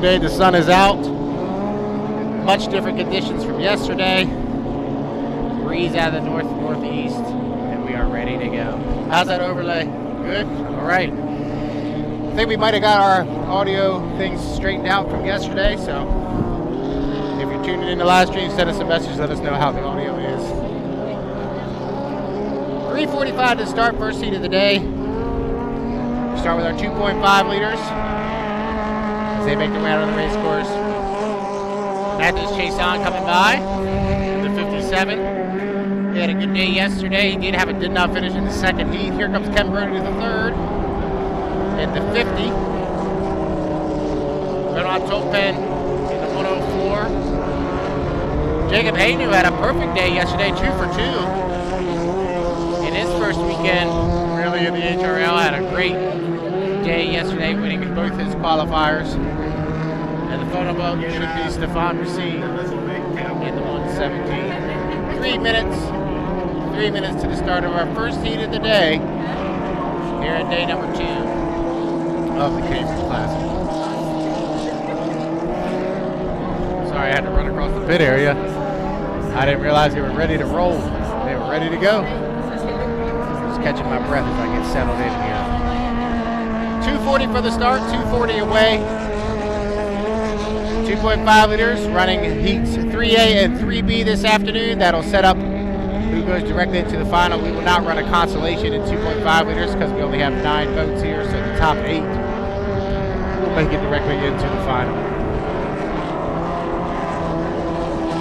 today. The sun is out. Much different conditions from yesterday. Breeze out of the northeast, and we are ready to go. How's that overlay? Good? All right. I think we might have got our audio things straightened out from yesterday, so if you're tuning in the live stream, send us a message, let us know how the audio is. 3:45 to start, first heat of the day. We start with our 2.5 liters as they make their way out of the race course. That is Chase On coming by, the 57. He had a good day yesterday. He did not finish in the second heat. Here comes Ken Brody to the third. In the 50. Benoit Taupin in the 104. Jacob Haynu had a perfect day yesterday, 2 for 2. In his first weekend, really in the HRL, had a great day yesterday, winning both his qualifiers. And the photo boat should be Stefan Racine in the 117. 3 minutes to the start of our first heat of the day here at day number 2 of the Cambridge Classic. Sorry, I had to run across the pit area. I didn't realize they were ready to roll. They were ready to go. Just catching my breath as I get settled in here. 240 for the start, 240 away. 2.5 liters, running heats 3A and 3B this afternoon. That'll set up who goes directly into the final. We will not run a consolation in 2.5 liters because we only have 9 boats here, so the top 8 will make it directly into the final.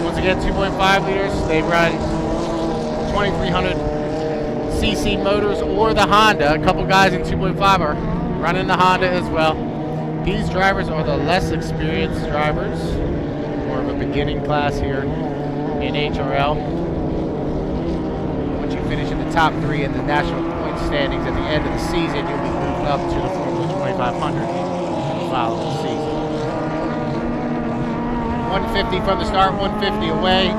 Once again, 2.5 liters, they run 2300 cc motors or the Honda. A couple guys in 2.5 are running the Honda as well. These drivers are the less experienced drivers, more of a beginning class here in HRL. Once you finish in the top 3 in the national point standings at the end of the season, you'll be moved up to the Formula 2500 the following season. 150 from the start, 150 away.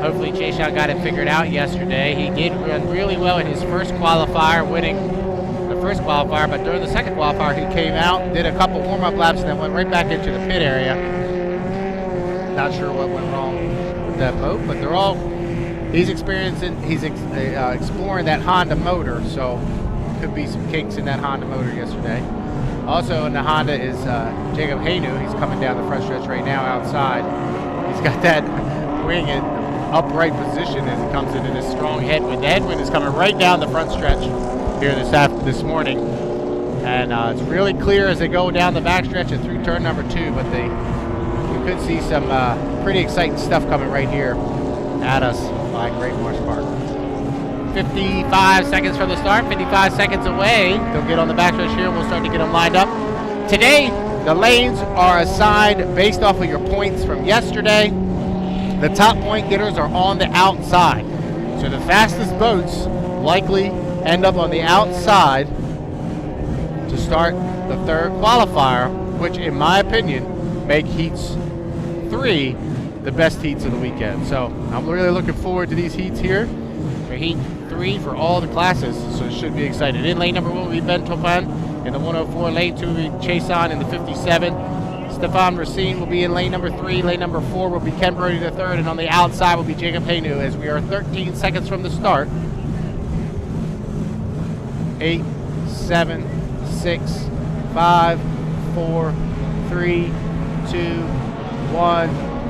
Hopefully Chase-Shawn got it figured out yesterday. He did run really well in his first qualifier, winning the first qualifier, but during the second qualifier he came out, did a couple warm-up laps, and then went right back into the pit area. Not sure what went wrong with that boat, but he's exploring that Honda motor, so could be some kinks in that Honda motor yesterday. Also in the Honda is Jacob Haynu. He's coming down the front stretch right now outside. He's got that wing in upright position as he comes in his strong headwind. The headwind is coming right down the front stretch here this morning, and it's really clear as they go down the back stretch and through turn number 2. But we could see some pretty exciting stuff coming right here at us by Great Marsh Park. 55 seconds from the start, 55 seconds away. They'll get on the back stretch here. We'll start to get them lined up. Today, the lanes are assigned based off of your points from yesterday. The top point getters are on the outside. So the fastest boats likely end up on the outside to start the third qualifier, which in my opinion make heats 3 the best heats of the weekend. So I'm really looking forward to these heats here. For heat 3 for all the classes, so it should be exciting. In lane number 1 will be Ben Taupin in the 104. Lane 2 will be Chase On in the 57. Stefan Racine will be in lane number 3. Lane number 4 will be Ken Brody the third, and on the outside will be Jacob Haynu as we are 13 seconds from the start. 8, 7, 6, 5, 4, 3, 2, 1.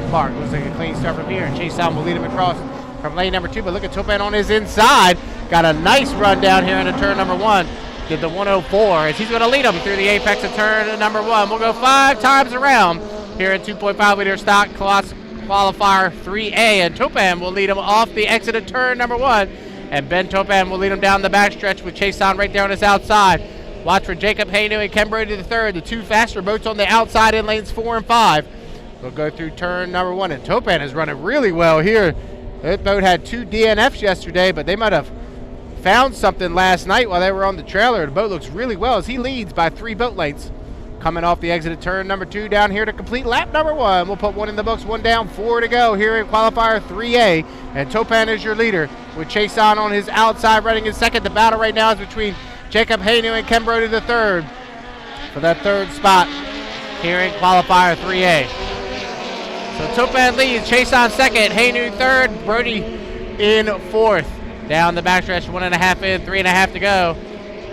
Mark. Looks like a clean start from here, and Chase On will lead him across from lane number 2, but look at Taupin on his inside. Got a nice run down here into turn number 1. Did the 104 as he's going to lead them through the apex of turn number 1. We'll go 5 times around here in 2.5 liter stock qualifier 3A, and Taupin will lead them off the exit of turn number 1, and Ben Taupin will lead them down the backstretch with Chase On right there on his outside. Watch for Jacob Haynu and Ken Brody the third, the 2 faster boats on the outside in lanes 4 and 5. We'll go through turn number 1, and Taupin is running really well here. That boat had 2 DNFs yesterday, but they might have found something last night while they were on the trailer. The boat looks really well as he leads by 3 boat lengths. Coming off the exit of turn number 2 down here to complete lap number 1. We'll put 1 in the books, 1 down, 4 to go here in qualifier 3A. And Taupin is your leader with Chase On his outside running in second. The battle right now is between Jacob Haynu and Ken Brody the third for that third spot here in qualifier 3A. So Topan leads, Chase on second, Haynu third, Brody in fourth. Down the backstretch, 1.5 in, 3.5 to go.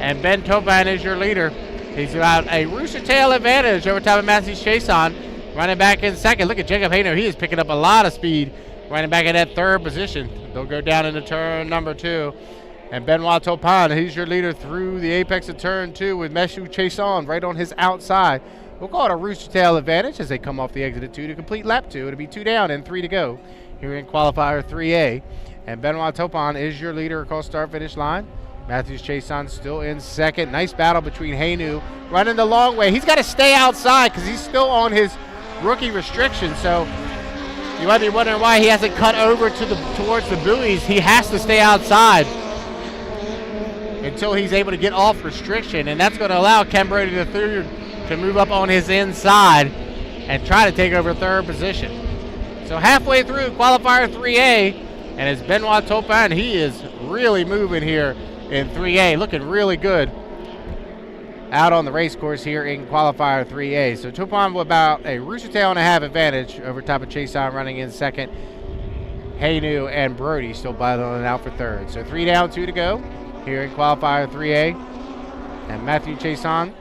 And Ben Topan is your leader. He's got a rooster tail advantage over top of Matthews Chason. Running back in second. Look at Jacob Hayno. He is picking up a lot of speed. Running back in that third position. They'll go down into turn number 2. And Benoit Topan, he's your leader through the apex of turn 2 with Matthews Chason right on his outside. We'll call it a rooster tail advantage as they come off the exit of 2 to complete lap 2. It'll be 2 down and 3 to go here in qualifier 3A. And Benoit Topan is your leader across start-finish line. Matthews Chason still in second. Nice battle between Haynu running the long way. He's got to stay outside because he's still on his rookie restriction. So you might be wondering why he hasn't cut over towards the buoys. He has to stay outside until he's able to get off restriction. And that's going to allow Ken Brody the third to move up on his inside and try to take over third position. So halfway through qualifier 3A, and as Benoit Topan, he is really moving here in 3A, looking really good out on the race course here in qualifier 3A. So Topan with about a rooster tail and a half advantage over top of Chason running in second. Haynu and Brody still battling out for third. So 3 down, 2 to go here in qualifier 3A. And Matthew Chason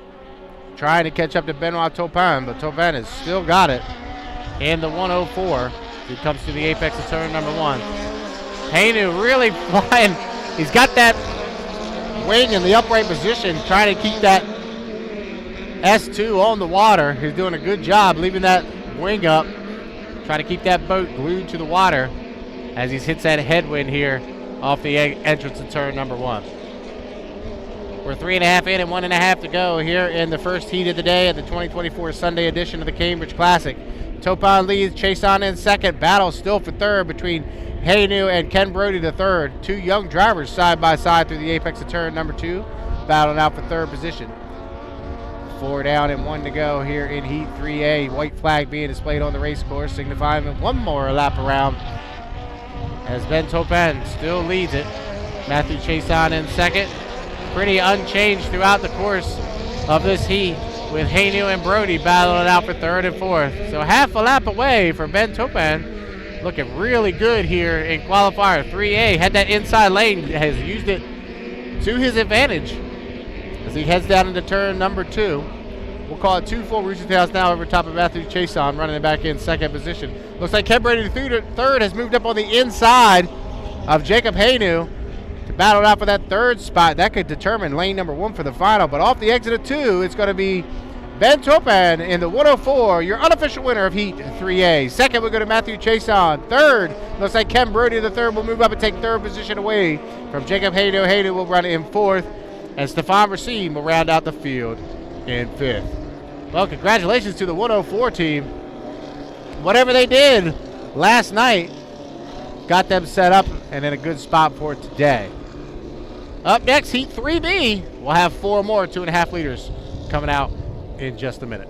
trying to catch up to Benoit Topan, but Topan has still got it in the 104. He comes to the apex of turn number 1. Haynu really flying. He's got that wing in the upright position, trying to keep that S2 on the water. He's doing a good job leaving that wing up, trying to keep that boat glued to the water as he hits that headwind here off the entrance of turn number 1. We're 3.5 in and 1.5 to go here in the first heat of the day at the 2024 Sunday edition of the Cambridge Classic. Topan leads, Chason in second. Battle still for third between Haynu and Ken Brody the third. 2 young drivers side by side through the apex of turn number 2, battling out for third position. 4 down and 1 to go here in heat 3A. White flag being displayed on the race course, signifying one more lap around as Ben Topan still leads it. Matthew Chason in second. Pretty unchanged throughout the course of this heat, with Haynu and Brody battling out for third and fourth. So half a lap away for Ben Topan. Looking really good here in qualifier 3A. Had that inside lane, has used it to his advantage as he heads down into turn number 2. We'll call it 2 full rooster tails now over top of Matthew Chason, running it back in second position. Looks like Ken Brady the third has moved up on the inside of Jacob Haynu to battle out for that third spot. That could determine lane number 1 for the final. But off the exit of 2, it's going to be Ben Topan in the 104, your unofficial winner of Heat 3A. Second, we'll go to Matthew Chason. Third, looks like Ken Brody the third will move up and take third position away from Jacob Haynu. Haynu will run in fourth, and Stefan Racine will round out the field in fifth. Well, congratulations to the 104 team. Whatever they did last night got them set up and in a good spot for today. Up next, Heat 3B, we'll have 4 more 2.5 liters coming out in just a minute.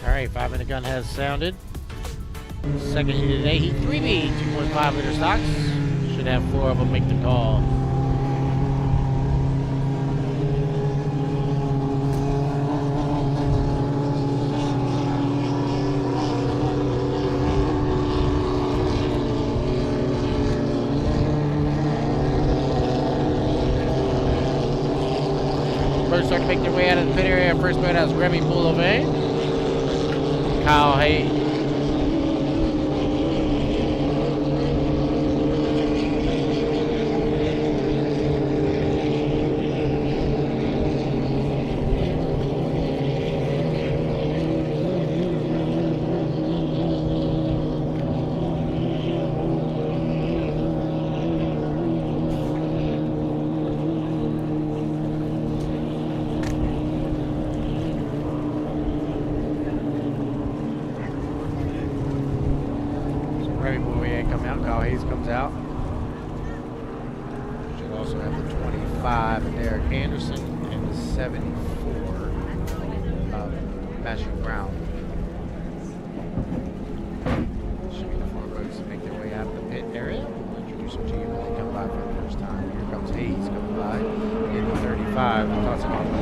Alright, 5-minute gun has sounded. Second heat today, Heat 3B, 2.5 liter stocks. Should have 4 of them make the call. Birds start to make their way out of the pit area. First boat has Remy Boulevard. Kyle Hay. Comes out. Should also have the 25 of Derek Anderson and the 74 of Matthew Brown. Should be the 4 boats to make their way out of the pit area. We'll introduce them to you when they come by for the first time. Here comes Hayes coming by in the 35. Tossing on the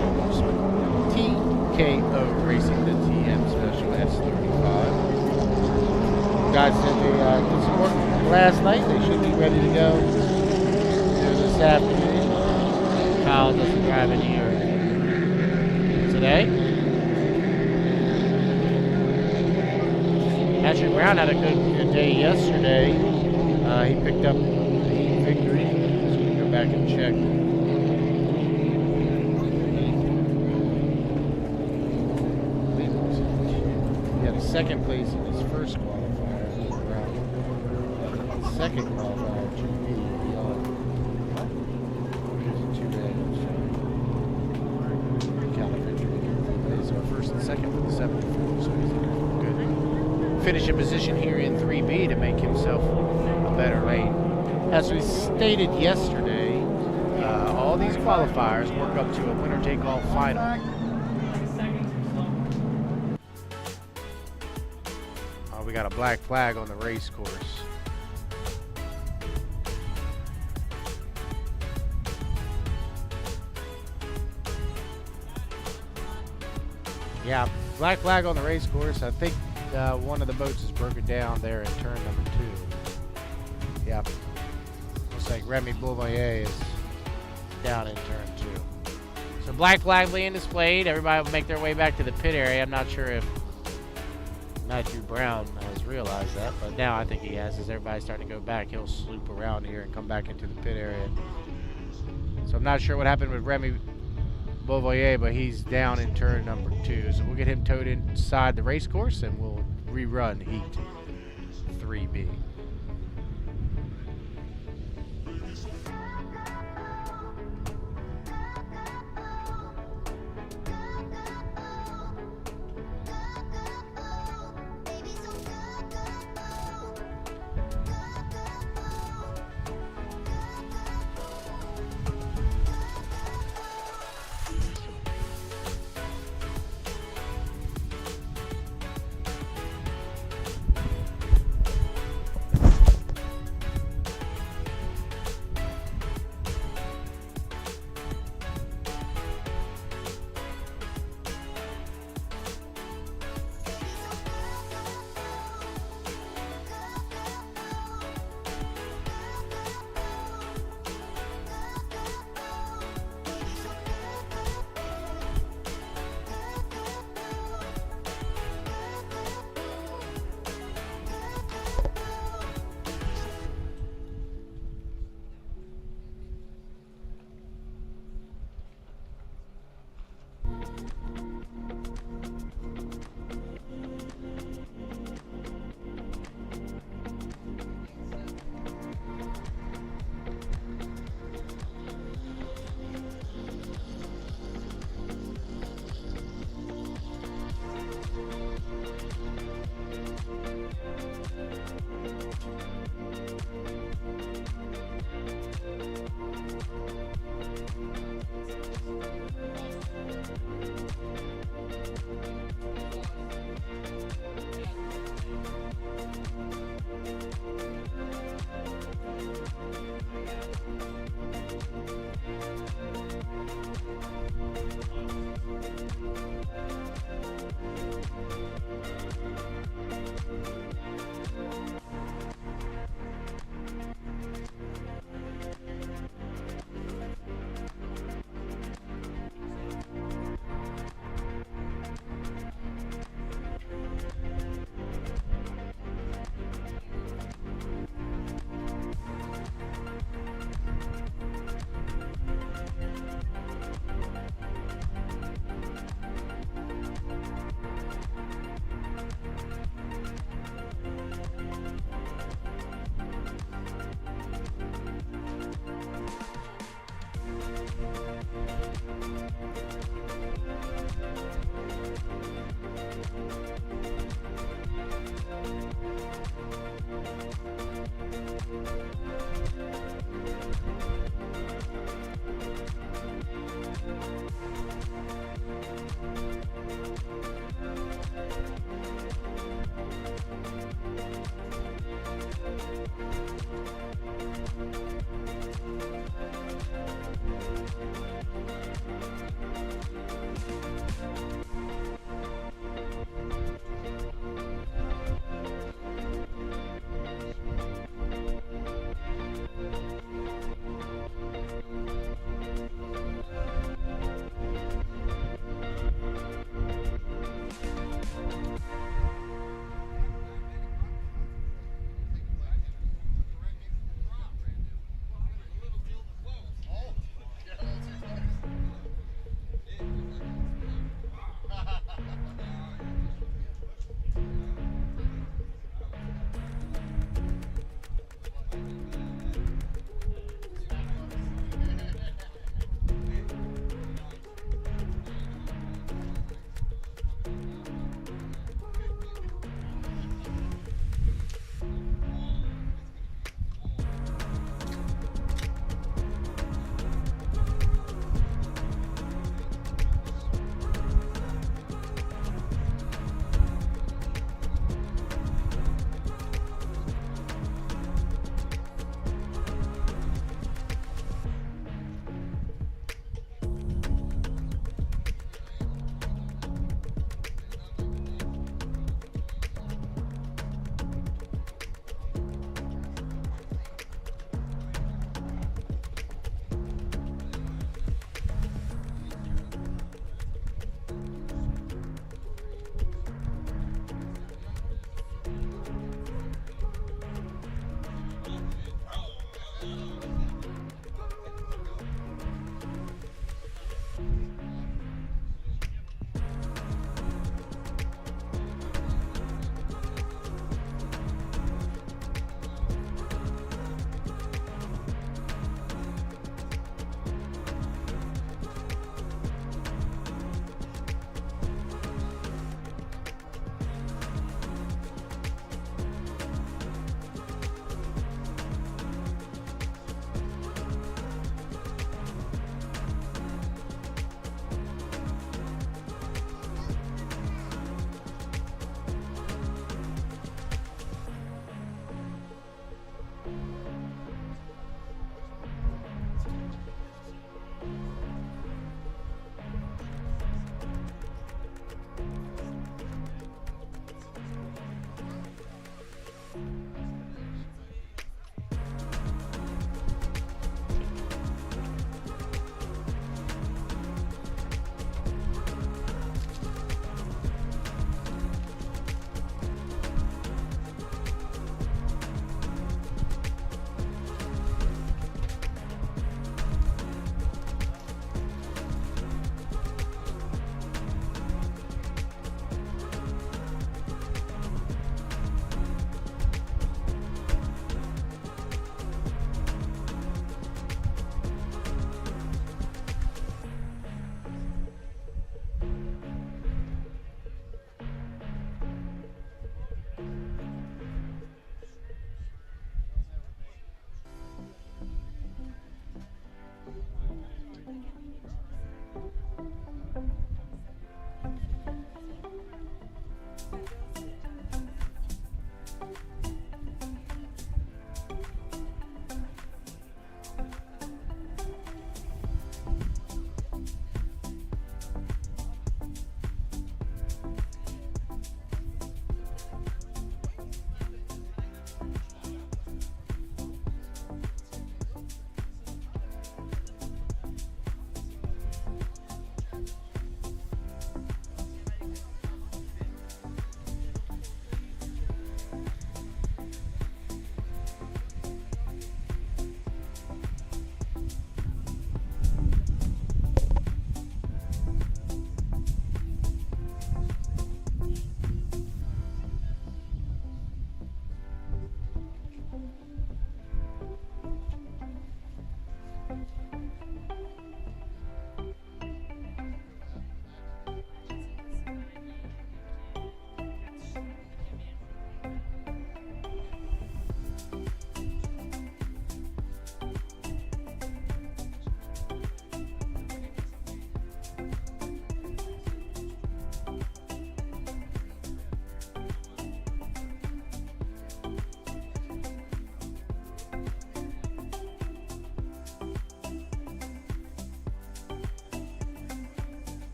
TKO Racing, the TM Special S35. Guys said they did some work last night. They should be ready to go this afternoon. Kyle doesn't drive in here today. Patrick Brown had a good day yesterday. He picked up the victory. So we can go back and check. He had a second place in his first qualifier. Second qualifier should be so first and second for the 74, so he's in a good finishing position here in 3B to make himself a better lane. As we stated yesterday, all these qualifiers work up to a winner-take-all final. We got a black flag on the race course. Yeah, black flag on the race course. I think one of the boats is broken down there in turn number 2. Yeah. Looks like Remy Bouvier is down in turn 2. So black flag being displayed. Everybody will make their way back to the pit area. I'm not sure if Matthew Brown has realized that, but now I think he has. As everybody's starting to go back, he'll sloop around here and come back into the pit area. So I'm not sure what happened with Remy Bouvier, but he's down in turn number 2. So we'll get him towed inside the race course and we'll rerun Heat 3B.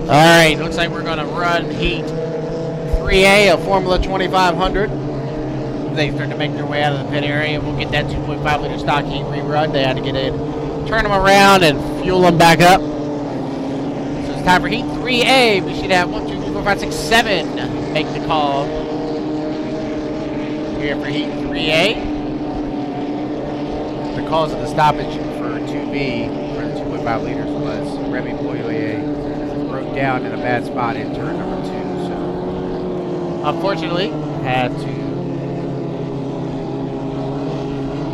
All right, looks like we're going to run Heat 3A of Formula 2500. They start to make their way out of the pit area. We'll get that 2.5 liter stock heat rerun. They had to get in, turn them around, and fuel them back up. So it's time for Heat 3A. We should have 1, 2, 3, 4, 5, 6, 7 make the call here for Heat 3A. The cause of the stoppage for 2B for the 2.5 liters was Remy Boyer broke down in a bad spot in turn number 2. So unfortunately, had to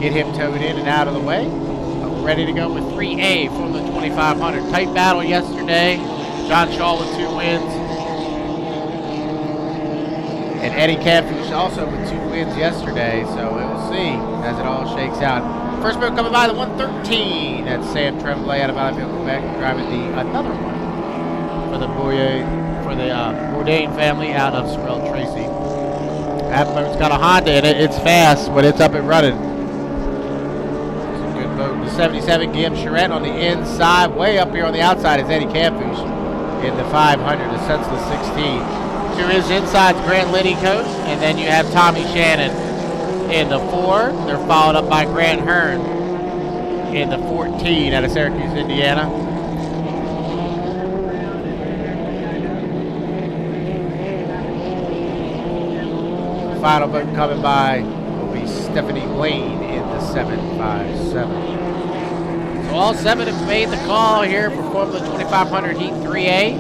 get him towed in and out of the way. But we're ready to go with 3A from the 2500. Tight battle yesterday. John Shaw with 2 wins. And Eddie Catfish also with 2 wins yesterday. So we'll see as it all shakes out. First boat coming by the 113. That's Sam Tremblay out of Valleyfield, Quebec, driving the another one for the Bourdain family out of Sorel Tracy. That boat's got a Honda in it. It's fast, but it's up and running. It's a good boat. The 77 Guillaume Charette on the inside. Way up here on the outside is Eddie Campouche in the 500, the Senseless 16. To his inside is Grant Liddy Coast, and then you have Tommy Shannon in the 4. They're followed up by Grant Hearn in the 14 out of Syracuse, Indiana. The final boat coming by will be Stephanie Blaine in the 757. So all 7 have made the call here for Formula 2500 Heat 3A.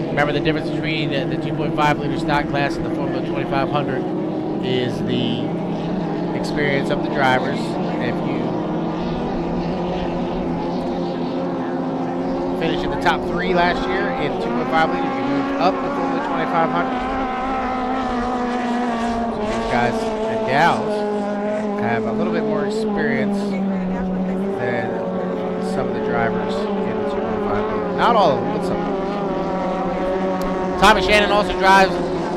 Remember, the difference between the 2.5 liter stock class and the Formula 2500 is the experience of the drivers. If you finished in the top 3 last year in 2.5 liters, you moved up to Formula 2500. So these guys and gals have a little bit more experience than some of the drivers in the 2.5 liters. Not all of them, but some. Tommy Shannon also drives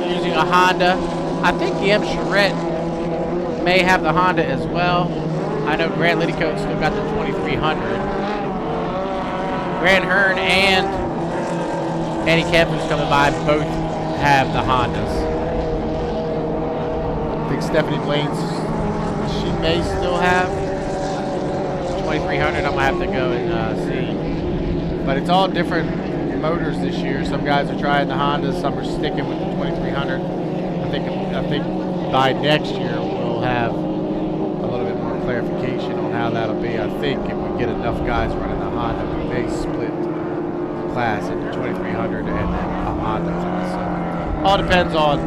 using a Honda. I think the Charette may have the Honda as well. I know Grant Liddycoat still got the 2300. Grant Hearn and Eddie Kemp, who's coming by, both have the Hondas. I think Stephanie Blaine's, she may still have 2300. I'm gonna have to go and see. But it's all different motors this year. Some guys are trying the Hondas, some are sticking with the 2300. I think by next year we'll have a little bit more clarification on how that'll be. I think if we get enough guys running the Honda, we may split the class into 2300 and then a Honda class. So all depends on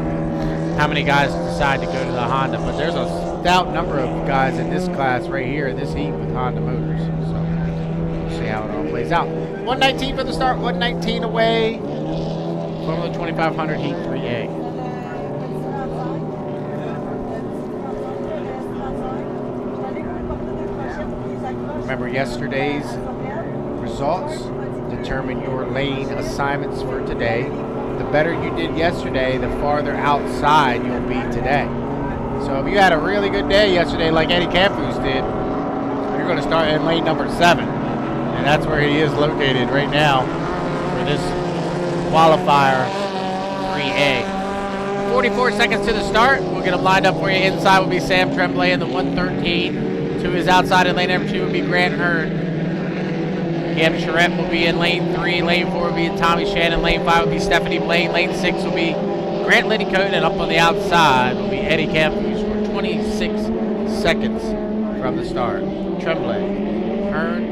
how many guys decide to go to the Honda, but there's a stout number of guys in this class right here in this heat with Honda motors. So we'll see how it all plays out. 119 for the start, 119 away. Formula 2500 Heat 3A. Remember, yesterday's results determine your lane assignments for today. The better you did yesterday, the farther outside you'll be today. So if you had a really good day yesterday like Eddie Campus did, you're going to start in lane number 7. And that's where he is located right now for this qualifier 3A. 44 seconds to the start. We'll get them lined up for you. Inside will be Sam Tremblay in the 113. To his outside in lane number 2 will be Grant Hearn. Cam Charette will be in lane 3. Lane 4 will be Tommy Shannon. Lane 5 will be Stephanie Blaine. Lane 6 will be Grant Liddycoat. And up on the outside will be Eddie Campus for 26 seconds from the start. Tremblay, Hearn,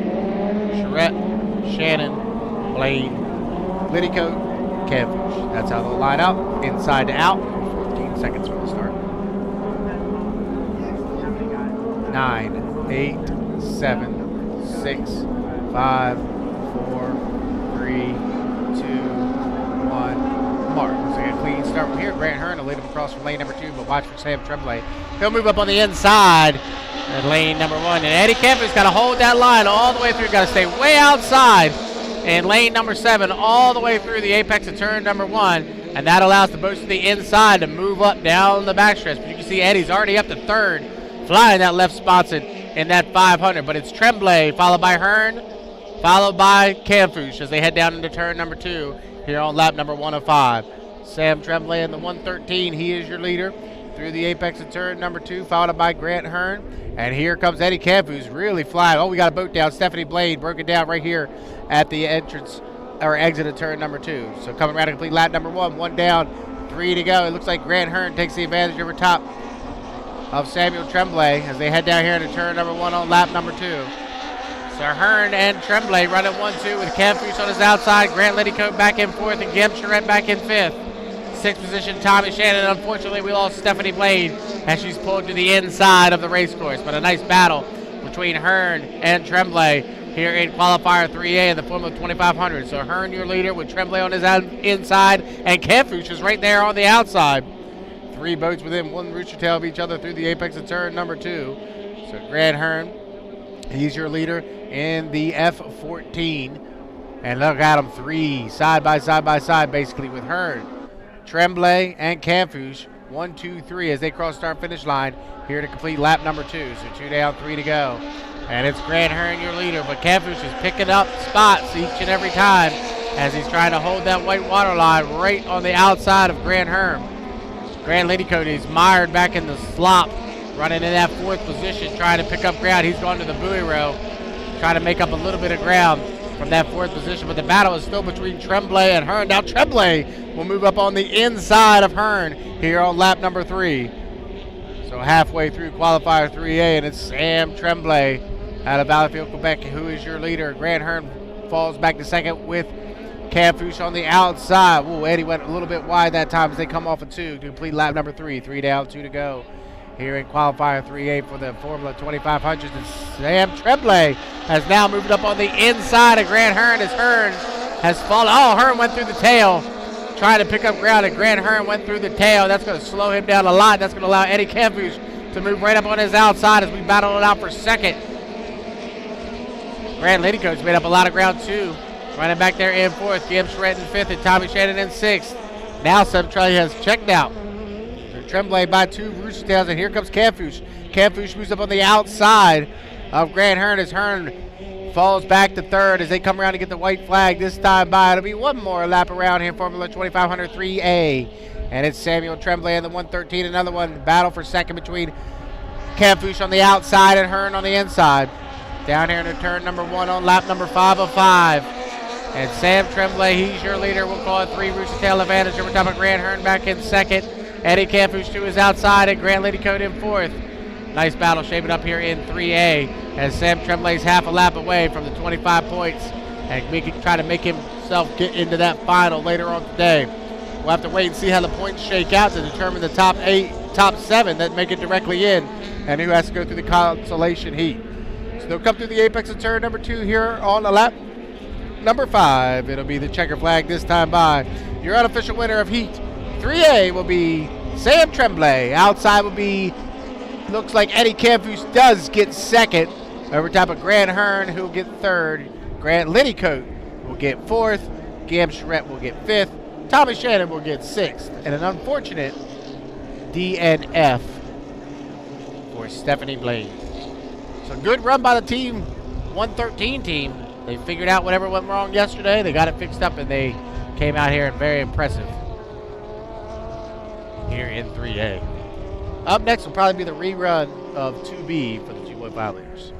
Charette, Shannon, Blaine, Liddycoat, Campus. That's how they'll line up. Inside to out. 14 seconds from the start. 9, 8, 7, 6, 5, 4, 3, 2, 1. Mark. So a clean start from here. Grant Hearn will lead him across from lane number 2, but watch for Sam Tremblay. He'll move up on the inside at lane number 1. And Eddie Campus got to hold that line all the way through. Got to stay way outside in lane number 7 all the way through the apex of turn number 1. And that allows the boats to the inside to move up down the backstretch. But you can see Eddie's already up to 3rd. Flying that left spots in that 500, but it's Tremblay, followed by Hearn, followed by Campus as they head down into turn number 2 here on lap number 105. Sam Tremblay in the 113, he is your leader through the apex of turn number 2, followed by Grant Hearn. And here comes Eddie Campus, really flying. Oh, we got a boat down. Stephanie Blade broken down right here at the entrance or exit of turn number 2. So coming around to complete lap number 1, 1 down, 3 to go. It looks like Grant Hearn takes the advantage over top of Samuel Tremblay as they head down here into turn number 1 on lap number 2. So Hearn and Tremblay running 1-2 with Campus on his outside, Grant Liddycoat back in 4th, and Gem Charette back in 5th. 6th position, Tommy Shannon. Unfortunately, we lost Stephanie Blade as she's pulled to the inside of the race course. But a nice battle between Hearn and Tremblay here in qualifier 3A in the Formula 2500. So Hearn, your leader, with Tremblay on his inside, and Campus is right there on the outside. 3 boats within 1 rooster tail of each other through the apex of turn number 2. So Grant Hearn, he's your leader in the F14. And look at them, 3 side by side basically with Hearn, Tremblay, and Campus. 1, 2, 3 as they cross start finish line here to complete lap number 2. So 2 down, 3 to go. And it's Grant Hearn, your leader, but Campus is picking up spots each and every time as he's trying to hold that white water line right on the outside of Grant Hearn. Grant Liddycoat is mired back in the slop, running in that 4th position, trying to pick up ground. He's gone to the buoy row, trying to make up a little bit of ground from that 4th position. But the battle is still between Tremblay and Hearn. Now Tremblay will move up on the inside of Hearn here on lap number 3. So halfway through qualifier 3A, and it's Sam Tremblay out of Valleyfield, Quebec, who is your leader. Grant Hearn falls back to 2nd with Campus on the outside. Ooh, Eddie went a little bit wide that time as they come off of 2 to complete lap number 3. 3 down, 2 to go here in qualifier 3A for the Formula 2500s. And Sam Tremblay has now moved up on the inside of Grant Hearn as Hearn has fallen. Oh, Hearn went through the tail, trying to pick up ground, and Grant Hearn went through the tail. That's going to slow him down a lot. That's going to allow Eddie Camfush to move right up on his outside as we battle it out for second. Grant Liddycoat's made up a lot of ground too. Running back there in fourth, Gibbs Shred in fifth, and Tommy Shannon in sixth. Now Sam Tremblay has checked out. Tremblay by 2 Rooster Tails, and here comes Camfush. Camfush moves up on the outside of Grant Hearn as Hearn falls back to third as they come around to get the white flag this time by. It'll be one more lap around here in Formula 2500 3A. And it's Samuel Tremblay in the 113. Another one, battle for second between Camfush on the outside and Hearn on the inside. Down here into turn number 1 on lap number 5 of 5. And Sam Tremblay, he's your leader. We'll call it 3 Rooster Tail advantage over top of Grant Hearn back in second. Eddie Camfush to his outside and Grant Liddycoat in fourth. Nice battle shaping up here in 3A as Sam Tremblay's half a lap away from the 25 points and we can try to make himself get into that final later on today. We'll have to wait and see how the points shake out to determine the top 7 that make it directly in and who has to go through the consolation heat. So they'll come through the apex of turn number 2 here on the lap number 5. It'll be the checker flag this time by. Your unofficial winner of heat 3A will be Sam Tremblay. Outside will be, looks like Eddie Camfush does get second over top of Grant Hearn, who will get third. Grant Liddycoat will get fourth. Gam Charette will get fifth. Tommy Shannon will get sixth. And an unfortunate DNF for Stephanie Blaine. So good run by the team, 113 team. They figured out whatever went wrong yesterday. They got it fixed up and they came out here and very impressive here in 3A. Up next will probably be the rerun of 2B for the 2.5 liters.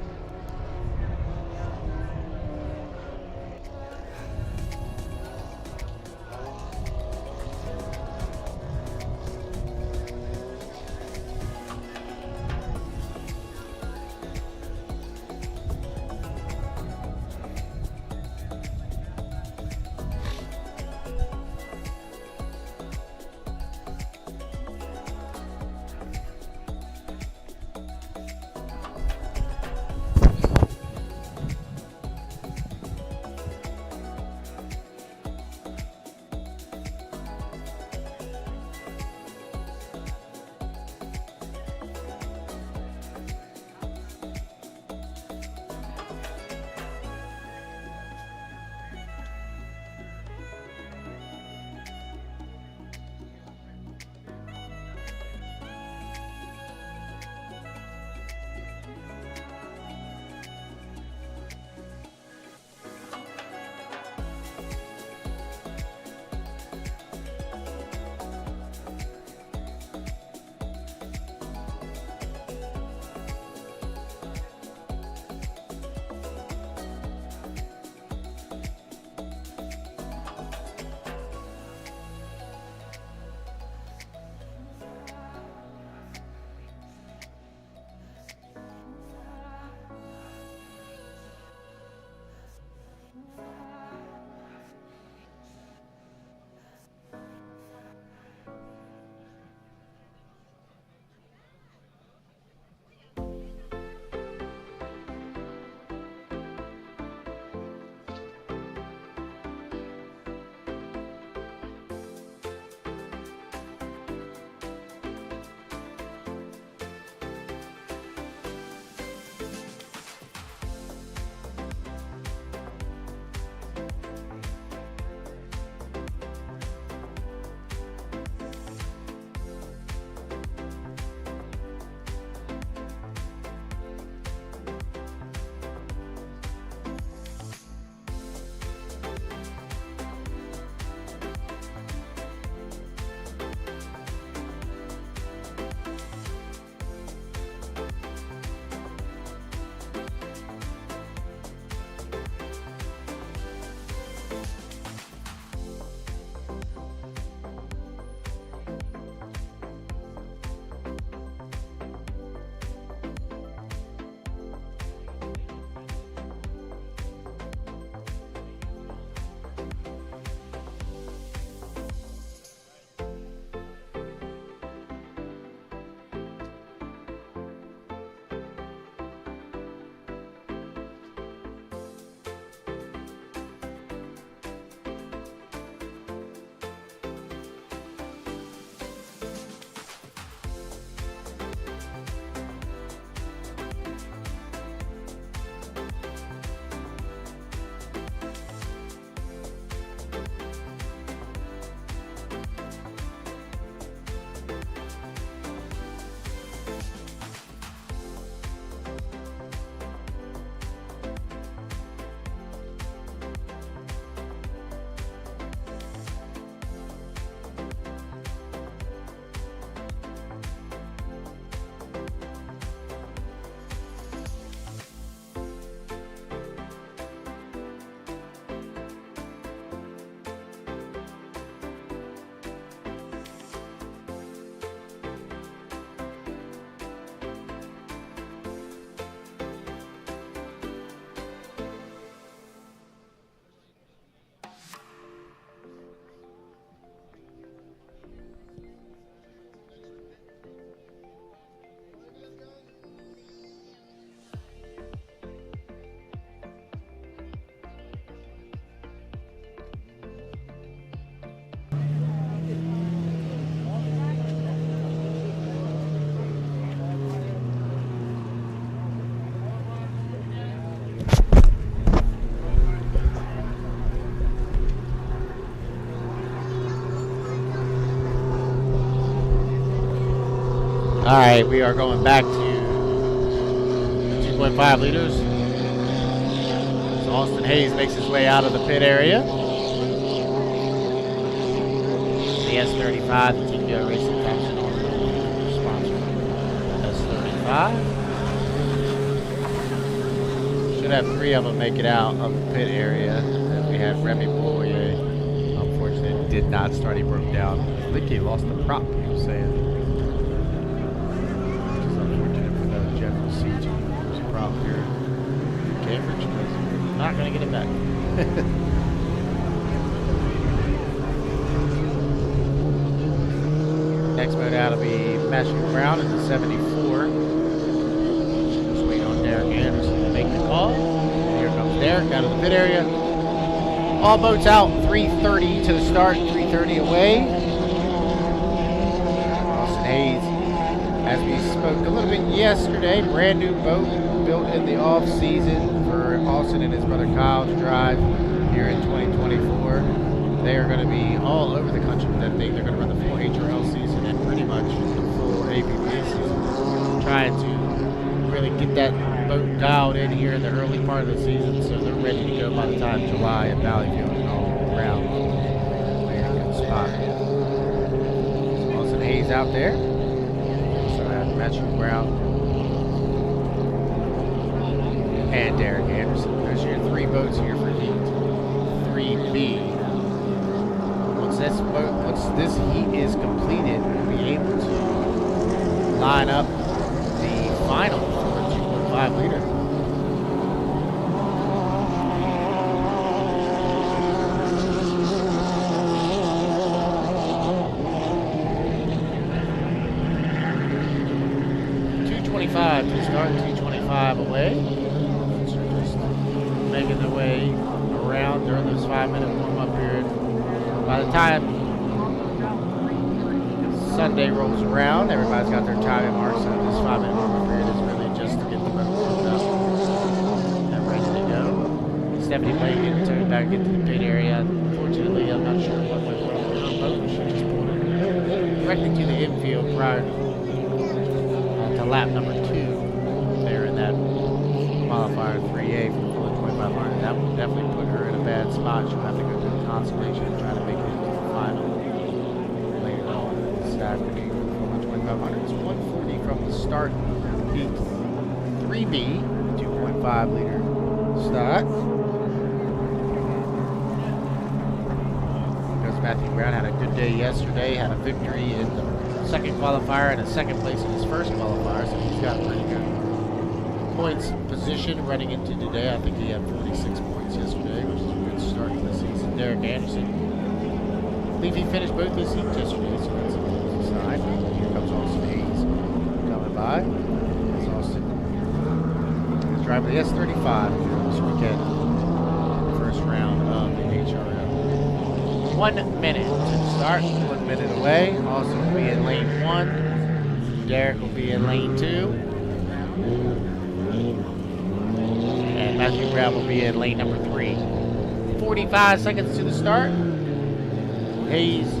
All right, we are going back to 2.5 liters. So Austin Hayes makes his way out of the pit area. The S35, the TPO Racing Thompson sponsor. S35. Should have 3 of them make it out of the pit area. And we have Remy Boyer. Unfortunately, did not start. He broke down. I think he lost the prop, he was saying. Which is unfortunate for the general CG. There's a prop here in Cambridge, because we're not going to get it back. Next boat out will be Matthew Brown in the 74. Just waiting on Derek Anderson to make the call. Here comes Derek out of the pit area. All boats out, 3:30 to the start, 3:30 away. Austin Hayes, as we spoke a little bit yesterday, brand new boat built in the off season for Austin and his brother Kyle to drive here in 2024. They are going to be all over the country with that thing. They're going to run the full HRL season and pretty much the full APP season. Trying to really get that boat dialed in here in the early part of the season so they're ready to go by the time July at Valleyfield and all around. Very good spot. So Austin Hayes out there. So I have Matthew Brown and Derek Anderson. There's your 3 boats here for Heat 3B. Once this heat is completed, we'll be able to line up the final for 2.5 liter. .225 to start, 225 away. So just making their way around during this 5-minute warm-up period. By the time Sunday rolls around, everybody's got their timing marks, so this 5-minute warm-up period is really just to get the boat warmed up and ready to go. Stephanie Blake getting turned back into the pit area. Unfortunately, I'm not sure what went wrong with her boat. She just pulled it directly to the infield prior to lap number 2 there in that qualifier 3A for the 2500. That will definitely put her in a bad spot. She'll have to go through the consolation and try to make it into the final later on this afternoon for the 2500. It's 140 from the start. Heat 3B, 2.5 liter stock. Because Matthew Brown had a good day yesterday, had a victory in the second qualifier and a second place in his first qualifier, so he's got pretty good points position running into today. I think he had 46 points yesterday, which is a good start to the season. Derek Anderson, I believe he finished both his heats yesterday, so that's a good sign. Here comes Austin Hayes coming by. That's Austin. He's driving the S35 this weekend in the first round of the HRL. 1 minute to start, 1 minute away. Austin will be in lane 1. Derek will be in lane 2. And Matthew Brown will be in lane number 3. 45 seconds to the start. Hayes,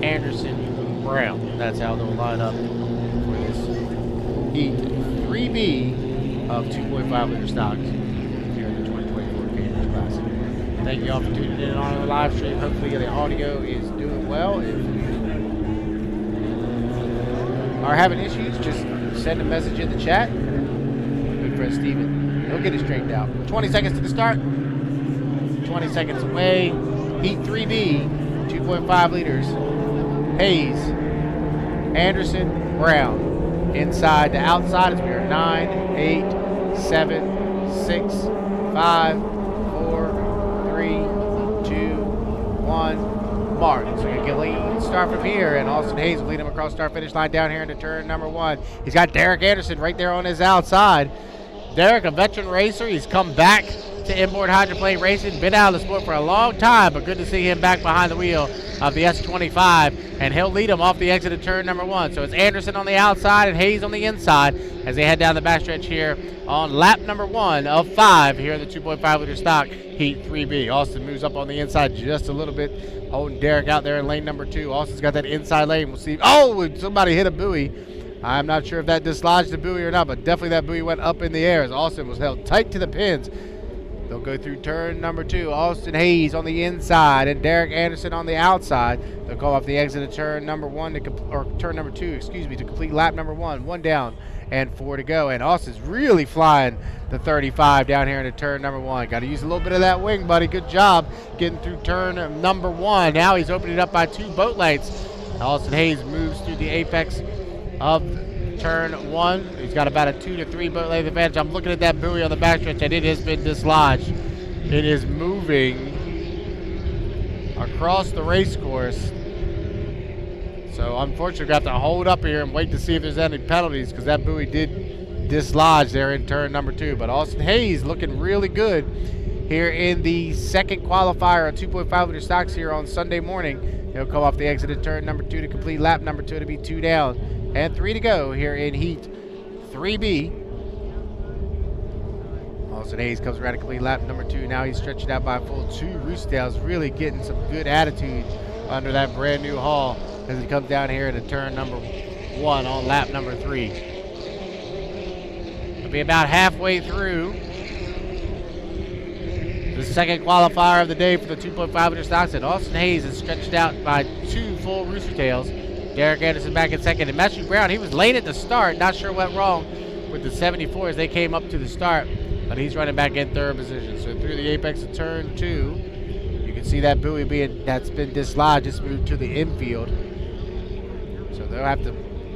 Anderson, Brown. That's how they'll line up for this Heat 3B of 2.5 liter stocks here in the 2024 Cambridge Classic. Thank you all for tuning in on the live stream. Hopefully the audio is doing well. If you are having issues, just send a message in the chat. Good friend Steven. He'll get it straightened out. 20 seconds to the start. 20 seconds away. Heat 3B, 2.5 liters. Hayes, Anderson, Brown. Inside to outside as we are 9, 8, 7, 6, 5, 4, 3, 2, 1. Mark. So we're going to get a lead start from here, and Austin Hayes will lead him across start finish line down here into turn number 1. He's got Derek Anderson right there on his outside. Derek, a veteran racer, he's come back to inboard hydroplane racing, been out of the sport for a long time, but good to see him back behind the wheel of the S25, and he'll lead him off the exit of turn number 1. So it's Anderson on the outside and Hayes on the inside as they head down the backstretch here on lap number 1 of 5 here in the 2.5 liter stock Heat 3B. Austin moves up on the inside just a little bit, holding Derek out there in lane number 2. Austin's got that inside lane. We'll see. Oh, somebody hit a buoy I'm not sure if that dislodged the buoy or not, but definitely that buoy went up in the air as Austin was held tight to the pins. They'll go through turn number 2. Austin Hayes on the inside and Derek Anderson on the outside. They'll call off the exit of turn number 1 turn number 2, excuse me, to complete lap number 1. 1 down and 4 to go. And Austin's really flying the 35 down here into turn number 1. Got to use a little bit of that wing, buddy. Good job getting through turn number 1. Now he's opening up by 2 boat lengths. Austin Hayes moves through the apex of turn 1. He's got about a 2 to 3 boat length advantage. I'm looking at that buoy on the backstretch and it has been dislodged. It is moving across the race course. So unfortunately, we have to hold up here and wait to see if there's any penalties because that buoy did dislodge there in turn number 2. But Austin Hayes looking really good here in the second qualifier of 2.5 liter stocks here on Sunday morning. He'll come off the exit of turn number 2 to complete lap number 2 to be 2 down and 3 to go here in Heat 3B. Austin Hayes comes around to complete lap number 2. Now he's stretching out by a full 2 roost tails, really getting some good attitude under that brand new hull as he comes down here into turn number 1 on lap number 3. He'll be about halfway through the second qualifier of the day for the 2.5 liter stocks, and Austin Hayes is stretched out by 2 full rooster tails. Derek Anderson back in second, and Matthew Brown, he was late at the start. Not sure what went wrong with the 74 as they came up to the start, but he's running back in 3rd position. So through the apex of turn 2, you can see that buoy that's been dislodged just moved to the infield. So they'll have to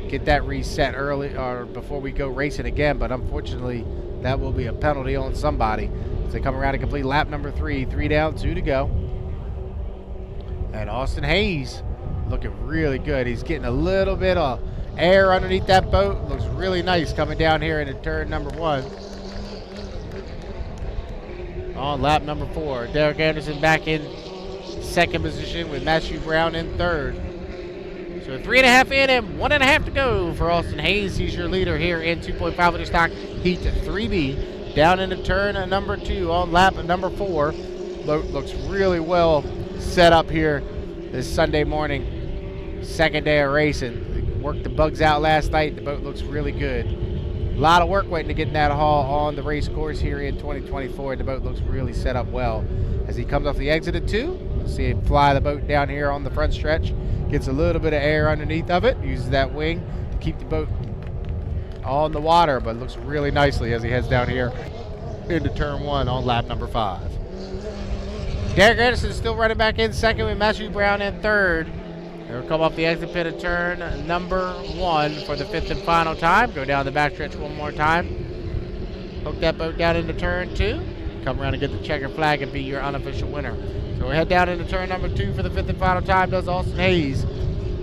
get that reset early or before we go racing again, but unfortunately that will be a penalty on somebody as they come around to complete lap number 3. 3 down, 2 to go. And Austin Hayes looking really good. He's getting a little bit of air underneath that boat. Looks really nice coming down here into turn number 1. On lap number 4, Derek Anderson back in 2nd position with Matthew Brown in 3rd. So 3.5 in and 1.5 to go for Austin Hayes. He's your leader here in 2.5 liter stock Heat 3B. Down into turn number 2 on lap number 4. Boat looks really well set up here this Sunday morning. 2nd day of racing. Worked the bugs out last night. The boat looks really good. A lot of work waiting to get in that haul on the race course here in 2024. The boat looks really set up well. As he comes off the exit of 2, you'll see him fly the boat down here on the front stretch. Gets a little bit of air underneath of it. Uses that wing to keep the boat on the water, but looks really nicely as he heads down here into turn 1 on lap number 5. Derek Anderson is still running back in 2nd with Matthew Brown in 3rd. They'll come off the exit pit of turn number 1 for the 5th and final time. Go down the backstretch one more time. Hook that boat down into turn 2. Come around and get the checker flag and be your unofficial winner. So we head down into turn number 2 for the 5th and final time. Does Austin Hayes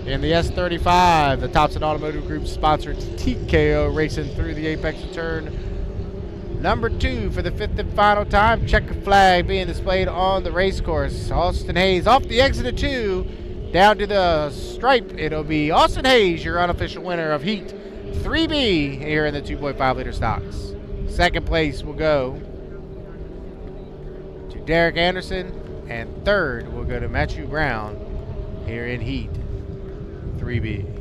in the S35. The Thompson Automotive Group sponsored TKO racing through the apex of turn number 2 for the 5th and final time. Checker flag being displayed on the race course. Austin Hayes off the exit of 2. Down to the stripe, it'll be Austin Hayes, your unofficial winner of Heat 3B here in the 2.5 liter stocks. 2nd place will go to Derek Anderson, and 3rd will go to Matthew Brown here in Heat 3B.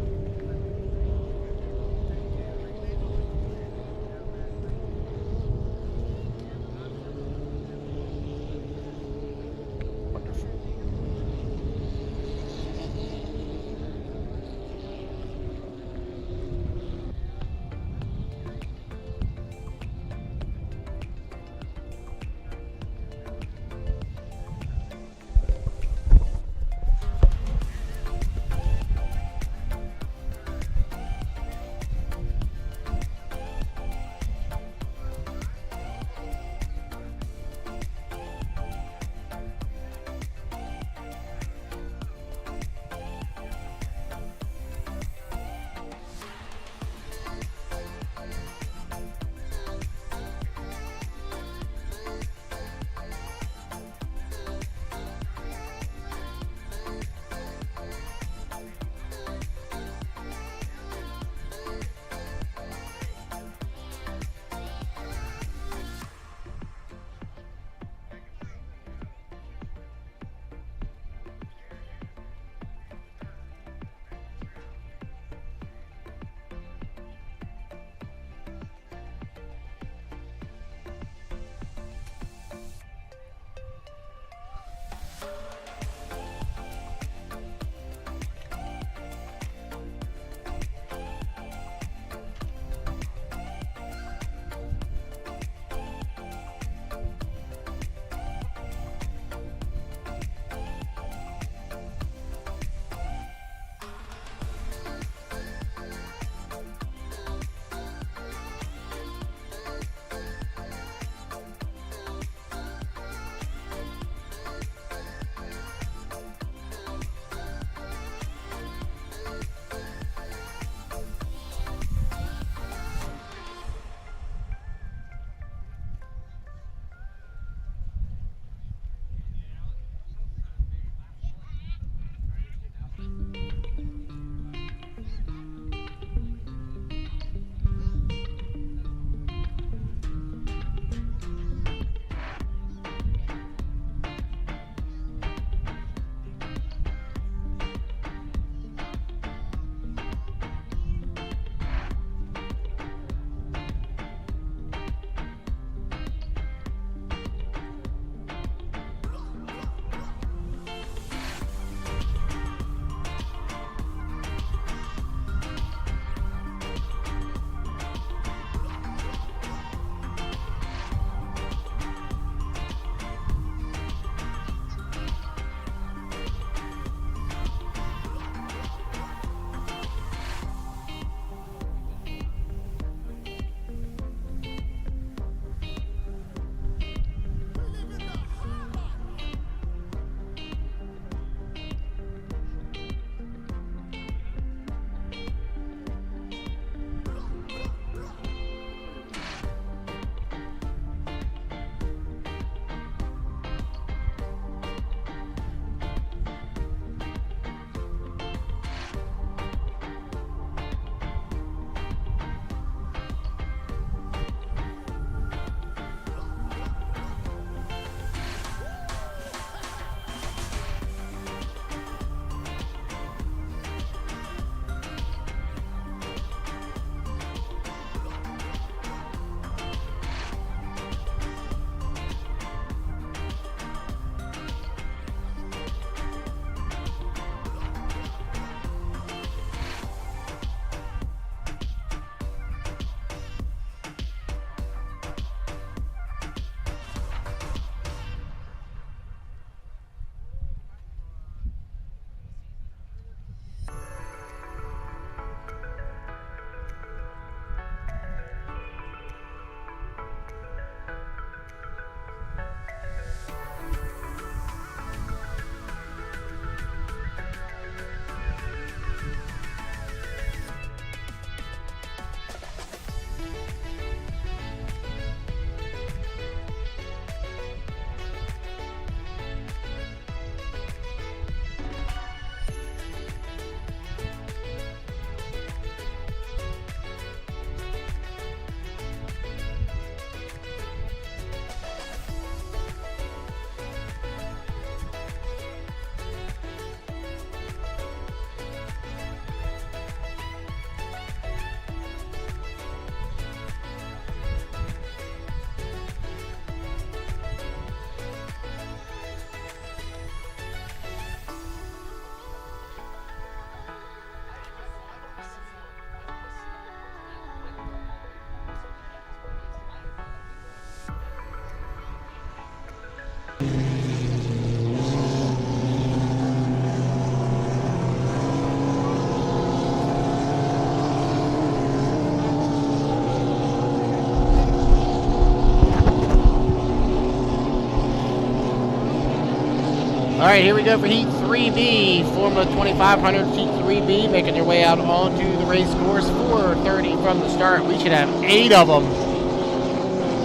right, here we go for Heat 3B, Formula 2500 Heat 3B, making their way out onto the race course. 4:30 from the start. We should have 8 of them.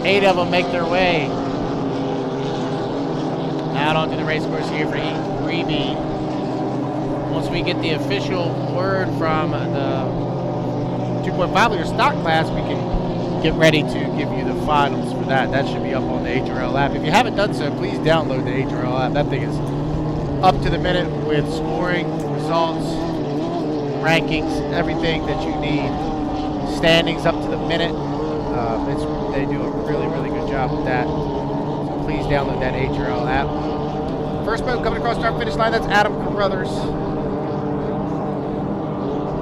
8 of them make their way out onto the race course here for Heat 3B. Once we get the official word from the 2.5 liter stock class, we can get ready to give you the finals for that. That should be up on the HRL app. If you haven't done so, please download the HRL app. That thing is up to the minute with scoring, results, rankings, everything that you need. Standings up to the minute. They do a really, really good job with that. So please download that HRL app. First boat coming across the start finish line, that's Adam Carruthers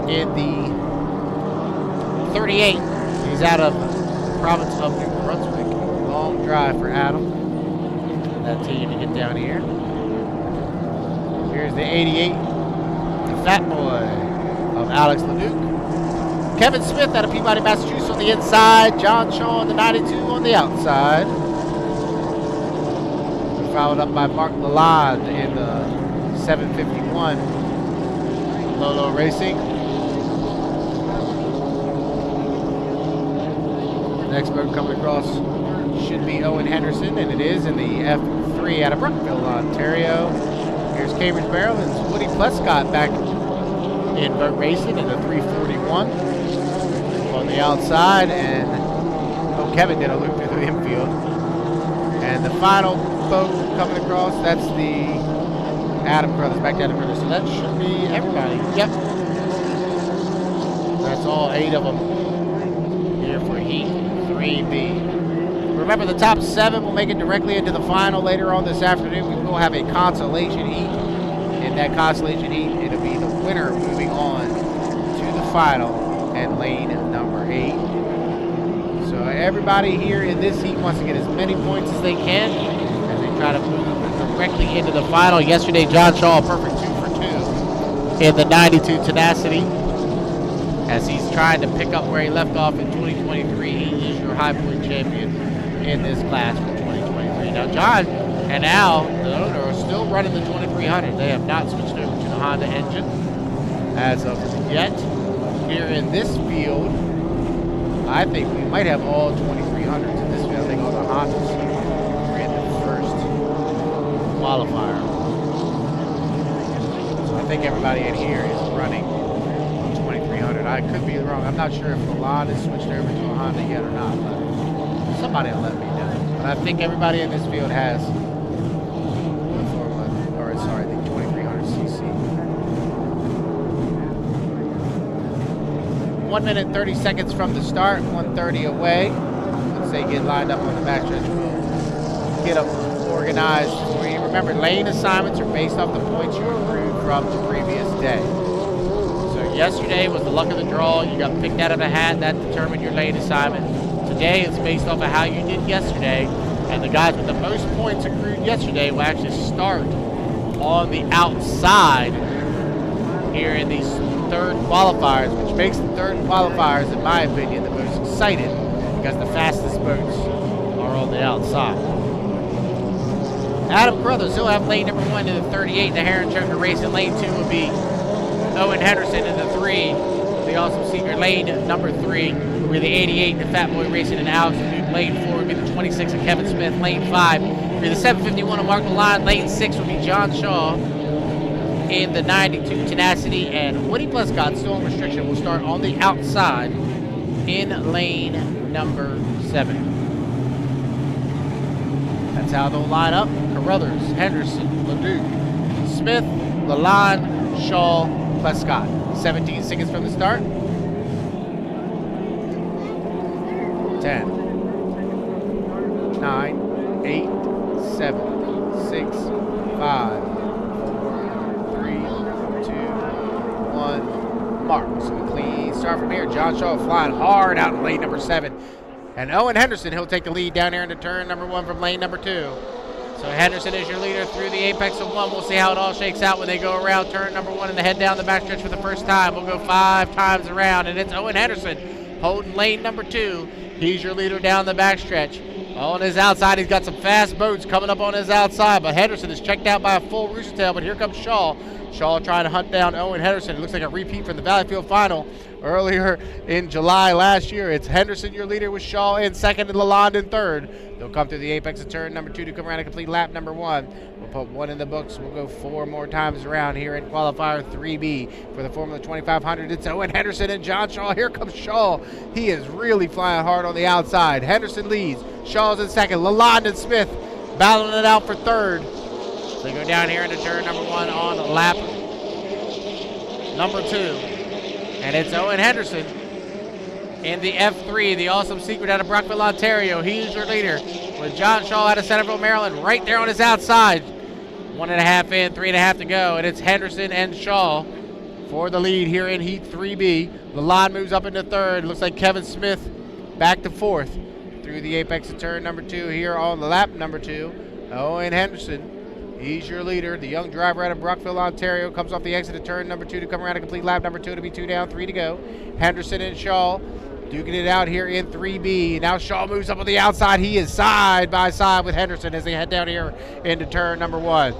in the 38. He's out of the province of New Brunswick. Long drive for Adam and that team to get down here. Here's the 88, the fat boy of Alex Leduc. Kevin Smith out of Peabody, Massachusetts on the inside. John Shaw on the 92 on the outside. Followed up by Mark Lalonde in the 751. Lolo Racing. Next boat coming across should be Owen Henderson, and it is in the F3 out of Brookville, Ontario. Here's Cambridge, Maryland's Woody Plescott back in boat racing in the 341 on the outside, and Kevin did a loop through the infield. And the final boat coming across, that's the Adam Brothers, back to Adam Brothers. So that should be everybody. Yep. That's all 8 of them here for Heat 3B. Remember, the top 7 will make it directly into the final later on this afternoon. We will have a consolation heat. In that consolation heat, it'll be the winner moving on to the final and lane number 8. So everybody here in this heat wants to get as many points as they can as they try to move directly into the final. Yesterday, John Shaw, a perfect 2 for 2 in the 92 Tenacity, as he's trying to pick up where he left off in 2023. He is your high point champion in this class for 2023. Now, John and Al, the owner, are still running the 2300. They have not switched over to the Honda engine as of yet. Here in this field, I think we might have all 2300s in this field. I think all the Hondas are in the first qualifier. So I think everybody in here is running 2300. I could be wrong. I'm not sure if Milan has switched over to a Honda yet or not, but somebody will let me know. But I think everybody in this field has the 2300cc. 1 minute 30 seconds from the start, 1:30 away. Once they get lined up on the backstretch, we'll get them organized for you. Remember, lane assignments are based off the points you accrued from the previous day. So yesterday was the luck of the draw. You got picked out of a hat. That determined your lane assignment. Today it's based off of how you did yesterday. And the guys with the most points accrued yesterday will actually start on the outside here in these third qualifiers, which makes the third qualifiers, in my opinion, the most exciting because the fastest boats are on the outside. Adam Carruthers, he'll have lane number 1 in the 38, the Heron Choker Racing. Lane 2 will be Owen Henderson in the 3. The Awesome Seeker. Lane number 3 will be the 88, the Fat Boy Racing, and Alex Leduc. Lane 4 will be the 26 of Kevin Smith. Lane 5 will be the 751 of Mark Lalonde. Lane 6 will be John Shaw in the 92 Tenacity, and Woody Plescott, still on restriction, will start on the outside in lane number 7. That's how they'll line up. Carruthers, Henderson, Leduc, Smith, Lalonde, Shaw, Plescott. 17 seconds from the start. 10, 9, 8, 7, 6, 5, 1 mark. So a clean start from here. John Shaw flying hard out in lane number 7. And Owen Henderson, he'll take the lead down here into turn number 1 from lane number 2. So Henderson is your leader through the apex of 1. We'll see how it all shakes out when they go around turn number 1 and they head down the backstretch for the first time. We'll go 5 times around, and it's Owen Henderson holding lane number 2. He's your leader down the backstretch. On his outside, he's got some fast boats coming up on his outside, but Henderson is checked out by a full rooster tail, but here comes Shaw. Shaw trying to hunt down Owen Henderson. It looks like a repeat from the Valleyfield Final earlier in July last year. It's Henderson, your leader, with Shaw in second and Lalonde in third. They'll come through the apex of turn number 2 to come around and complete lap number 1. We'll put 1 in the books. We'll go 4 more times around here in qualifier 3B for the Formula 2500. It's Owen Henderson and John Shaw. Here comes Shaw. He is really flying hard on the outside. Henderson leads. Shaw's in second. Lalonde and Smith battling it out for third. So they go down here into turn number 1 on lap number 2. And it's Owen Henderson in the F3, the awesome secret out of Brockville, Ontario. He's your leader with John Shaw out of Centerville, Maryland, right there on his outside. 1.5 in, 3.5 to go, and it's Henderson and Shaw for the lead here in Heat 3B. Lalonde moves up into third. Looks like Kevin Smith back to fourth through the apex of turn number 2 here on the lap number 2. Owen Henderson, he's your leader. The young driver out of Brockville, Ontario, comes off the exit of turn number 2 to come around and complete lap number 2 to be 2 down, 3 to go. Henderson and Shaw duking it out here in 3B. Now Shaw moves up on the outside. He is side by side with Henderson as they head down here into turn number 1.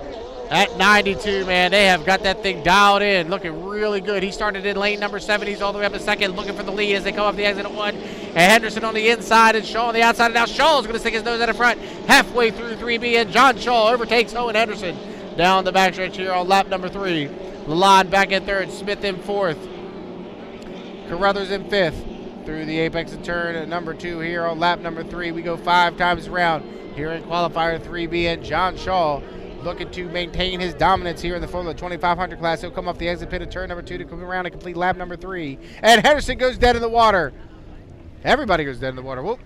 At 92, man, they have got that thing dialed in, looking really good. He started in lane number 7. He's all the way up to second, looking for the lead as they come off the exit at 1. And Henderson on the inside and Shaw on the outside. And now Shaw's going to stick his nose out in front halfway through 3B, and John Shaw overtakes Owen Henderson down the backstretch here on lap number 3. Lalonde back in third, Smith in fourth, Carruthers in fifth. Through the apex of turn number 2 here on lap number 3. We go 5 times around here in qualifier 3B, and John Shaw looking to maintain his dominance here in the Formula 2500 class. He'll come off the exit pit of turn number 2 to come around and complete lap number 3. And Henderson goes dead in the water. Everybody goes dead in the water. Whoop.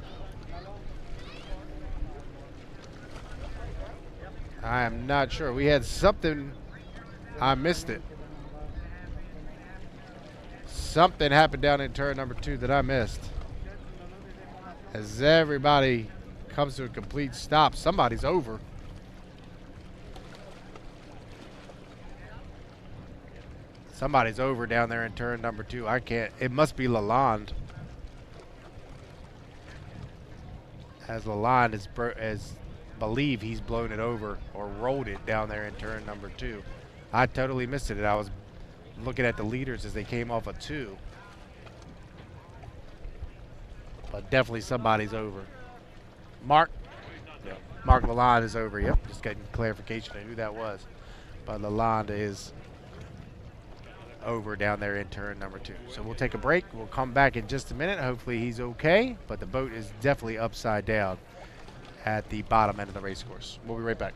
I am not sure. We had something. I missed it. Something happened down in turn number 2 that I missed. As everybody comes to a complete stop, somebody's over. Somebody's over down there in turn number 2. I can't. It must be Lalonde. As Lalonde is believe he's blown it over or rolled it down there in turn number 2. I totally missed it. I was looking at the leaders as they came off a 2. But definitely somebody's over. Mark? Yeah. Mark Lalonde is over. Yep, just getting clarification on who that was. But Lalonde is over down there in turn number 2. So we'll take a break. We'll come back in just a minute. Hopefully he's okay. But the boat is definitely upside down at the bottom end of the race course. We'll be right back.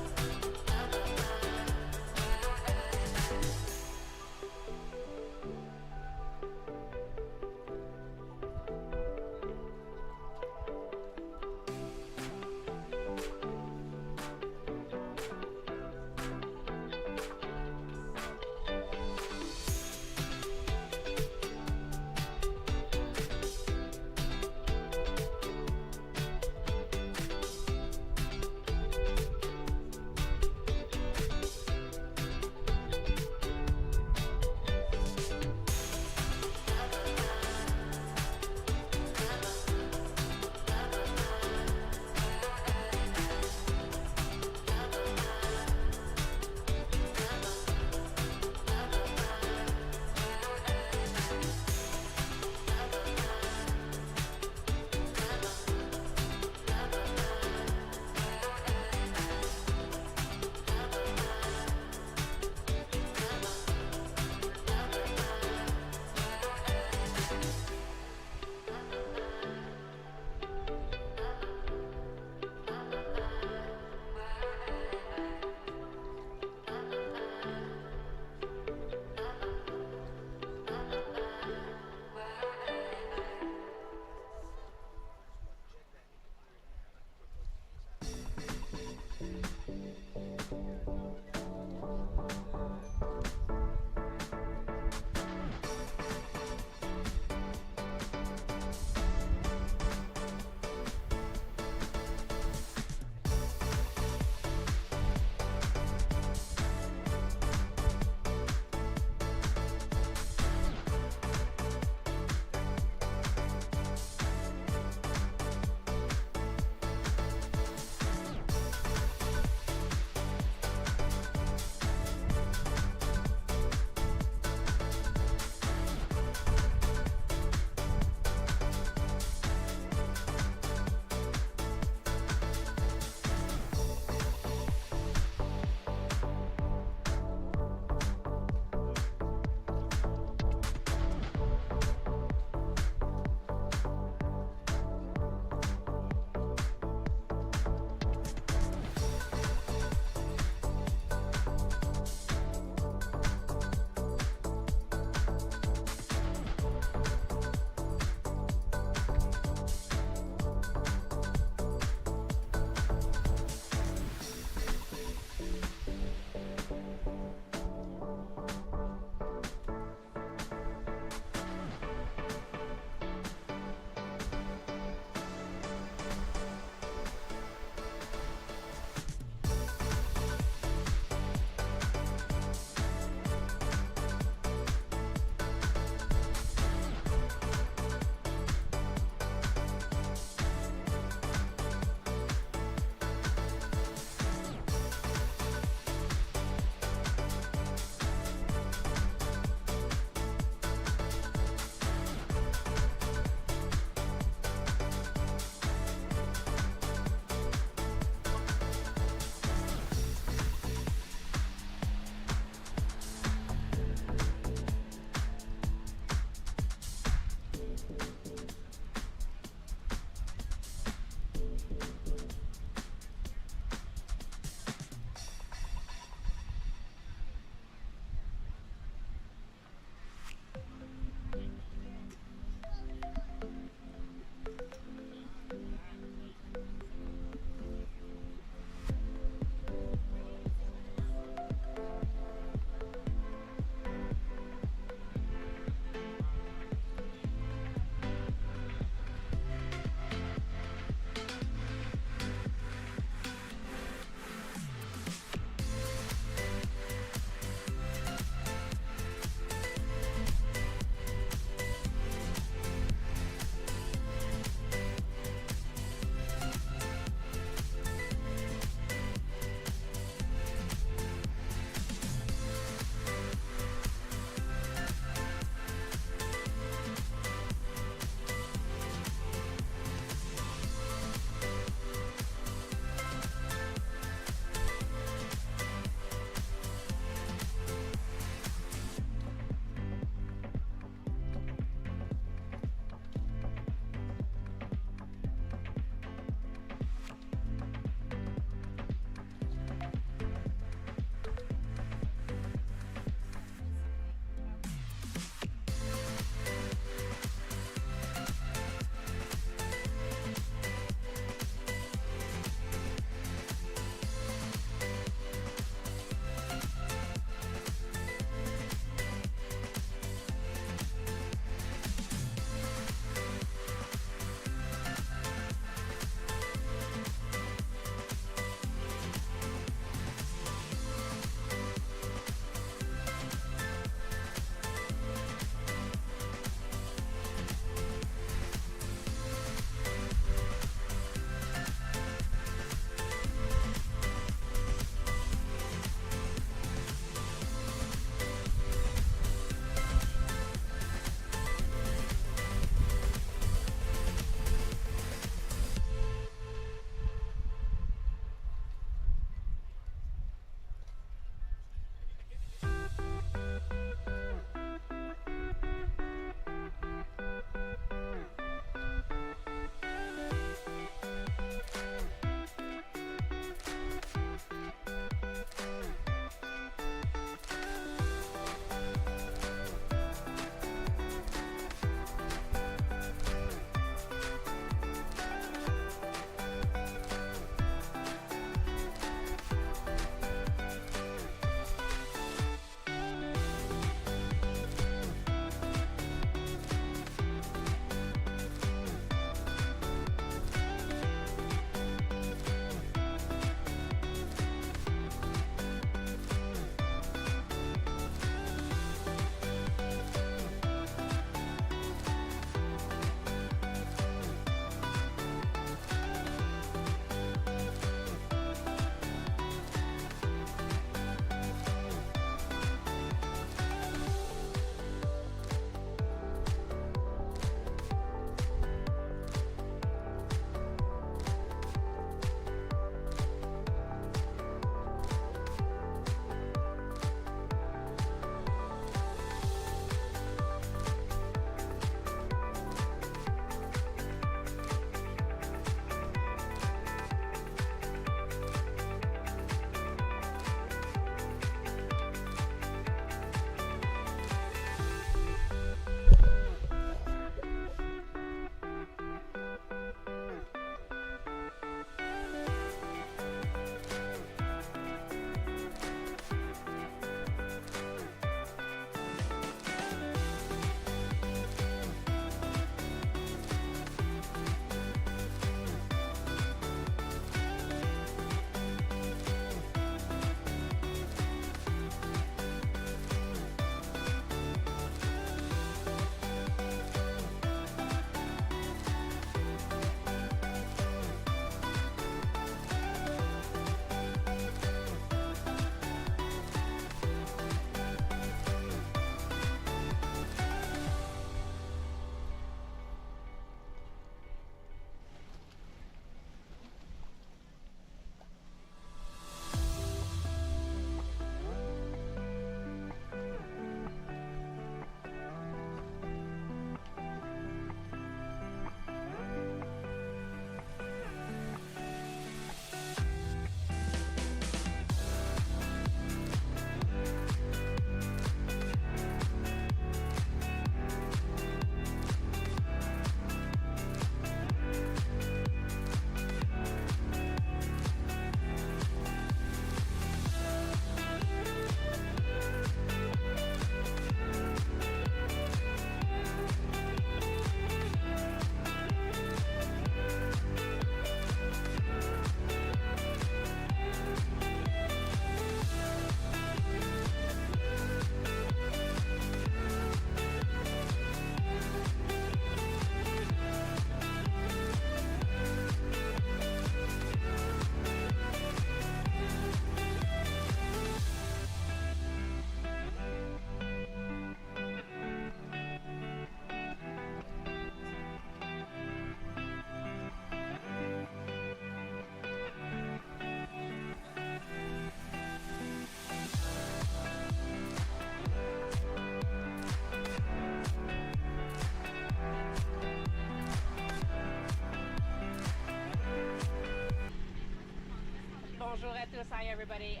Just hi everybody.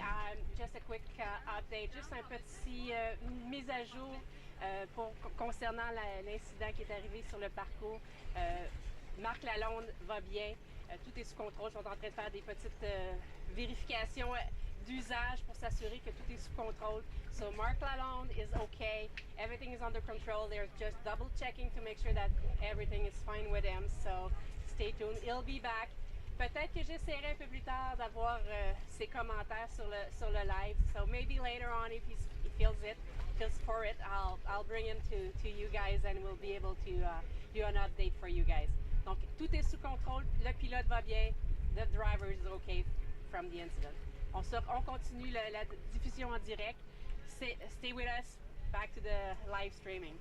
Just a quick update, juste un petit mise à jour concernant l'incident qui est arrivé sur le parcours. Marc Lalonde va bien, tout est sous contrôle. Ils sont en train de faire des petites vérifications d'usage pour s'assurer que tout est sous contrôle. So Mark Lalonde is okay, everything is under control. They're just double checking to make sure that everything is fine with him. So stay tuned, he'll be back. Peut-être que j'essaierai un peu plus tard d'avoir ses commentaires sur le live. So maybe later on, if he feels for it, I'll bring him to you guys and we'll be able to do an update for you guys. Donc tout est sous contrôle, le pilote va bien, the driver is okay from the incident. On continue la diffusion en direct. Stay with us, back to the live streaming.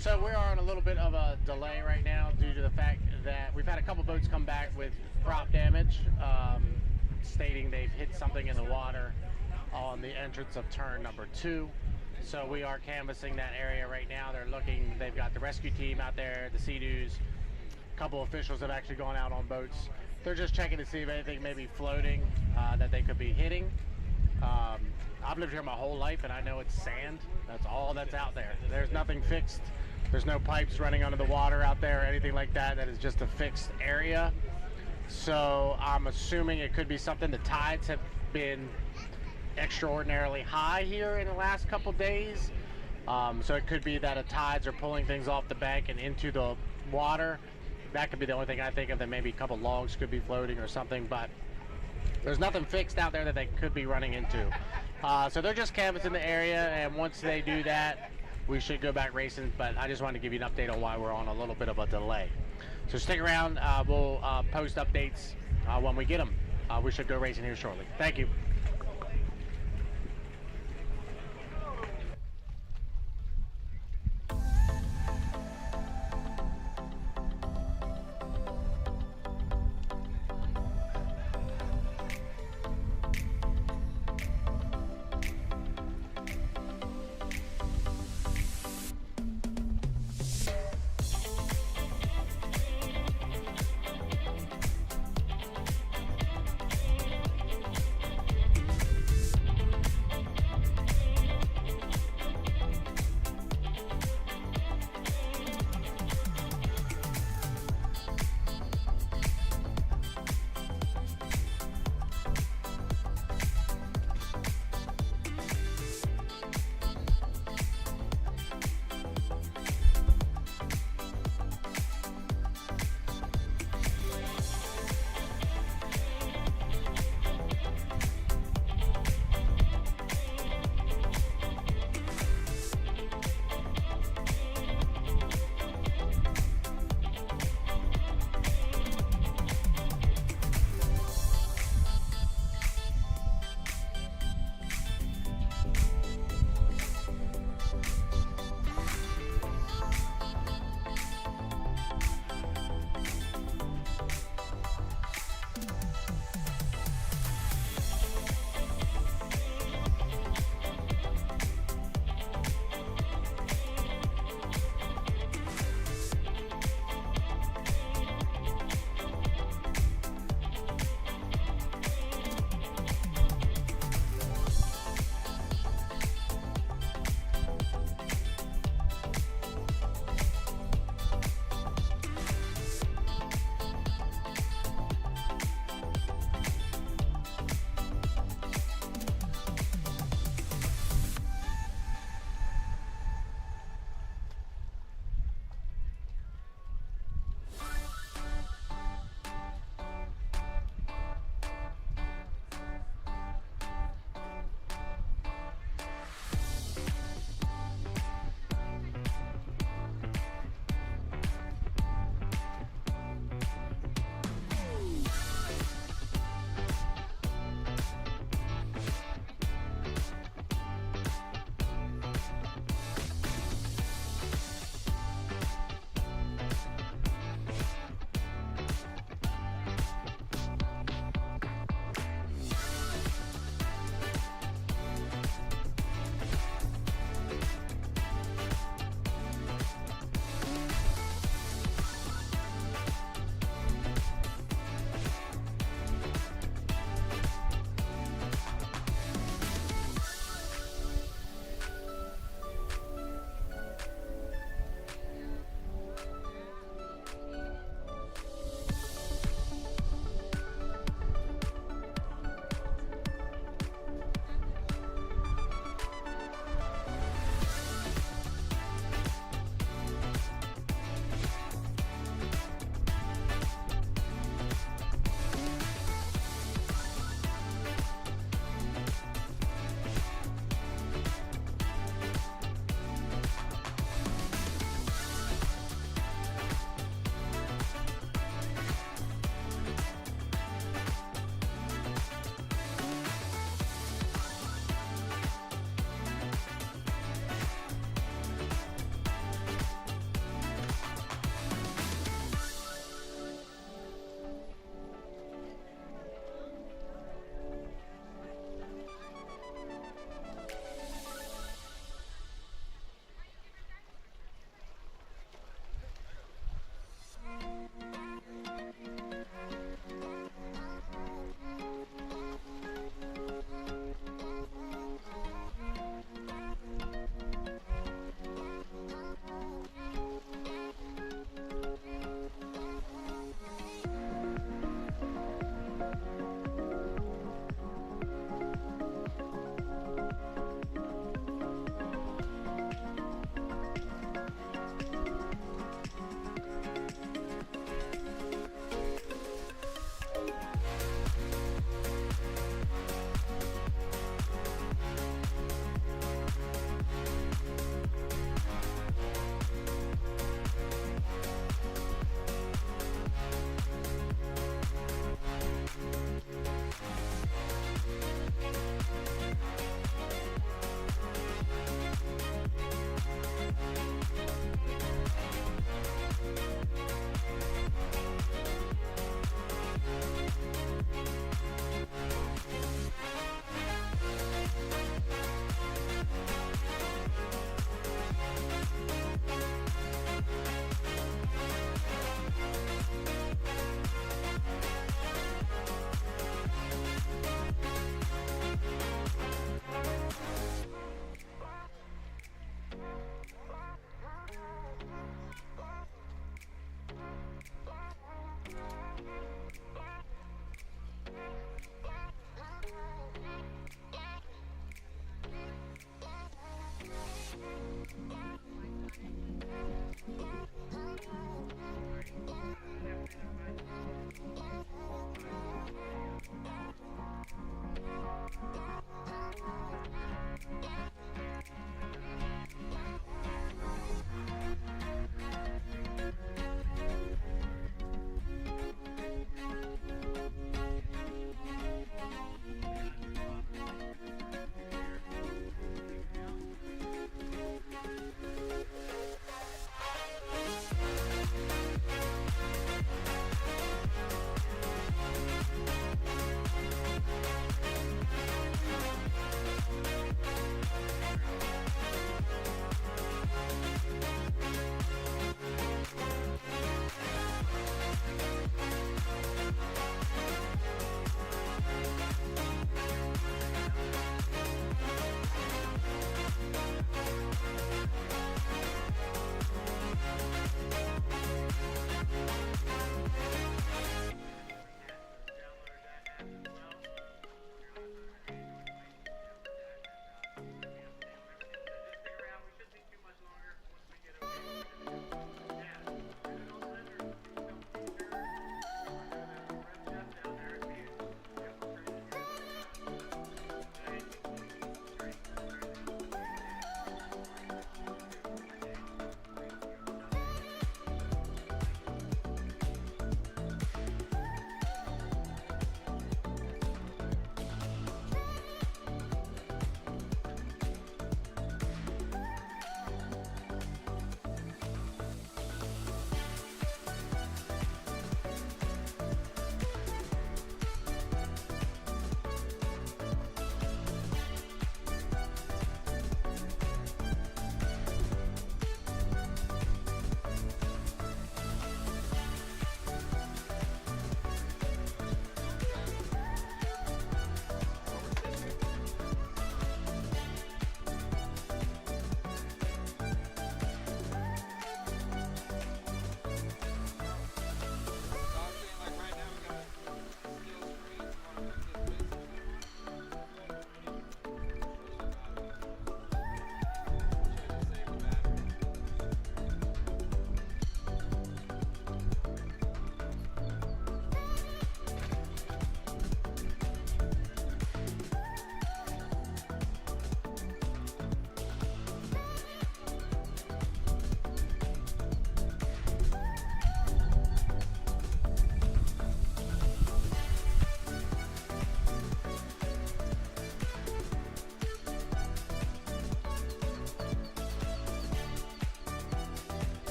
So we are on a little bit of a delay right now due to the fact that we've had a couple boats come back with prop damage, stating they've hit something in the water on the entrance of turn number 2. So we are canvassing that area right now. They're looking, they've got the rescue team out there, the Sea-Doos, a couple officials have actually gone out on boats. They're just checking to see if anything may be floating that they could be hitting. I've lived here my whole life and I know it's sand. That's all that's out there. There's nothing fixed. There's no pipes running under the water out there or anything like that. That is just a fixed area. So I'm assuming it could be something. The tides have been extraordinarily high here in the last couple days. So it could be that the tides are pulling things off the bank and into the water. That could be the only thing I think of, that maybe a couple logs could be floating or something, but there's nothing fixed out there that they could be running into. So they're just canvassing the area, and once they do that, we should go back racing. But I just wanted to give you an update on why we're on a little bit of a delay. So stick around. We'll post updates when we get them. We should go racing here shortly. Thank you.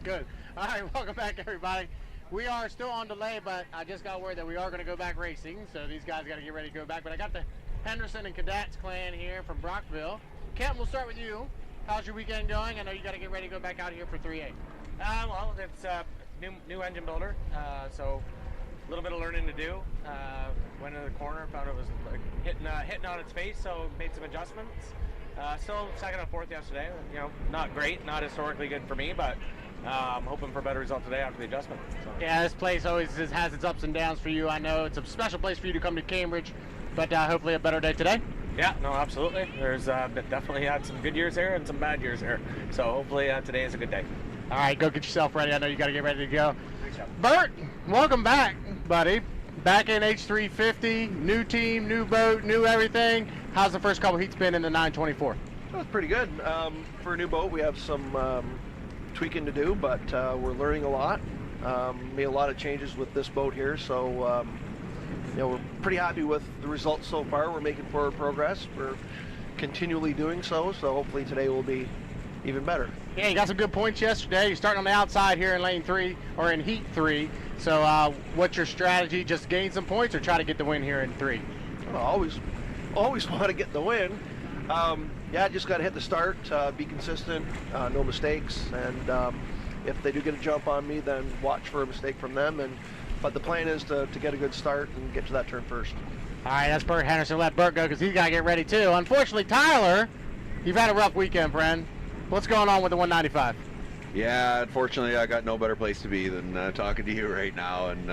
Good. All right, welcome back, everybody. We are still on delay, but I just got word that we are going to go back racing, so these guys got to get ready to go back. But I got the Henderson and Cadets clan here from Brockville. Kent, we'll start with you. How's your weekend going? I know you got to get ready to go back out here for 3A. Well, it's new engine builder, so a little bit of learning to do. Went into the corner, found it was like hitting on its face, so made some adjustments. Still second and fourth yesterday. You know, not great, not historically good for me, but I'm hoping for a better result today after the adjustment. So. Yeah, this place always has its ups and downs for you. I know it's a special place for you to come to Cambridge, but hopefully a better day today. Yeah, no, absolutely. There's definitely had some good years here and some bad years here. So hopefully today is a good day. All right, go get yourself ready. I know you got to get ready to go. Thanks, Jeff. Bert, welcome back, buddy. Back in H350, new team, new boat, new everything. How's the first couple heats been in the 924? That was pretty good. For a new boat, we have some tweaking to do, but we're learning a lot. Made a lot of changes with this boat here, so you know, we're pretty happy with the results so far. We're making forward progress. We're continually doing so hopefully today will be even better. Yeah, you got some good points yesterday. You're starting on the outside here in lane 3, or in heat 3. So what's your strategy? Just gain some points or try to get the win here in 3? Well, always want to get the win. Yeah, just got to hit the start, be consistent, no mistakes, and if they do get a jump on me, then watch for a mistake from them. But the plan is to get a good start and get to that turn first. All right, that's Bert Henderson. Let Bert go because he's got to get ready too. Unfortunately, Tyler, you've had a rough weekend, friend. What's going on with the 195? Yeah, unfortunately, I got no better place to be than talking to you right now. And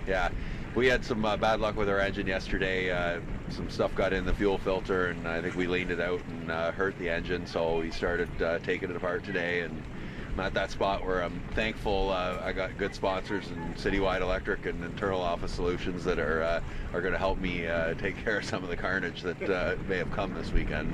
yeah, we had some bad luck with our engine yesterday. Some stuff got in the fuel filter, and I think we leaned it out and hurt the engine. So we started taking it apart today, and I'm at that spot where I'm thankful I got good sponsors in Citywide Electric and Internal Office Solutions that are going to help me take care of some of the carnage that may have come this weekend.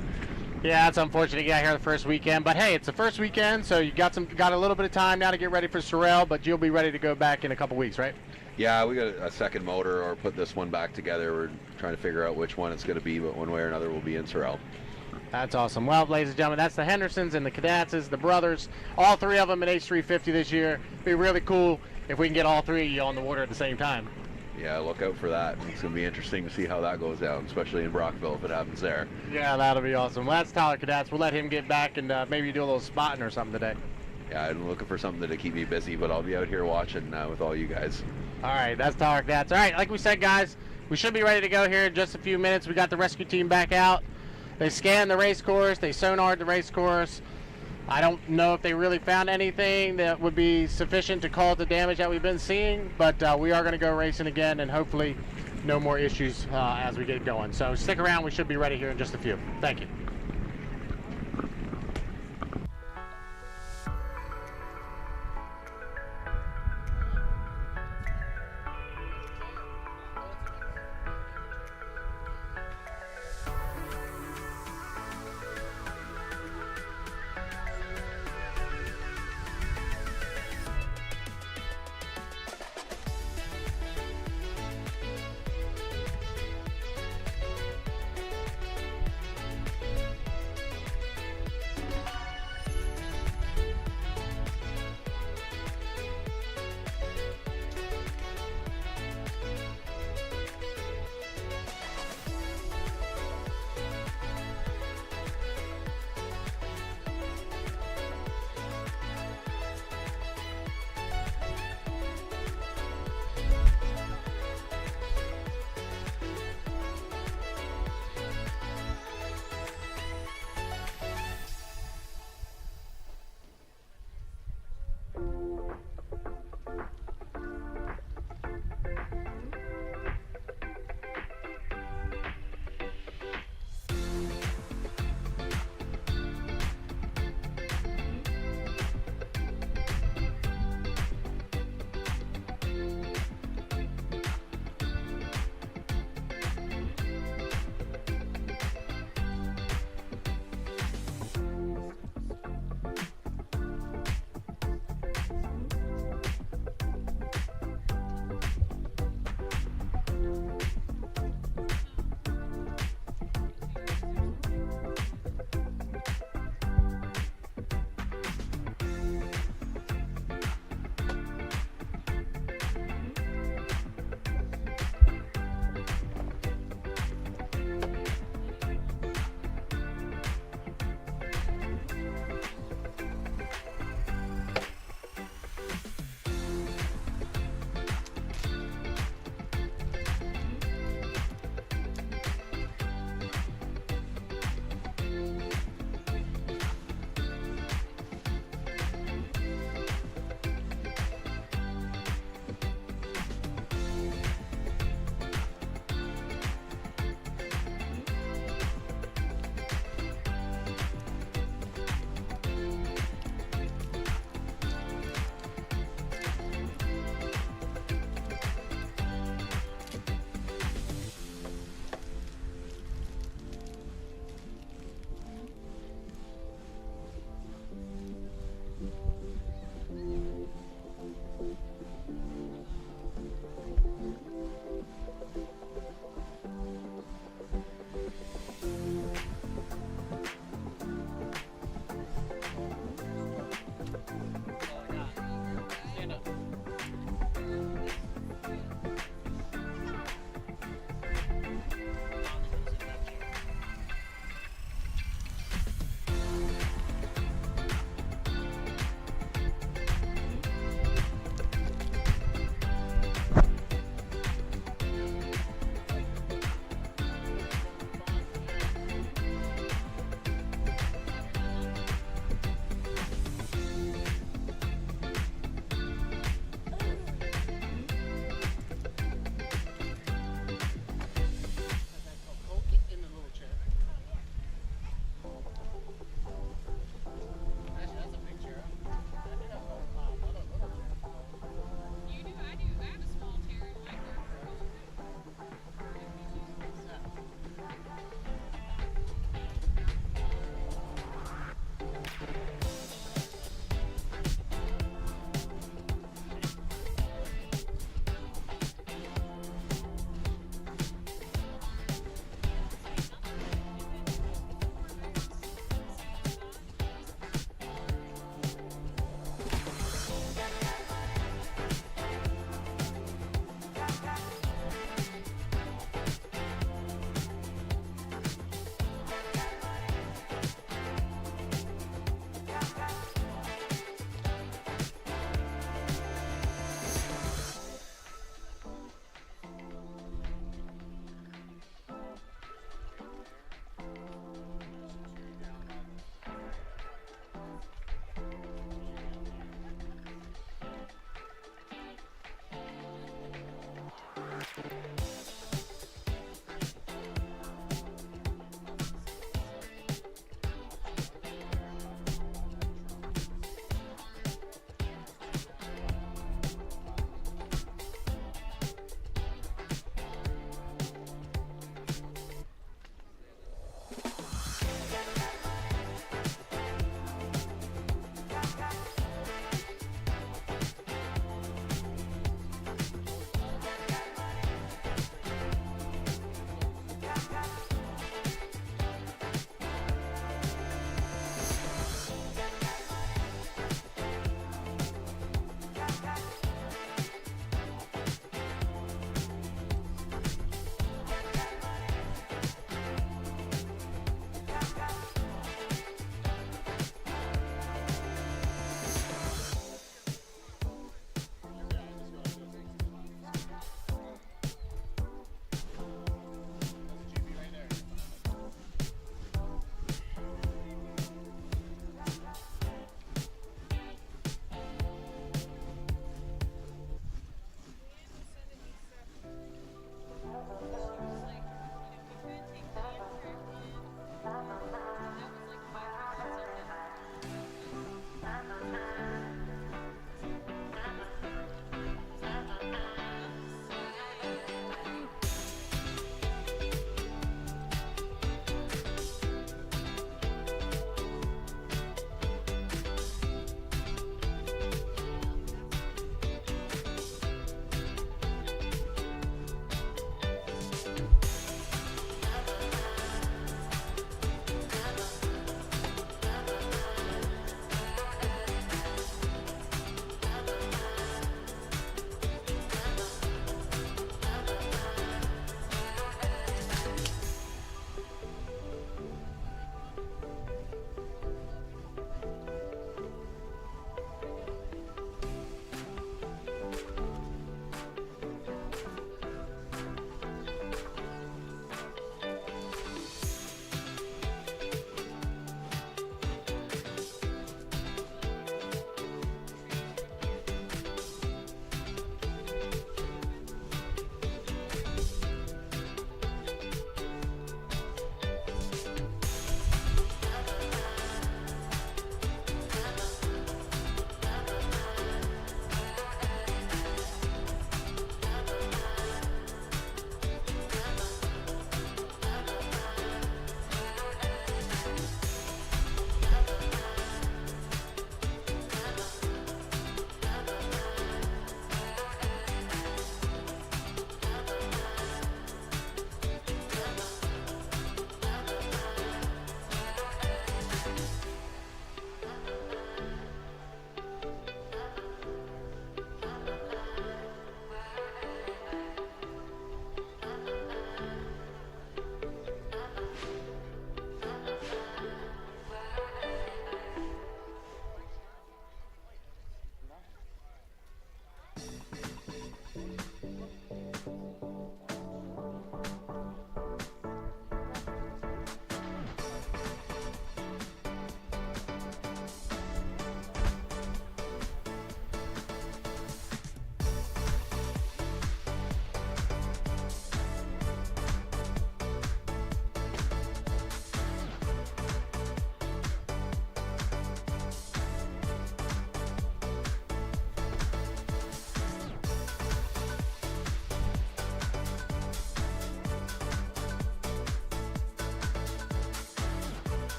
Yeah, it's unfortunate you got here the first weekend, but hey, it's the first weekend, so you got a little bit of time now to get ready for Sorel, but you'll be ready to go back in a couple weeks, right? Yeah, we got a second motor, or put this one back together. We're trying to figure out which one it's going to be, but one way or another we'll be in Sorel. That's awesome. Well, ladies and gentlemen, that's the Hendersons and the Cadets, the brothers, all three of them in H350 this year. It'd be really cool if we can get all three of you on the water at the same time. Yeah, look out for that. It's going to be interesting to see how that goes down, especially in Brockville if it happens there. Yeah, that'll be awesome. Well, that's Tyler Cadets. We'll let him get back and maybe do a little spotting or something today. Yeah, I'm looking for something to keep me busy, but I'll be out here watching with all you guys. All right, that's Tyler Cadets. All right, like we said, guys, we should be ready to go here in just a few minutes. We got the rescue team back out. They scanned the race course. They sonared the race course. I don't know if they really found anything that would be sufficient to cause the damage that we've been seeing, but we are going to go racing again and hopefully no more issues as we get going. So stick around. We should be ready here in just a few. Thank you.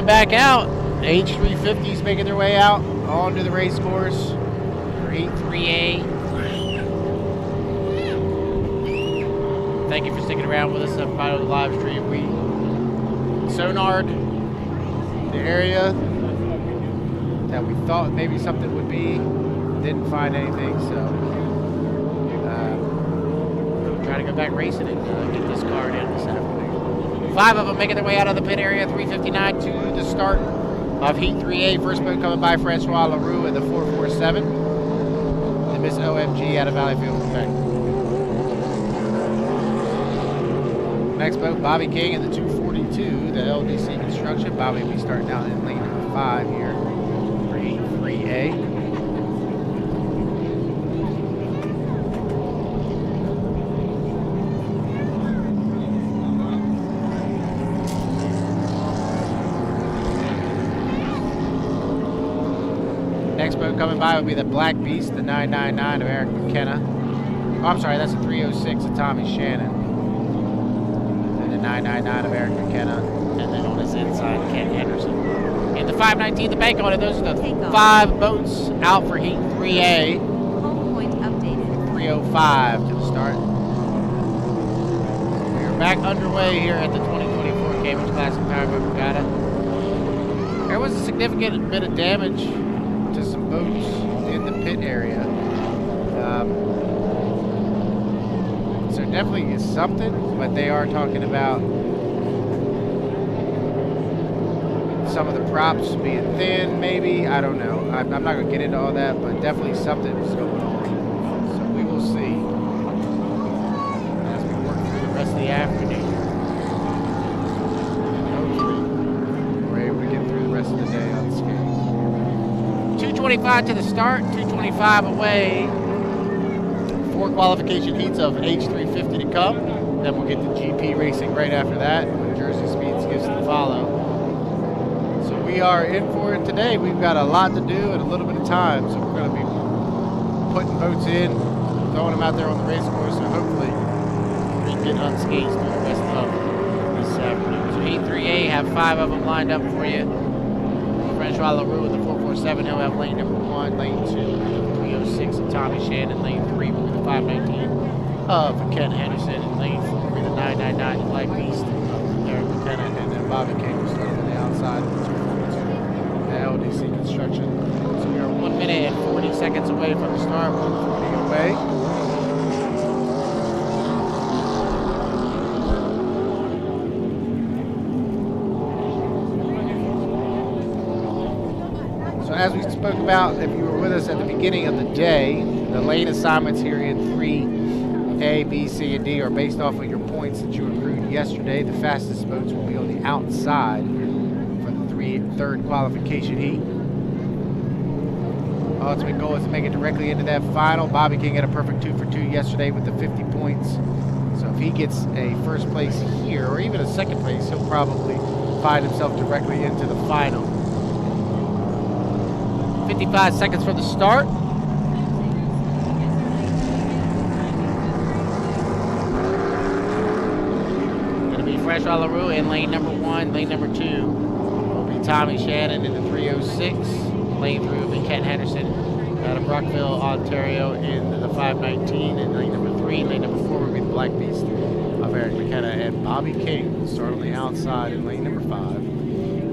coming back out. H350s making their way out onto the race course for Heat 3A. Thank you for sticking around with us on the live stream. We sonared the area that we thought maybe something would be. Didn't find anything, so trying to go back racing and get this car in this afternoon. 5 of them making their way out of the pit area. 3:59 to the start of Heat 3A. First boat coming by Francois Leroux in the 447. And Miss OMG out of Valleyfield, Quebec. Next boat, Bobby King in the 242, the LDC Construction. Bobby will be starting out in lane number 5 here for Heat 3A. Next boat coming by will be the Black Beast, the 999 of Eric McKenna. Oh, I'm sorry, that's the 306 of Tommy Shannon. And the 999 of Eric McKenna. And then on his inside, Ken Henderson. And the 519, the bank on it. Those are the 5 boats out for Heat 3A. Home point updated. 3:05 to the start. We are back underway here at the 2024 Cambridge Classic Powerboat Regatta. There was a significant bit of damage to some boats in the pit area. So definitely is something, but they are talking about some of the props being thin, maybe. I don't know. I'm not going to get into all that, but definitely something was going on. So we will see as we work through the rest of the afternoon. Hopefully we're able to get through the rest of the day unscathed. 2:25 to the start, 2:25 away. 4 qualification heats of H350 to come. Then we'll get to GP racing right after that, with Jersey Speed Skiffs to follow. So we are in for it today. We've got a lot to do and a little bit of time, so we're going to be putting boats in, throwing them out there on the race course, so hopefully we can get unscathed through the rest of this afternoon. So Heat 3A have 5 of them lined up for you. Francois Leroux with the 447, he'll have lane number 1, lane 2, 306 of Tommy Shannon, lane 3 will be the 519 of Ken Henderson, and lane 4 will be the 999, the Black Beast, Eric McKenna, and then Bobby King will start on the outside of the 242, the LDC Construction. So we are 1 minute and 40 seconds away from the start, 140 away. As we spoke about, if you were with us at the beginning of the day, the lane assignments here in 3A, B, C, and D are based off of your points that you accrued yesterday. The fastest boats will be on the outside for the third qualification heat. Ultimate goal is to make it directly into that final. Bobby King had a perfect 2 for 2 yesterday with the 50 points. So if he gets a first place here, or even a second place, he'll probably find himself directly into the final. 55 seconds for the start. Going to be Francois Leroux in lane number 1. Lane number 2 will be Tommy Shannon in the 306. Lane 3 will be Ken Henderson out of Brockville, Ontario in the 519. And lane number 3, lane number 4 will be the Black Beast of Eric McKenna. And Bobby King will start on the outside in lane number 5.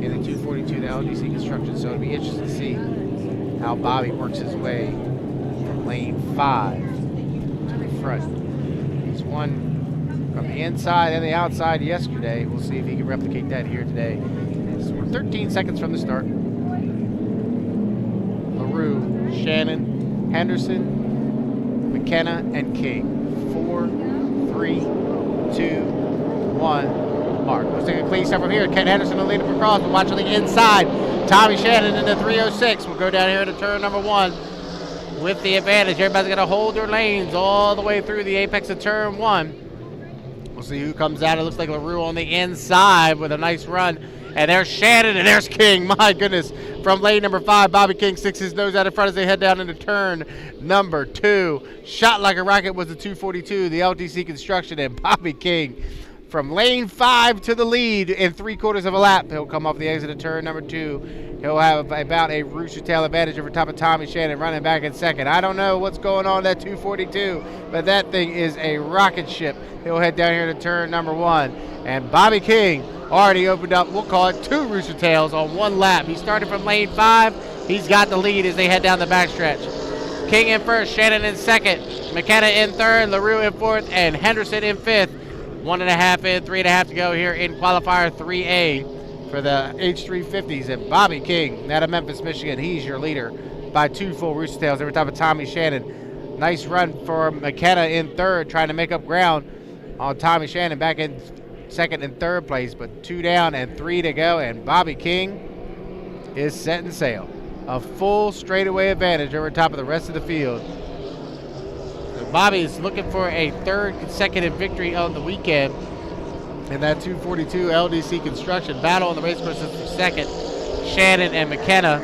In the 242, the LDC Construction. So it'll be interesting to see how Bobby works his way from lane 5 to the front. He's won from the inside and the outside yesterday. We'll see if he can replicate that here today. So we're 13 seconds from the start. LaRue, Shannon, Henderson, McKenna, and King. 4, 3, 2, 1. Mark. Let's take a clean step from here. Ken Henderson will lead him across. We'll watch on the inside. Tommy Shannon in the 306. We'll go down here to turn number 1 with the advantage. Everybody's going to hold their lanes all the way through the apex of turn 1. We'll see who comes out. It looks like LaRue on the inside with a nice run. And there's Shannon and there's King. My goodness. From lane number 5, Bobby King sticks his nose out in front as they head down into turn number 2. Shot like a rocket was the 242, the LTC Construction, and Bobby King from lane 5 to the lead in 3/4 of a lap. He'll come off the exit of turn number 2. He'll have about a rooster tail advantage over top of Tommy Shannon, running back in second. I don't know what's going on at 242, but that thing is a rocket ship. He'll head down here to turn number 1. And Bobby King already opened up, we'll call it 2 rooster tails on 1 lap. He started from lane 5. He's got the lead as they head down the backstretch. King in first, Shannon in second, McKenna in third, LaRue in fourth, and Henderson in fifth. 1.5 in, 3.5 to go here in qualifier 3A for the H350s. And Bobby King out of Memphis, Michigan, he's your leader by 2 full rooster tails over top of Tommy Shannon. Nice run for McKenna in third, trying to make up ground on Tommy Shannon back in second and third place, but 2 down and 3 to go, and Bobby King is setting sail. A full straightaway advantage over top of the rest of the field. So Bobby's looking for a 3rd consecutive victory on the weekend in that 242 LDC construction battle on the race course is for second. Shannon and McKenna.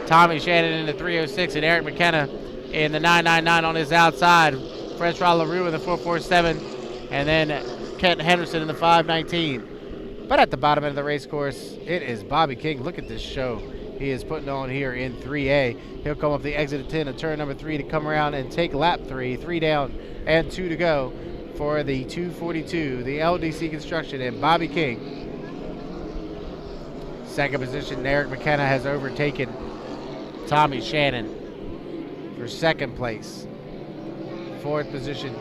Tommy Shannon in the 306 and Eric McKenna in the 999 on his outside. Francois LaRue in the 447, and then Kent Henderson in the 519. But at the bottom end of the race course, it is Bobby King. Look at this show he is putting on here in 3A. He'll come up the exit of 10 and turn number 3 to come around and take lap 3. 3 down and 2 to go for the 242, the LDC construction, and Bobby King. Second position, Eric McKenna has overtaken Tommy Shannon for second place. Fourth position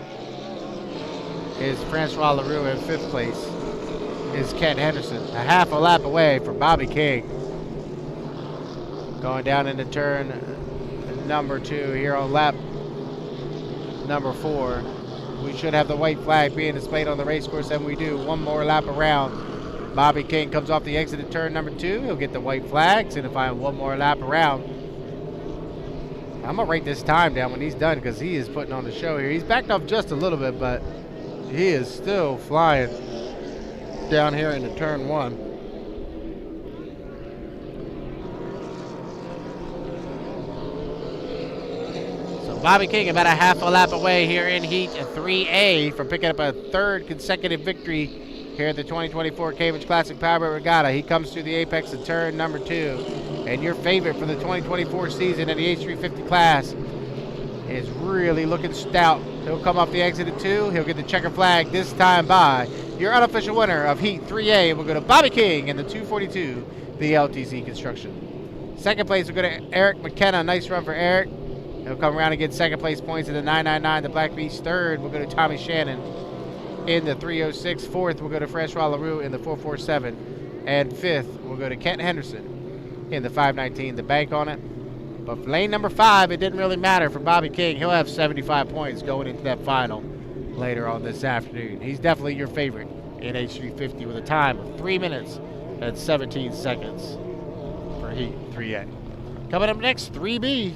is Francois LaRue, in fifth place is Kent Henderson. A half a lap away from Bobby King. Going down into turn number 2 here on lap number 4. We should have the white flag being displayed on the race course, and we do. One more lap around. Bobby King comes off the exit at turn number 2. He'll get the white flag, signifying one more lap around. I'm going to write this time down when he's done because he is putting on the show here. He's backed off just a little bit, but he is still flying down here into turn 1. So Bobby King about a half a lap away here in Heat 3A from picking up a 3rd consecutive victory here at the 2024 Cambridge Classic Powerboat Regatta. He comes through the apex at turn number 2. And your favorite for the 2024 season in the H350 class is really looking stout. He'll come off the exit at 2. He'll get the checker flag this time by your unofficial winner of Heat 3A. We'll go to Bobby King in the 242, the LTC construction. Second place, we'll go to Eric McKenna. Nice run for Eric. He'll come around and get second place points in the 999, the Black Beast. Third, we'll go to Tommy Shannon in the 306. Fourth, we'll go to Francois LaRue in the 447. And fifth, we'll go to Kent Henderson in the 519. The bank on it. But for lane number 5, it didn't really matter for Bobby King. He'll have 75 points going into that final later on this afternoon. He's definitely your favorite in H350 with a time of 3 minutes and 17 seconds for Heat 3A. Coming up next, 3B.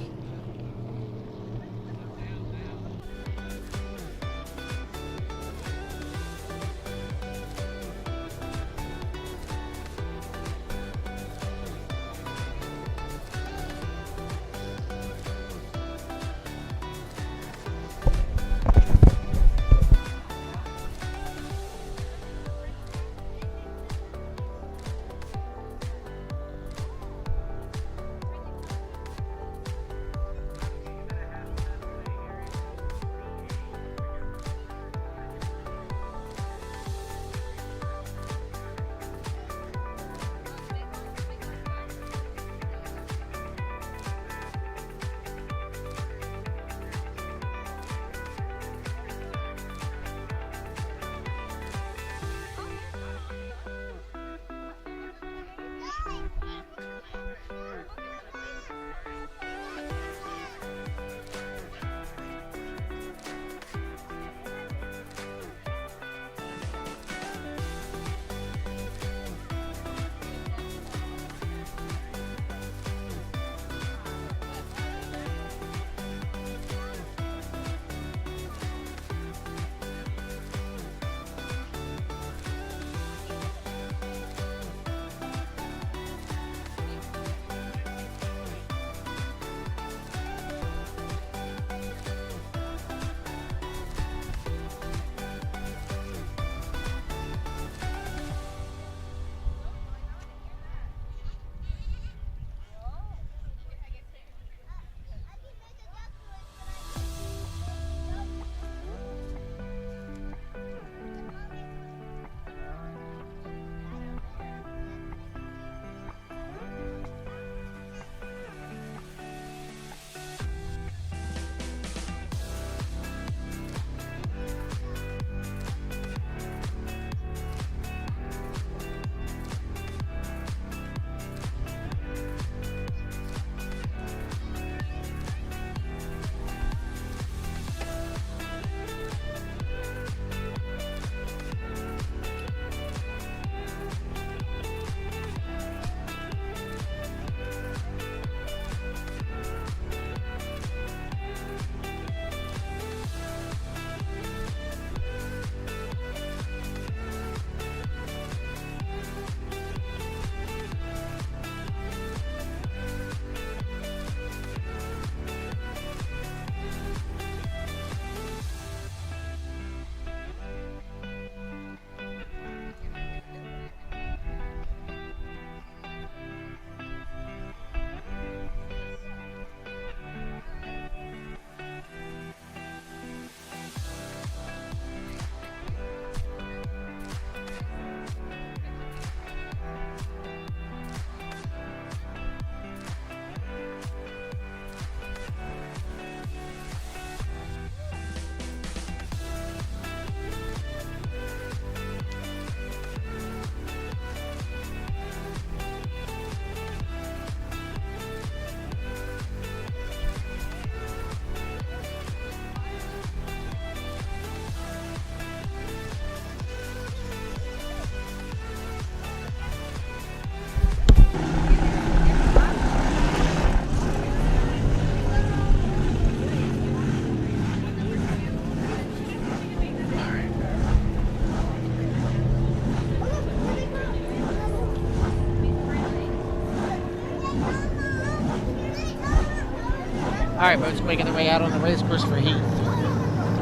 All right, boats making their way out on the race course for Heat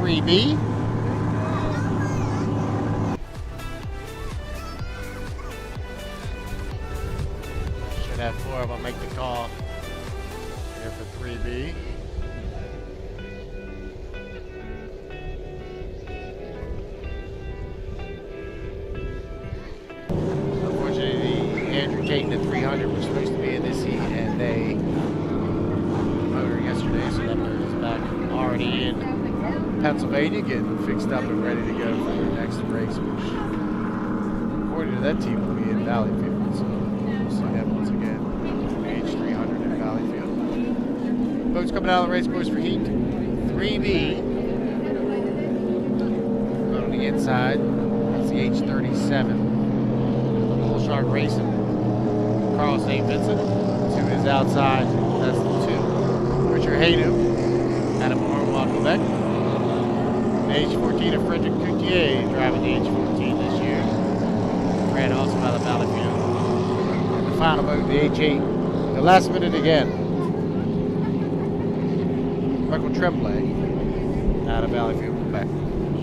3B. Should have 4 of them make the call here for 3B. Taking the 300 was supposed to be in this heat, and they motor yesterday, so that motor is back already in Pennsylvania, getting fixed up and ready to go for their next race, which according to that team will be in Valleyfield. So we'll see that once again. The H300 in Valleyfield. Boats coming out of the race course for Heat 3B. On the inside, that's the H37. Bull Shark Racing. Carl St-Vincent to his outside, that's the 2. Richard Haydu out of Montreal, Quebec. The H14 of Frederick Coutier driving the H14 this year. Fred also out of Valleyfield. And the final boat, the H8, the last minute again. Michael Tremblay out of Valleyfield, Quebec.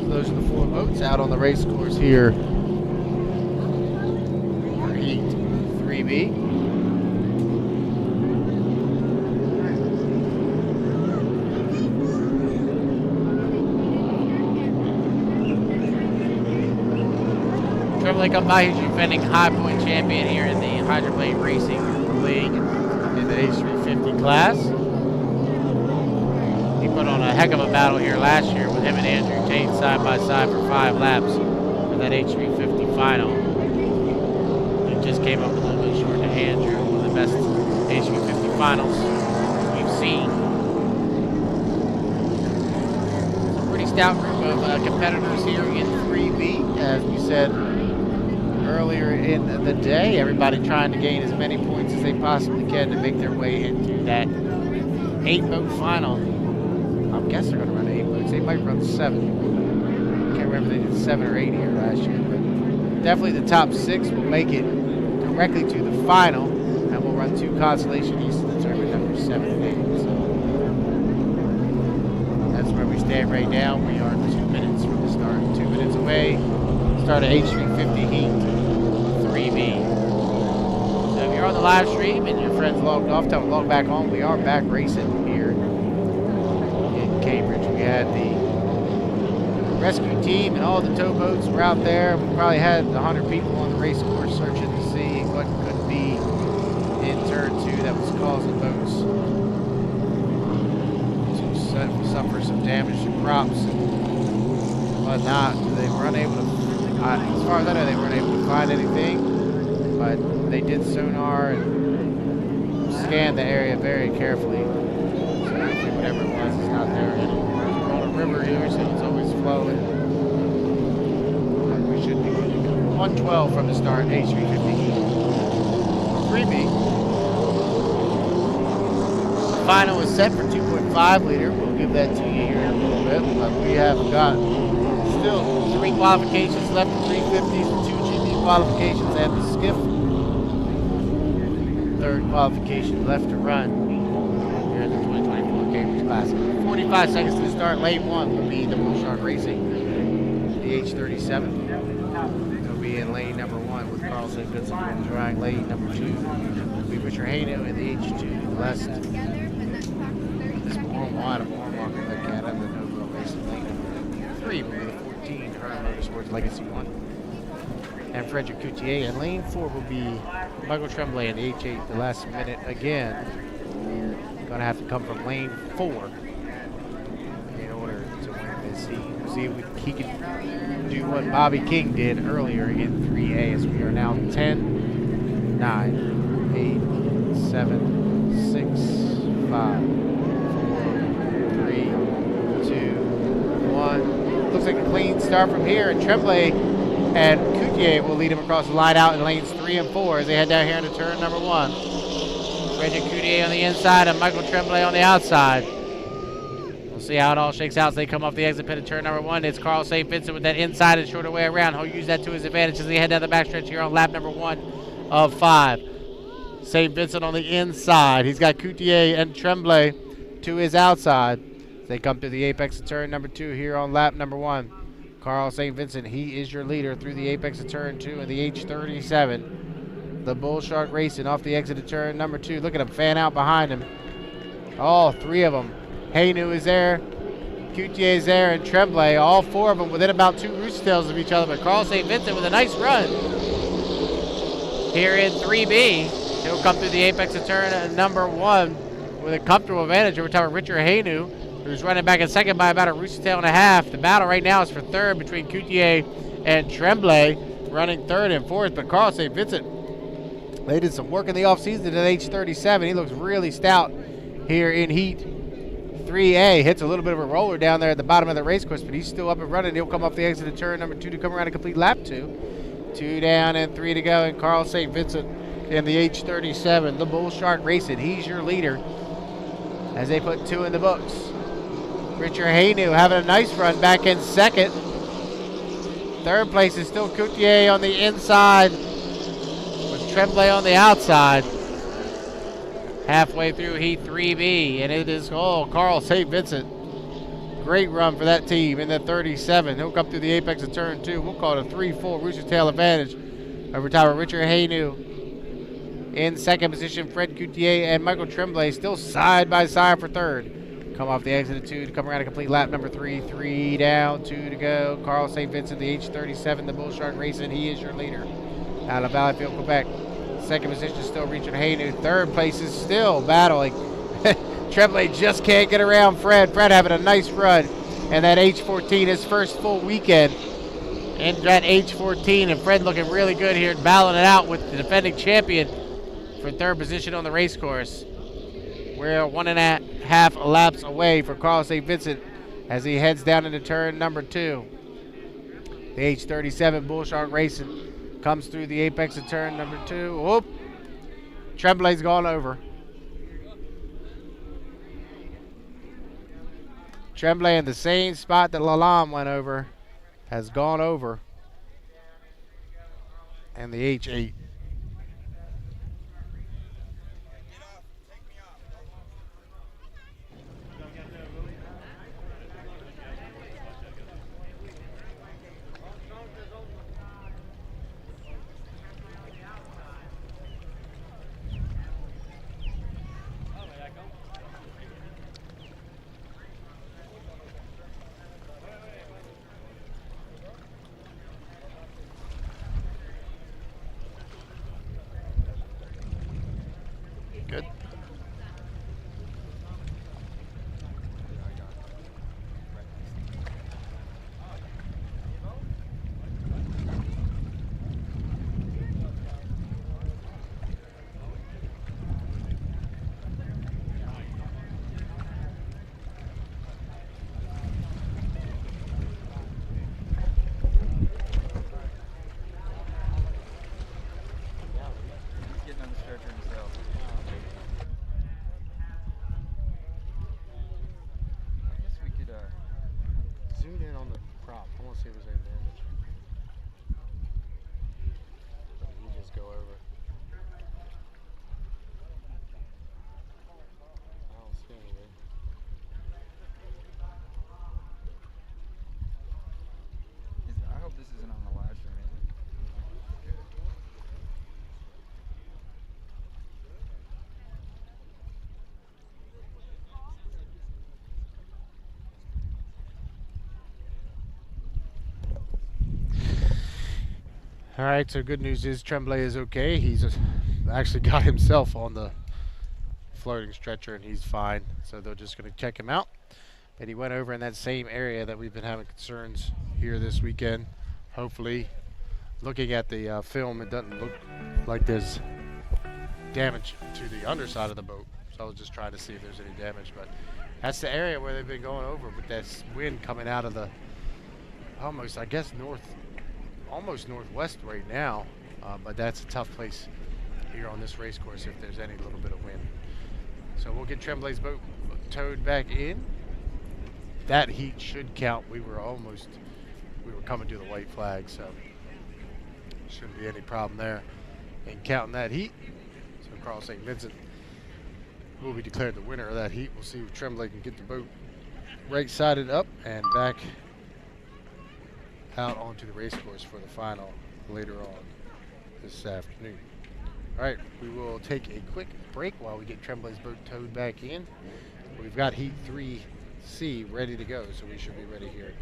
So those are the 4 boats out on the race course here for Heat 3B. Tremblay come by, he's your defending High Point champion here in the Hydroplane Racing League in the H350 class. He put on a heck of a battle here last year with him and Andrew Tate side by side for 5 laps for that H350 Final. He just came up a little bit short to Andrew, one of the best H350 Finals we've seen. It's a pretty stout group of competitors here in 3B, as we said earlier in the day. Everybody trying to gain as many points as they possibly can to make their way into that 8-boat final. I guess they're going to run 8 boats. They might run 7. I can't remember if they did 7 or 8 here last year, but definitely the top 6 will make it directly to the final, and we'll run 2 Constellation East to determine numbers 7 and 8. So that's where we stand right now. We are 2 minutes from the start. 2 minutes away. Start of H350 Heat 3B. So if you're on the live stream and your friends logged off, tell them log back on. We are back racing here in Cambridge. We had the rescue team and all the towboats were out there. We probably had 100 people on the race course searching to see what could be in turn 2 that was causing boats to suffer some damage to crops and whatnot. They were unable to, as far as I know, they weren't able to find anything, but they did sonar and scan the area very carefully. So hopefully whatever it was is not there anymore. We're on a river here, so it's always flowing. We should be good to go. 112 from the start, H350 Heat 3B. The final is set for 2.5 liter. We'll give that to you here in a little bit, but we have got still 3 qualifications left, 350s, 2 GP qualifications, and the Skiff 3rd qualification left to run here in the 2024 Cambridge Classic. 45 seconds to start. Lane 1 will be the Bull Shark Racing, the H37. It'll be in lane number 1 with Carl St-Vincent drawing. Lane number 2 will be Richard Hayno in the H2 West. This warm wide of warm walker that cat of the Nova Racing. Lane number 3 will be the 14 Rerun Motorsports Legacy 1. And Frederick Coutier. And lane 4 will be Michael Tremblay in the H8, the last minute again. Going to have to come from lane 4 in order to win this heat. We'll see if he can do what Bobby King did earlier in 3A, as we are now 10, 9, 8, 7, 6, 5, 4, 3, 2, 1. Looks like a clean start from here, and Tremblay and Coutier will lead him across the line out in lanes 3 and 4 as they head down here into turn number 1. Frederick Coutier on the inside and Michael Tremblay on the outside. We'll see how it all shakes out as they come off the exit pit at turn number 1. It's Carl St-Vincent with that inside and shorter way around. He'll use that to his advantage as they head down the backstretch here on lap number 1 of 5. St-Vincent on the inside. He's got Coutier and Tremblay to his outside. They come to the apex of turn number 2 here on lap number 1. Carl St. Vincent, he is your leader through the apex of turn 2 of the H350. The Bull Shark racing off the exit of turn number 2. Look at him fan out behind him. All 3 of them. Haynu is there, Coutier is there, and Tremblay. All 4 of them within about 2 rooster tails of each other. But Carl St. Vincent with a nice run here in 3B. He'll come through the apex of turn number 1 with a comfortable advantage over top of Richard Haynu, who's running back in second by about a rooster tail and a half. The battle right now is for third between Coutier and Tremblay, running third and fourth. But Carl St. Vincent, they did some work in the offseason at H37. He looks really stout here in Heat 3A. Hits a little bit of a roller down there at the bottom of the race course, but he's still up and running. He'll come off the exit of turn number 2 to come around and complete lap 2. 2 down and 3 to go, and Carl St. Vincent in the H37, the Bull Shark racing. He's your leader as they put 2 in the books. Richard Haynu having a nice run back in second. Third place is still Coutier on the inside with Tremblay on the outside. Halfway through Heat 3B, and it is Carl St. Vincent. Great run for that team in the 37. He'll come through the apex of turn 2. We'll call it a 3-4 rooster tail advantage over top of Richard Haynu. In second position, Fred Coutier and Michael Tremblay still side by side for third. Come off the exit of 2 to come around and complete lap number 3. 3 down, 2 to go. Carl St. Vincent, the H37, the Bull Shark racing. He is your leader out of Valleyfield, Quebec. Second position is still Richard Haynu. Third place is still battling. Tremblay just can't get around Fred. Fred having a nice run. And that H14, his first full weekend in that H14. And Fred looking really good here, battling it out with the defending champion for third position on the race course. We're 1.5 laps away for Carl St. Vincent as he heads down into turn number 2. The H37 Bull Shark racing comes through the apex of turn number 2. Whoop! Tremblay's gone over. Tremblay in the same spot that Lalonde went over has gone over. And the H8. Good. Zoom in on the prop. I want to see if there's any damage. But you just go over. I don't see anything. I hope this isn't on the live stream, is it? Good. All right, so good news is Tremblay is okay. He's actually got himself on the floating stretcher and he's fine. So they're just going to check him out. But he went over in that same area that we've been having concerns here this weekend. Hopefully, looking at the film, it doesn't look like there's damage to the underside of the boat. So I was just trying to see if there's any damage. But that's the area where they've been going over with that wind coming out of the almost, I guess, almost northwest right now, but that's a tough place here on this race course if there's any little bit of wind. So we'll get Tremblay's boat towed back in. That heat should count. We were coming to the white flag, so shouldn't be any problem there in counting that heat. So Carl St. Vincent will be declared the winner of that heat. We'll see if Tremblay can get the boat right-sided up and back out onto the race course for the final later on this afternoon. All right, we will take a quick break while we get Tremblay's boat towed back in. We've got Heat 3C ready to go, so we should be ready here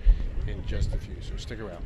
in just a few, so stick around.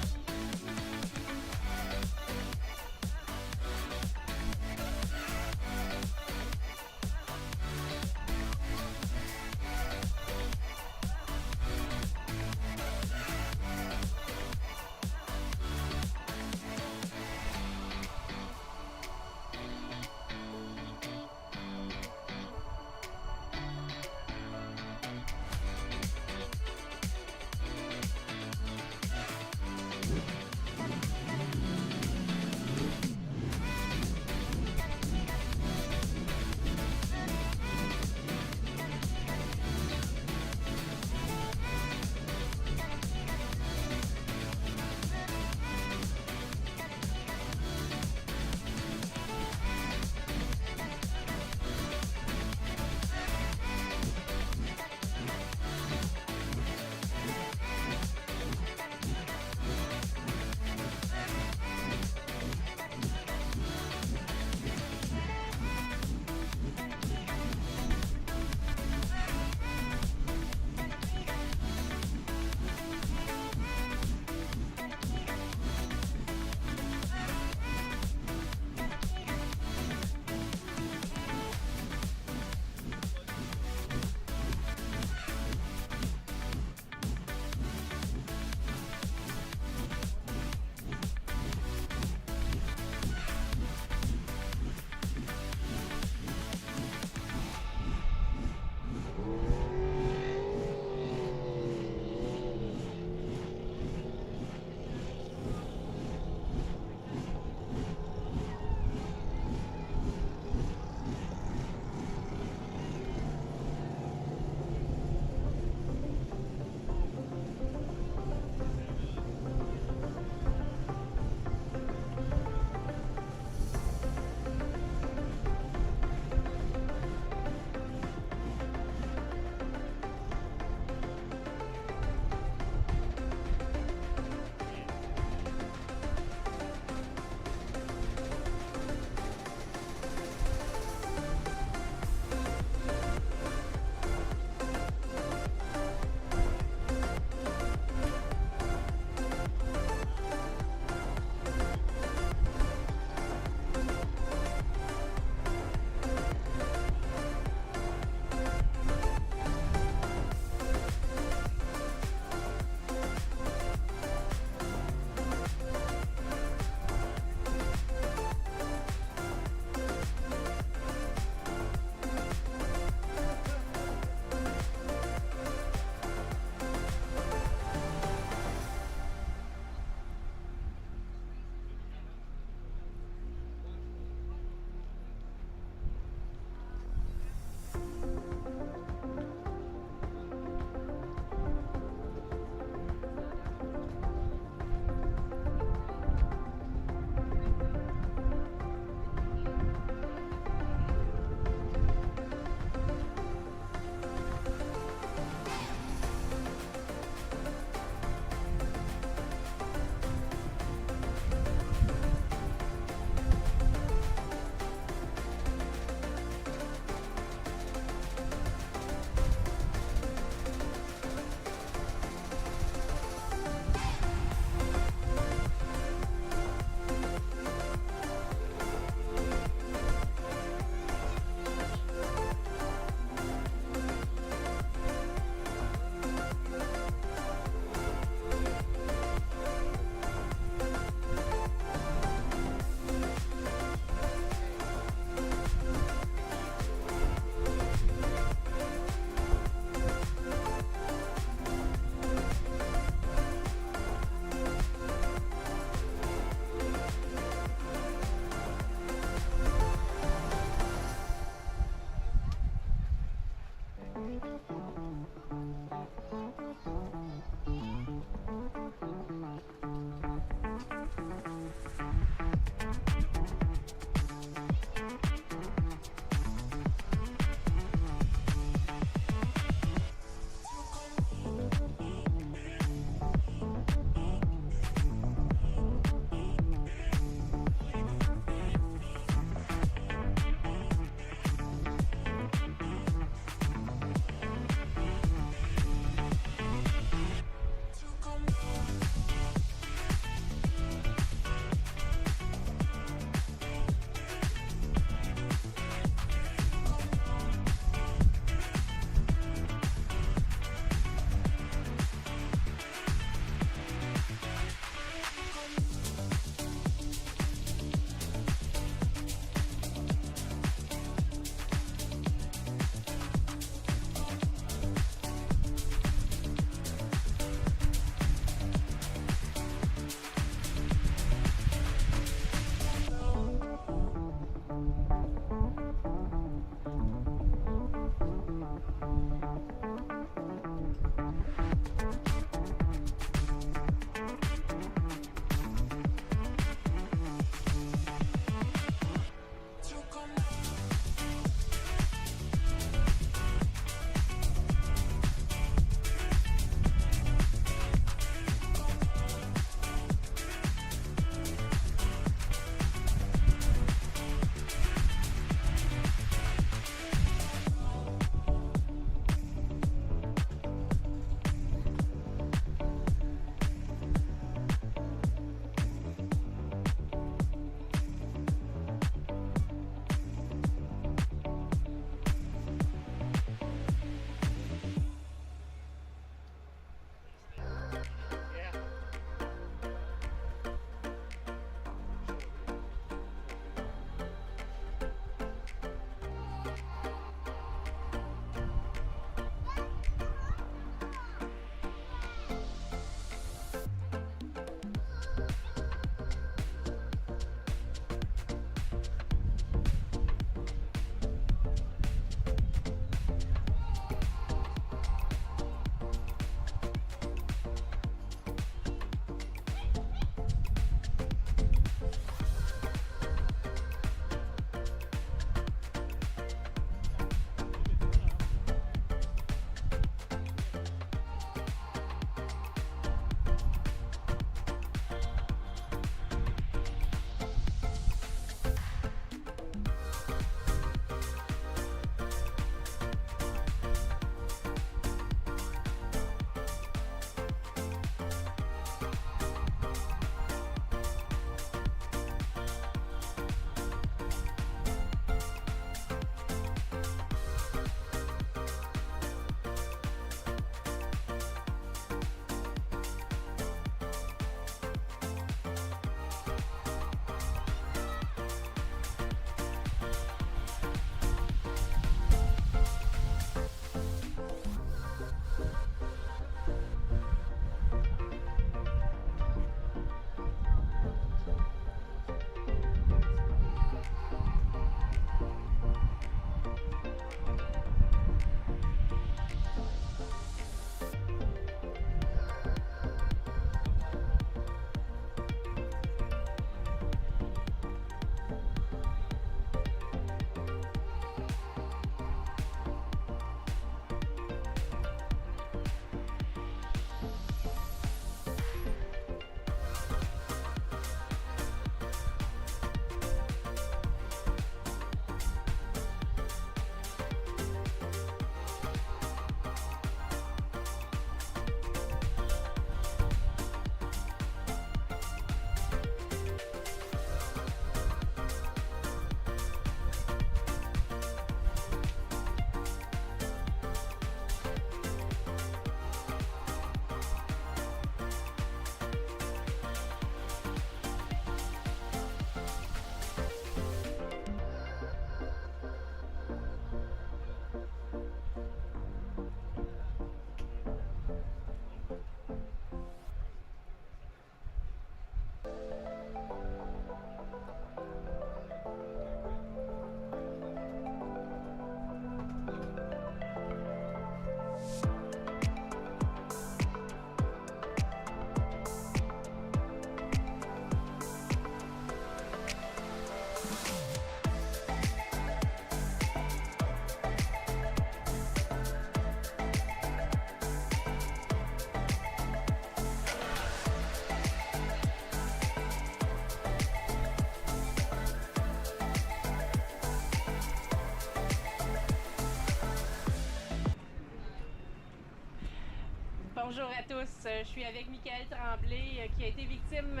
Bonjour à tous. Je suis avec Michael Tremblay qui a été victime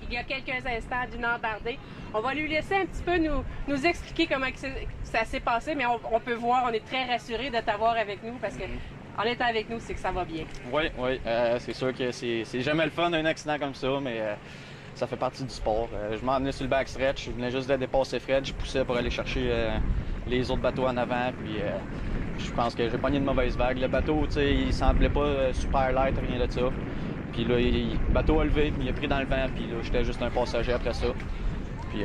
il y a quelques instants d'une embardée. On va lui laisser un petit peu nous expliquer comment ça s'est passé, mais on peut voir, on est très rassurés de t'avoir avec nous parce que en étant avec nous, c'est que ça va bien. Oui, c'est sûr que c'est jamais le fun d'un accident comme ça, mais ça fait partie du sport. Je m'en venais sur le backstretch, je venais juste de dépasser Fred, je poussais pour aller chercher les autres bateaux en avant, puis je pense que j'ai pogné une mauvaise vague. Le bateau, tu sais, il semblait pas super light, rien de ça. Puis là, le bateau a levé, puis il a pris dans le vent, puis là, j'étais juste un passager après ça. Puis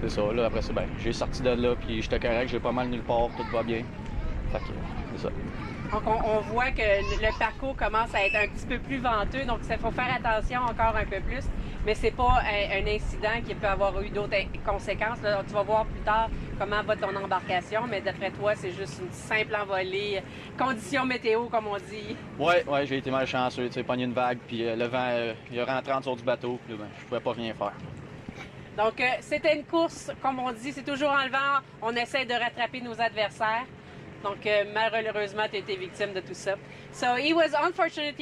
c'est ça, là, après ça, ben, j'ai sorti de là, puis j'étais correct, j'ai pas mal nulle part, tout va bien. Fait que c'est ça. Donc, on voit que le parcours commence à être un petit peu plus venteux, donc il faut faire attention encore un peu plus. Mais c'est pas un incident qui peut avoir eu d'autres conséquences. Là, tu vas voir plus tard comment va ton embarcation, mais d'après toi, c'est juste une simple envolée, conditions météo, comme on dit. Ouais, j'ai été malchanceux, tu sais, pogné une vague, puis le vent, il a rentré en dessous du bateau, puis là, ben, je pouvais pas rien faire. Donc, c'était une course, comme on dit, c'est toujours en levant, on essaie de rattraper nos adversaires. Donc, malheureusement, tu as été victime de tout ça. So, he was unfortunate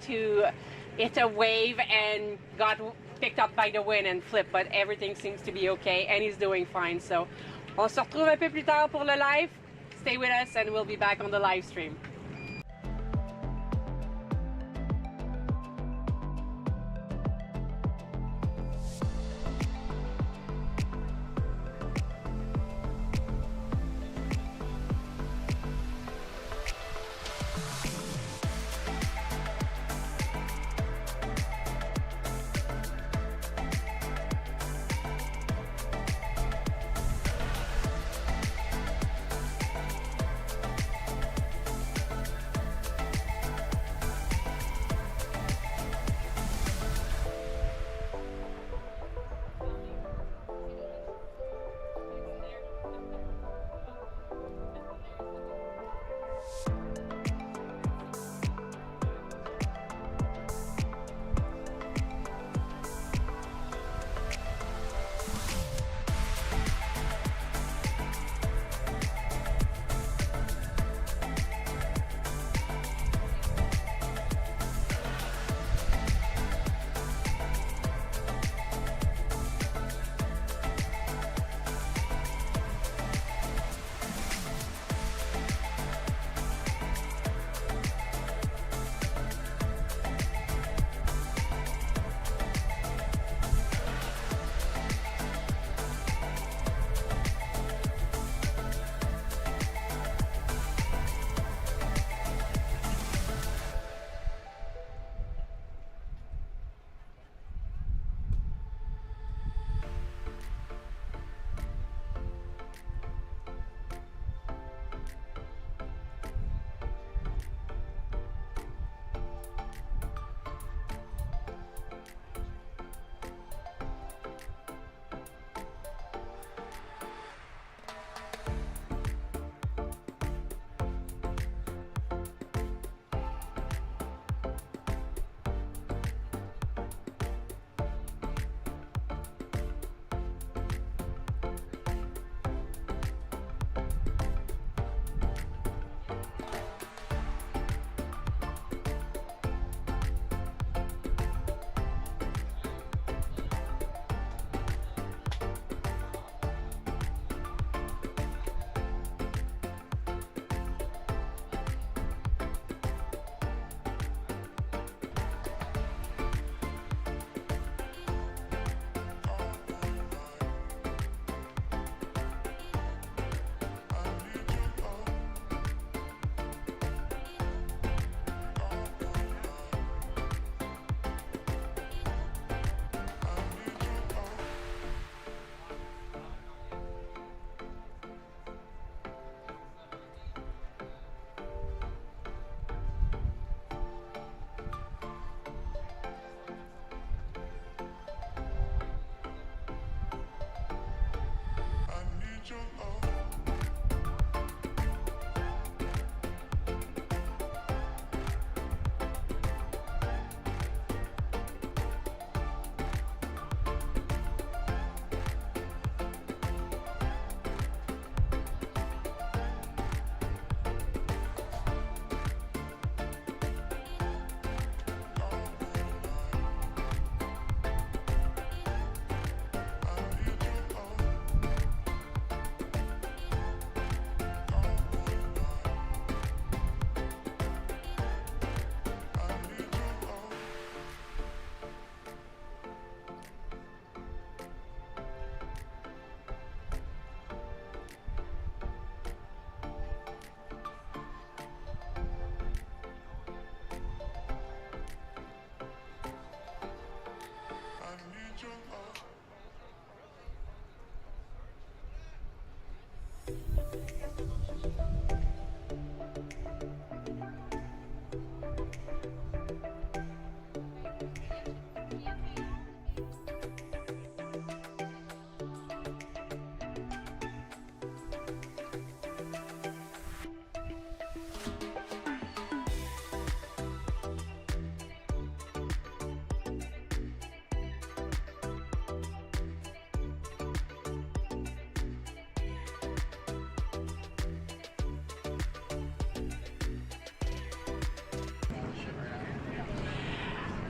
to hit a wave and got picked up by the wind and flipped, but everything seems to be okay and he's doing fine. So, on se retrouve un peu plus tard pour le live. Stay with us and we'll be back on the live stream.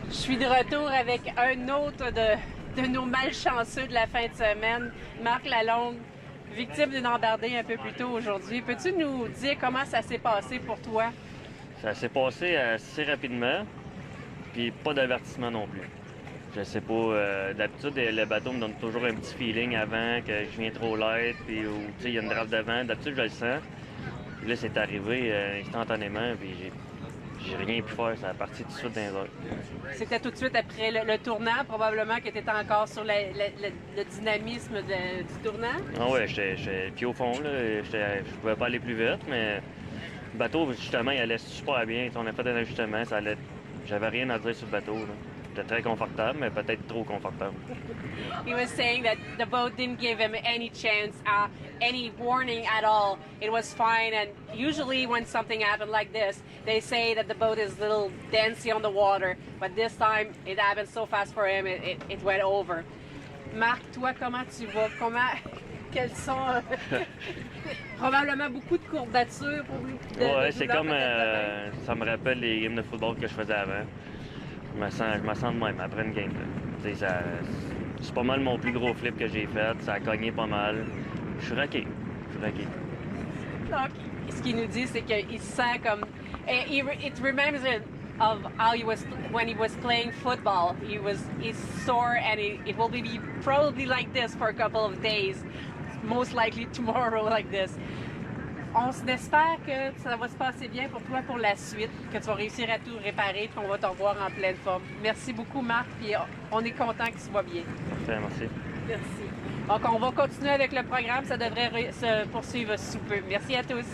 Je suis de retour avec un autre de nos malchanceux de la fin de semaine, Marc Lalonde, victime d'une embardée un peu plus tôt aujourd'hui. Peux-tu nous dire comment ça s'est passé pour toi? Ça s'est passé assez rapidement, puis pas d'avertissement non plus. Je sais pas, d'habitude, le bateau me donne toujours un petit feeling avant que je viens trop light, puis il y a une drape de vent. D'habitude, je le sens. Puis là, c'est arrivé instantanément, puis j'ai rien pu faire. Ça a parti tout de suite dans les airs. C'était tout de suite après le tournant, probablement que tu étais encore sur le dynamisme du tournant? Ah ouais, j'étais pied au fond, là. Je pouvais pas aller plus vite, mais le bateau, justement, il allait super bien. On a fait un ajustement, j'avais rien à dire sur le bateau, là. J'étais très confortable, mais peut-être trop confortable. He was saying that the boat didn't give him any chance, any warning at all. It was fine, and usually when something happened like this, they say that the boat is a little dancy on the water, but this time it happened so fast for him, it went over. Marc, toi, comment tu vas? Quels sont probablement beaucoup de courbatures pour lui? Ouais, c'est comme ça me rappelle les games de football que je faisais avant. Je me sens de même après une game. C'est pas mal mon plus gros flip que j'ai fait. Ça a cogné pas mal. Je suis raqué. Donc, ce qu'il nous dit, c'est qu'il se sent comme... It reminds him of how when he was playing football. He's sore, and it will be probably like this for a couple of days. Most likely tomorrow like this. On espère que ça va se passer bien pour toi pour la suite, que tu vas réussir à tout réparer, puis on va te revoir en pleine forme. Merci beaucoup, Marc, puis on est content que tu vas bien. Parfait, merci. Merci. Donc, on va continuer avec le programme. Ça devrait se poursuivre sous peu. Merci à tous.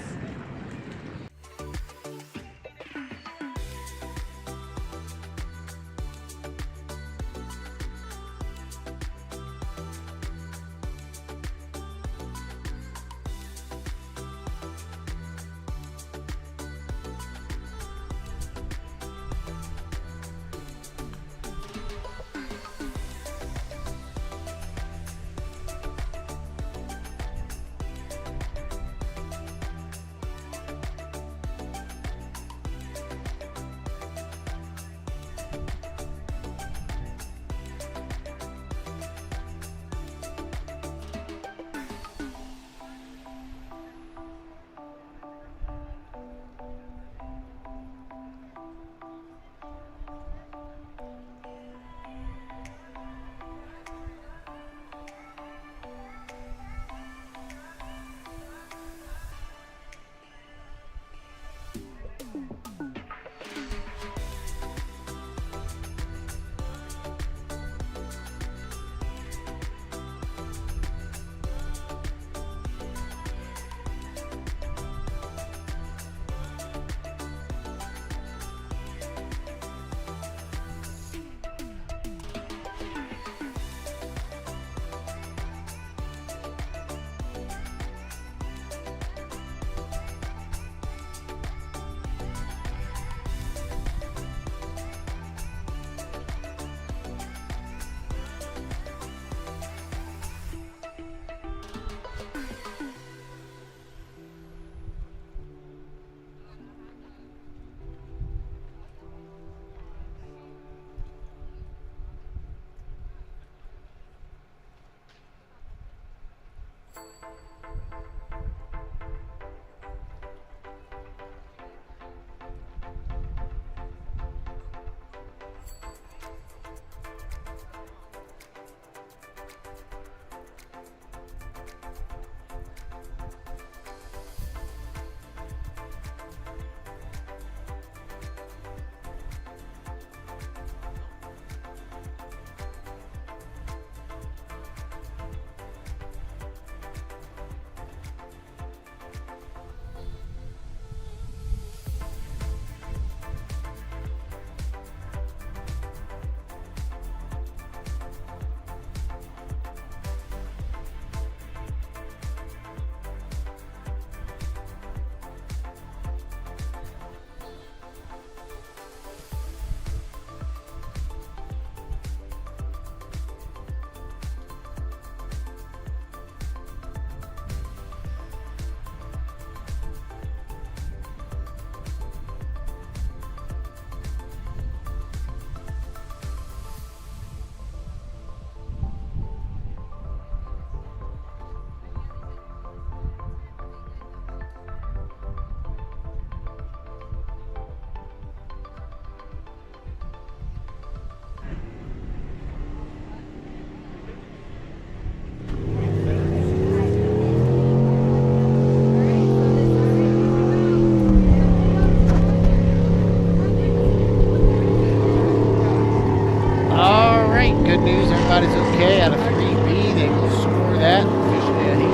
everybody's okay out of 3B. They will score that. Officially a Heat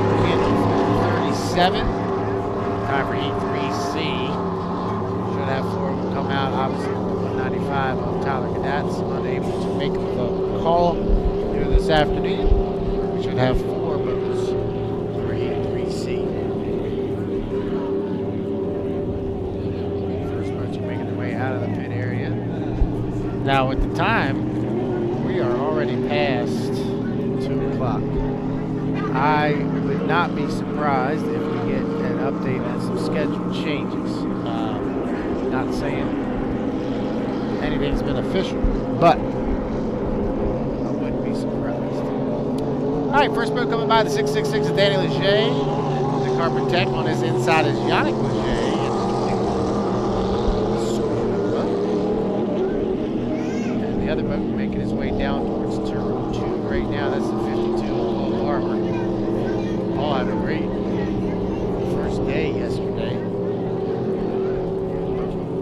37. Time for Heat 3C. Should have 4 will come out. Obviously, 195 of Tyler Cadats. Unable to make the call here this afternoon. We should have 4 boats for Heat 3C. First boats are making their way out of the pit area. Now, at the time, we are already past 2 o'clock. I would not be surprised if we get an update on some schedule changes. Not saying anything's been official, but I wouldn't be surprised. All right, first boat coming by the 666 is Danny Leger. The Carpet Tech on his inside is Yannick Leger. And the other boat making his way down towards Turbo 2 right now. That's the 52 Paul Barber. Paul had a great first day yesterday.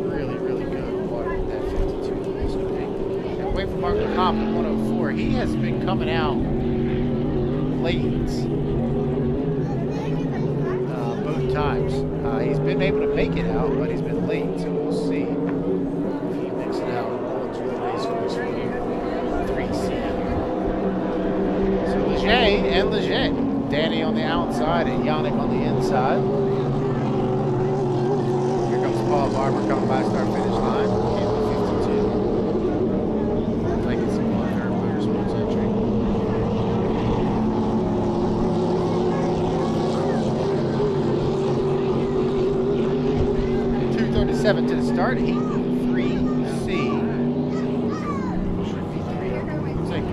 Really good water in that 52 yesterday. And wait for Mark LeComp at 104. He has been coming out late both times. He's been able to make it out, but he's been late, so we'll see if he makes it out onto the race course from here. 3C. So Leger and Leger. Danny on the outside and Yannick on the inside. Here comes Paul Barber coming by start-finish line. In the 52. Like it's a Monster Motorsports entry. 2:37 to the start. Heat 3C. Should be 3. Looks like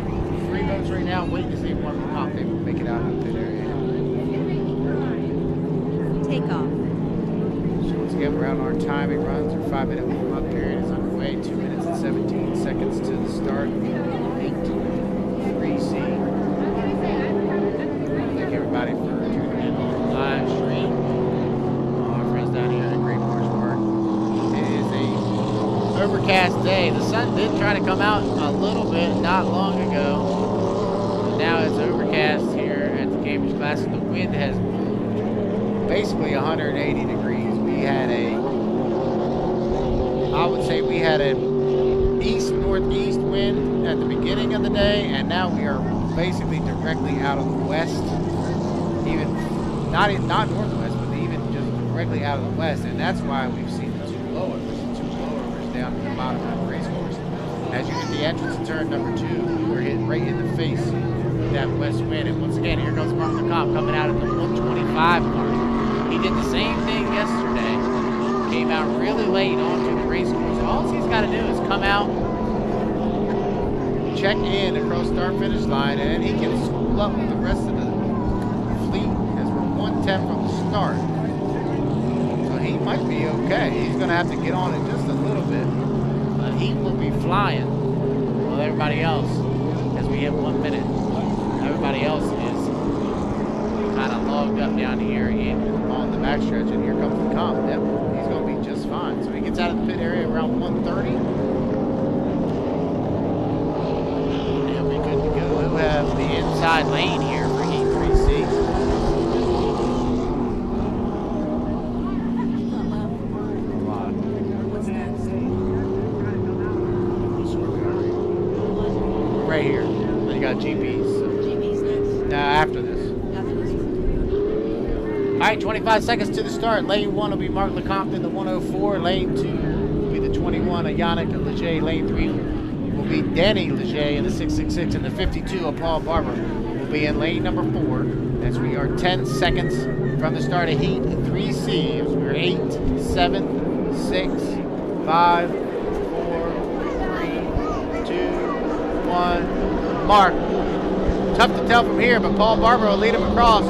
3 boats right now. Waiting to see if one will pop. They will make it out of the pit area. Takeoff. So once again, we're out on our timing runs. Our 5-minute warm-up period is underway. 2 minutes and 17 seconds to the start. 3C. Thank everybody for tuning in on the live stream. Our friends down here at Great Marsh Park. It is a overcast day. The sun did try to come out a little bit not long ago. But now it's overcast here at the Cambridge Classic. The wind has basically 180 degrees. We had an east-northeast wind at the beginning of the day, and now we are basically directly out of the west, even not northwest, but even just directly out of the west, and that's why we've seen the 2 blowovers down at the bottom of the race course. As you hit the entrance of turn number 2, you were hit right in the face with that west wind, and once again, here goes Mark LeComp coming out at the 125 mark. He did the same thing yesterday. Came out really late onto the race course. All he's got to do is come out, check in across start-finish line, and then he can school up with the rest of the fleet as we're 110 from the start. So he might be okay. He's going to have to get on it just a little bit. He will be flying while everybody else, as we hit 1 minute, everybody else is kind of logged up down here on the backstretch, and here comes the comp. Yep, he's going to be just fine. So he gets out of the pit area around 1:30. He'll be good to go. We'll have the inside lane here for Heat 3C. Right here. Then you got GPs. Now after this. All right, 25 seconds to the start. Lane 1 will be Mark LeComp in the 104. Lane 2 will be the 21 of Yannick Leger. Lane 3 will be Danny Leger in the 666. And the 52 of Paul Barber will be in lane number 4. As we are 10 seconds from the start of Heat 3C. As we're 8, 7, 6, 5, 4, 3, 2, 1. Mark. Tough to tell from here, but Paul Barber will lead him across.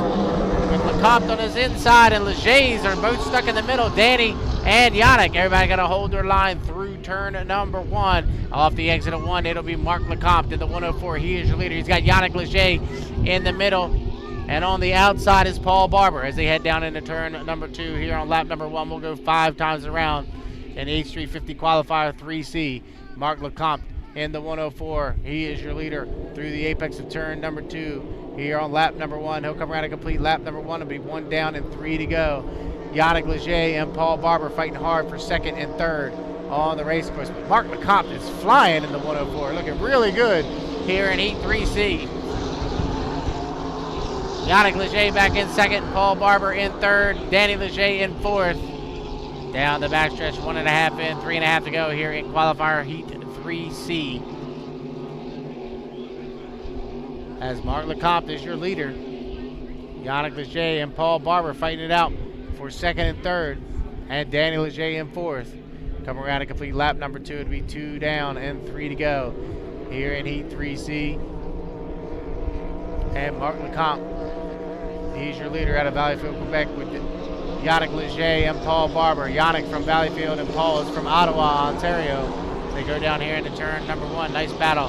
With LeComp on his inside and Legers are both stuck in the middle. Danny and Yannick. Everybody got to hold their line through turn number 1. Off the exit of 1, it'll be Mark LeComp in the 104. He is your leader. He's got Yannick Leger in the middle. And on the outside is Paul Barber as they head down into turn number 2 here on lap number 1. We'll go 5 times around in the H350 qualifier 3C. Mark LeComp in the 104. He is your leader through the apex of turn number 2 here on lap number 1. He'll come around and complete lap number 1. It'll be 1 down and 3 to go. Yannick Leger and Paul Barber fighting hard for 2nd and 3rd on the race course. Mark Lecomte is flying in the 104, looking really good here in Heat 3C. Yannick Leger back in 2nd, Paul Barber in 3rd, Danny Leger in 4th. Down the backstretch, 1.5 in, 3.5 to go here in qualifier Heat 3C. As Mark Lecomte is your leader, Yannick Leger and Paul Barber fighting it out for 2nd and 3rd, and Danny Leger in 4th. Come around and complete lap number 2. It'll be 2 down and 3 to go here in Heat 3C. And Mark Lecomte, he's your leader out of Valleyfield, Quebec, with Yannick Leger and Paul Barber. Yannick from Valleyfield and Paul is from Ottawa, Ontario. They go down here into turn number 1. Nice battle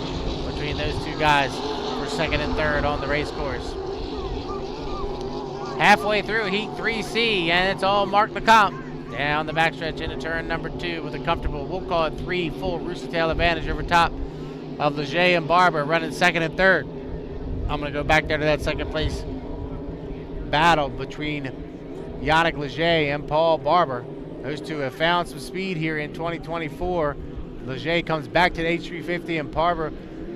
between those two guys for 2nd and 3rd on the race course. Halfway through Heat 3C, and it's all Mark Lecomte. Down the backstretch into turn number 2 with a comfortable, we'll call it 3 full rooster tail advantage over top of Leger and Barber, running 2nd and 3rd. I'm going to go back there to that 2nd place battle between Yannick Leger and Paul Barber. Those two have found some speed here in 2024. Leger comes back to the H350 and Barber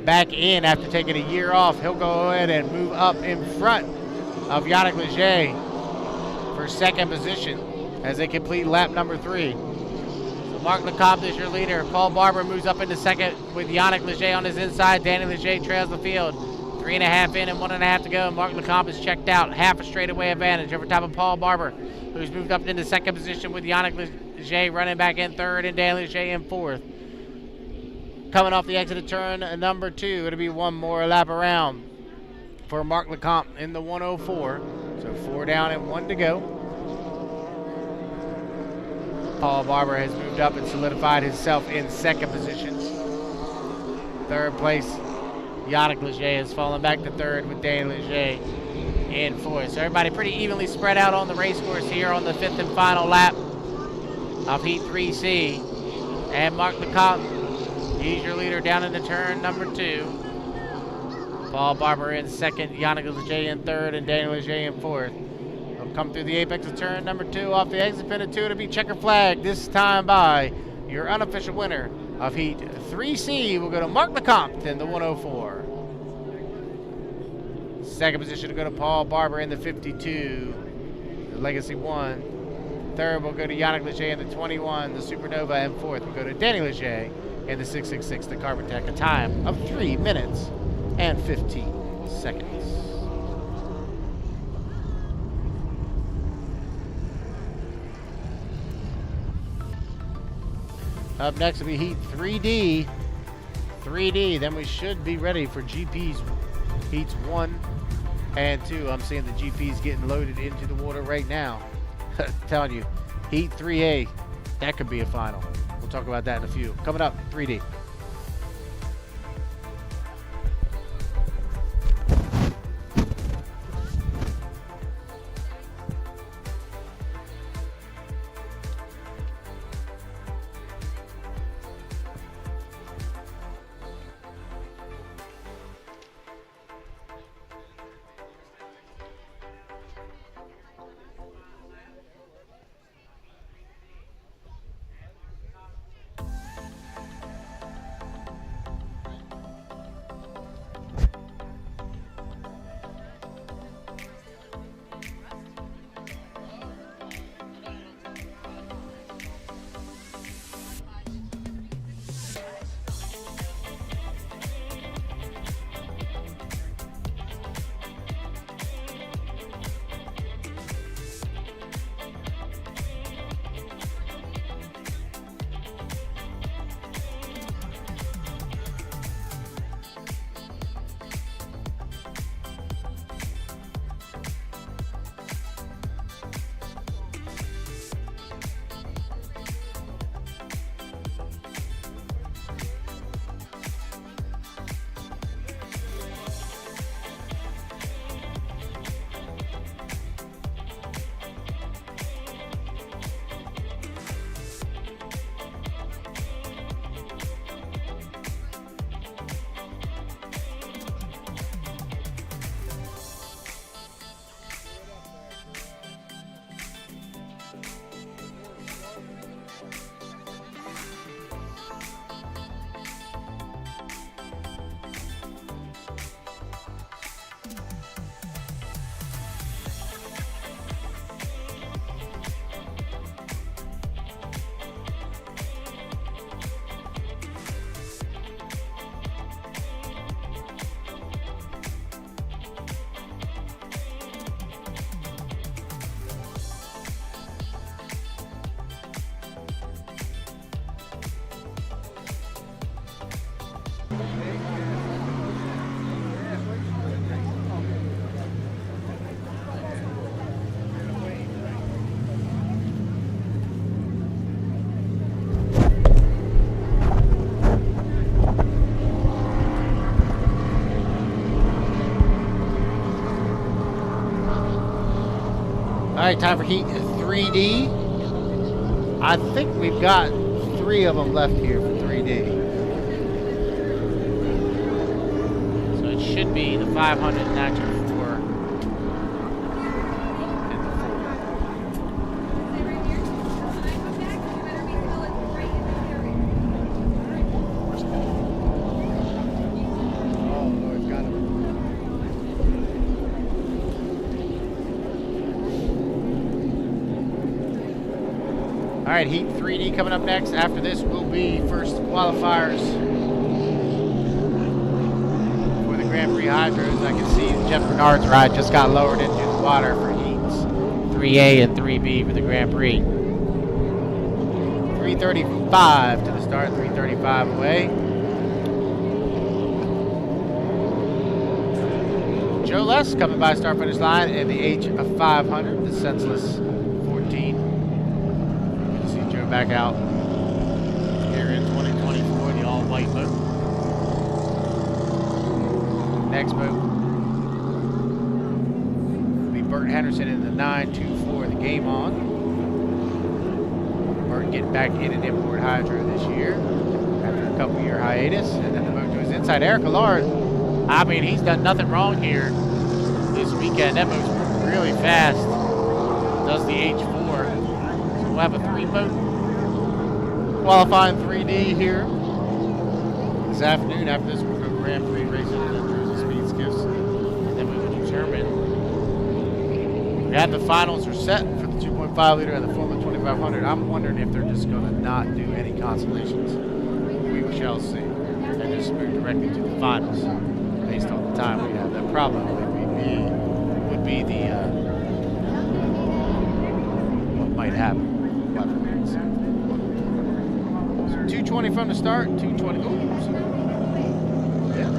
back in after taking a year off. He'll go ahead and move up in front of Yannick Leger for 2nd position as they complete lap number 3. So Mark Lecomte is your leader. Paul Barber moves up into 2nd with Yannick Leger on his inside. Danny Leger trails the field. 3.5 in and 1.5 to go. Mark Lecomte is checked out. Half a straightaway advantage over top of Paul Barber, who's moved up into 2nd position with Yannick Leger running back in 3rd and Danny Leger in 4th. Coming off the exit of turn number 2, it'll be 1 more lap around for Mark Lecomte in the 104. So 4 down and 1 to go. Paul Barber has moved up and solidified himself in 2nd position. 3rd place, Yannick Leger has fallen back to 3rd with Danny Leger in 4th. So everybody pretty evenly spread out on the race course here on the 5th and final lap of Heat 3C. And Mark Lecomte, he's your leader down into turn number 2. Paul Barber in 2nd, Yannick Leger in 3rd, and Danny Leger in 4th. They'll come through the apex of turn number 2 off the exit pin of 2 to be checker flag, this time by your unofficial winner of Heat 3C. We'll go to Mark Lecomte in the 104. 2nd position will go to Paul Barber in the 52, the Legacy 1. 3rd will go to Yannick Leger in the 21, the Supernova, and 4th will go to Danny Leger in the 666, the Carbon Tech, a time of 3 minutes and 15 seconds. Up next will be Heat 3D. Then we should be ready for GP's Heats 1 and 2. I'm seeing the GP's getting loaded into the water right now. Telling you, Heat 3A, that could be a final. We'll talk about that in a few. Coming up, 3D. right, time for Heat 3D. I think we've got 3 of them left here for 3D. So it should be the 500, 924, and the 4. Oh, Lord, got him. All right, Heat 3D coming up next. After this will be first qualifiers for the Grand Prix Hydros. I can see Jeff Bernard's ride just got lowered into the water for Heats 3A and 3B for the Grand Prix. 3:35 to the start, 3:35 away. Joe Less coming by start finish line in the H500, the senseless 14. Back out here in 2024, the all-white boat. Next boat will be Bert Henderson in the 924, the Game On. Bert getting back in an import hydro this year after a couple-year hiatus. And then the boat to his inside, Eric Allard. I mean, he's done nothing wrong here this weekend. That boat's really fast. Does the H4. So we'll have a 3-boat qualifying 3D here this afternoon. After this, we'll go Grand Prix racing and then through the speed skiffs. And then we will determine. We have the finals are set for the 2.5 liter and the Formula 2500. I'm wondering if they're just going to not do any consolations. We shall see. And just move directly to the finals based on the time we have. That probably would be the what might happen. 220 from the start, 220. Oops. Yeah.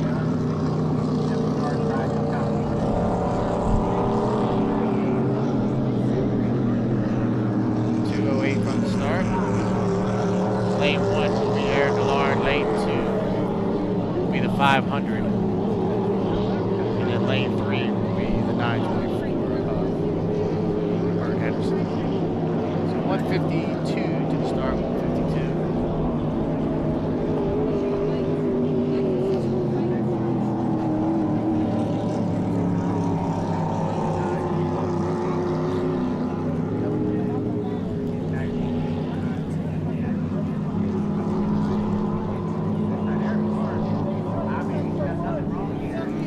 From the start. Lane 1 will be Eric Allard. Lane 2 will be the 500. And then lane 3 will be the 924 of Bert Henderson. So 152 to the start, 152.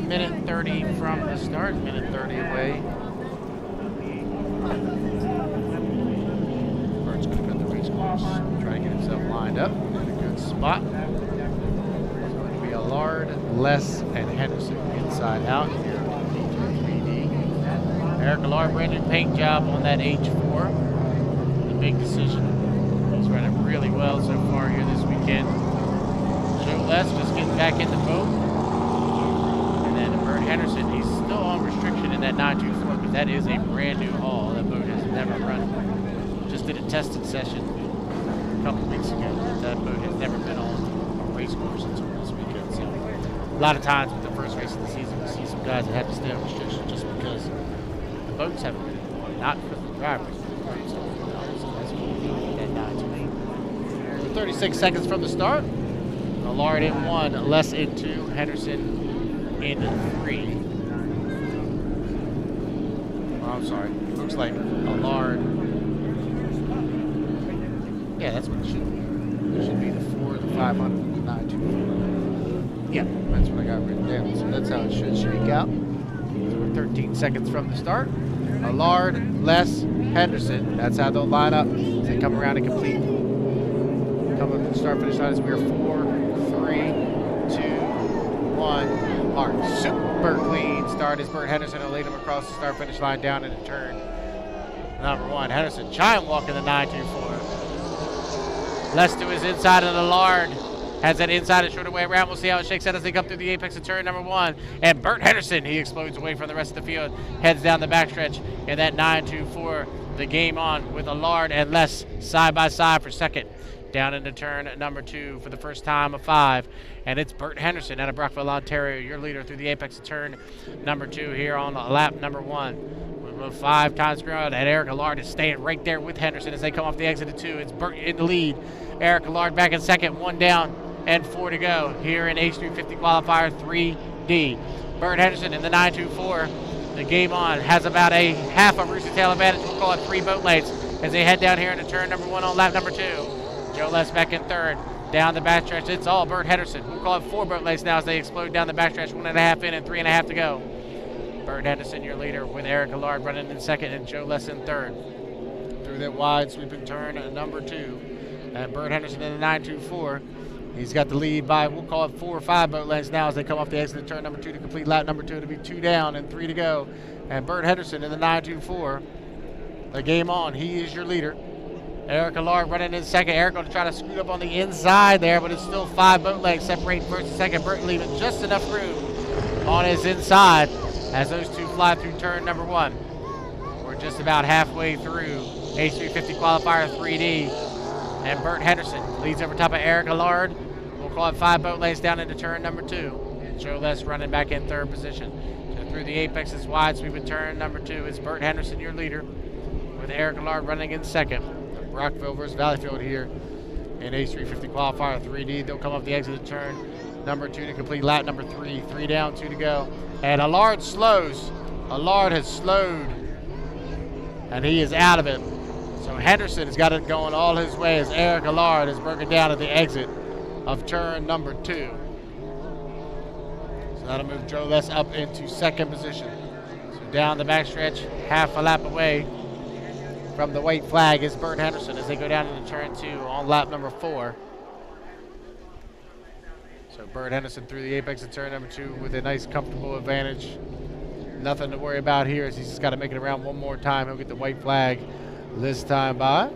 Minute 30 from the start, minute 30 away. Bert's going to cut the race course, try to get himself lined up in a good spot. It's going to be Allard, Less, and Henderson inside out here on H350. Eric Allard, brand new paint job on that H4. The big decision. He's running really well so far here this weekend. Joe Less just getting back in the boat. Henderson, he's still on restriction in that 924 because that is a brand new hull. That boat has never run. Just did a testing session a couple weeks ago. That boat has never been on a race course until this weekend. So a lot of times with the first race of the season, we see some guys that have to stay on restriction just because the boats haven't been on, not for the drivers. So that's that 928. 36 seconds from the start. Allard in 1, Less in 2, Henderson in 3. Oh, I'm sorry. It looks like Allard. Yeah, that's what it should be. It should be the 4, the 500, the 924. Yeah, that's what I got written down. So that's how it should shake out. So we're 13 seconds from the start. Allard, Less, Henderson. That's how they'll line up as they come around and complete. Come up to the start finish line as we are 4, 3, 2, 1. Mark. Super clean start as Bert Henderson will lead him across the start finish line down into turn number 1. Henderson giant walk in the 924. Less to his inside of the Allard. Has that inside and shorter way around. We'll see how it shakes out as they come through the apex of turn number 1. And Bert Henderson, he explodes away from the rest of the field. Heads down the backstretch in that 924. The Game On with Allard and Less side by side for second. Down into turn number 2 for the first time of 5. And it's Bert Henderson out of Brockville, Ontario, your leader through the apex of turn number 2 here on lap number 1. of 5 times ground, and Eric Allard is staying right there with Henderson as they come off the exit of 2. It's Burt in the lead. Eric Allard back in second, 1 down and 4 to go here in H350 qualifier 3D. Burt Henderson in the 924. The game on has about a half a rooster tail advantage. We'll call it 3 boat lengths as they head down here into turn number 1 on lap number 2. Joe Les back in third. Down the backstretch, it's all Burt Henderson. We'll call it 4 boat lengths now as they explode down the backstretch. 1.5 in and 3.5 to go. Burt Henderson, your leader, with Eric Allard running in second and Joe Les in third. Through that wide sweeping turn number 2. And Burt Henderson in the 924. He's got the lead by, we'll call it 4 or 5 boat lengths now as they come off the exit of turn number 2 to complete lap number 2. It'll be 2 down and 3 to go. And Burt Henderson in the 924. The game on. He is your leader. Eric Allard running in second. Eric going to try to scoot up on the inside there, but it's still 5 boat lengths separating first and second. Burt leaving just enough room on his inside as those two fly through turn number 1. We're just about halfway through H350 qualifier 3D. And Burt Henderson leads over top of Eric Allard. We'll call it 5 boat lengths down into turn number 2. Joe Les running back in third position. So through the apex is wide sweeping turn number 2. It's Burt Henderson, your leader, with Eric Allard running in second. Rockville versus Valleyfield here in H350 qualifier 3D. They'll come up the exit of turn number 2 to complete lap number 3. 3 down, 2 to go. And Allard slows. Allard has slowed. And he is out of it. So Henderson has got it going all his way as Eric Allard is broken down at the exit of turn number 2. So that'll move Joe Les up into second position. So down the backstretch, half a lap away from the white flag is Burt Henderson as they go down into turn 2 on lap number 4. So Burt Henderson through the apex of turn number 2 with a nice comfortable advantage. Nothing to worry about here as he's just got to make it around one more time. He'll get the white flag this time by.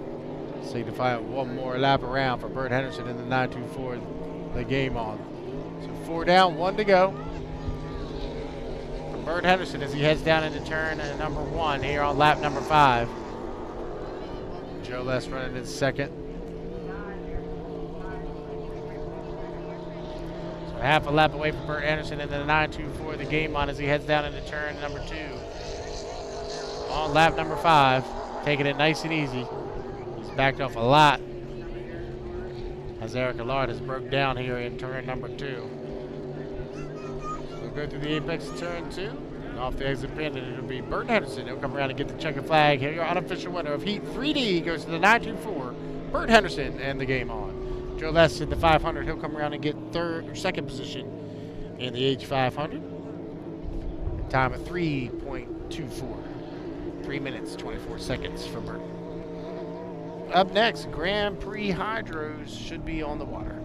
Signifying one more lap around for Burt Henderson in the 924, the game on. So 4 down, 1 to go for Burt Henderson as he heads down into turn number 1 here on lap number 5. Joe Les running in second. So half a lap away from Burt Henderson in the 924, the game on as he heads down into turn number 2. On lap number 5, taking it nice and easy. He's backed off a lot as Eric Allard has broke down here in turn number 2. So we'll go through the apex of turn 2. Off the exit pin, and it'll be Burt Henderson. He'll come around and get the checkered flag. Here, your unofficial winner of Heat 3D goes to the 924, Burt Henderson, and the game on. Joe Les in the 500. He'll come around and get second position in the H500. Time of 3.24. 3 minutes, 24 seconds for Burt. Up next, Grand Prix Hydros should be on the water.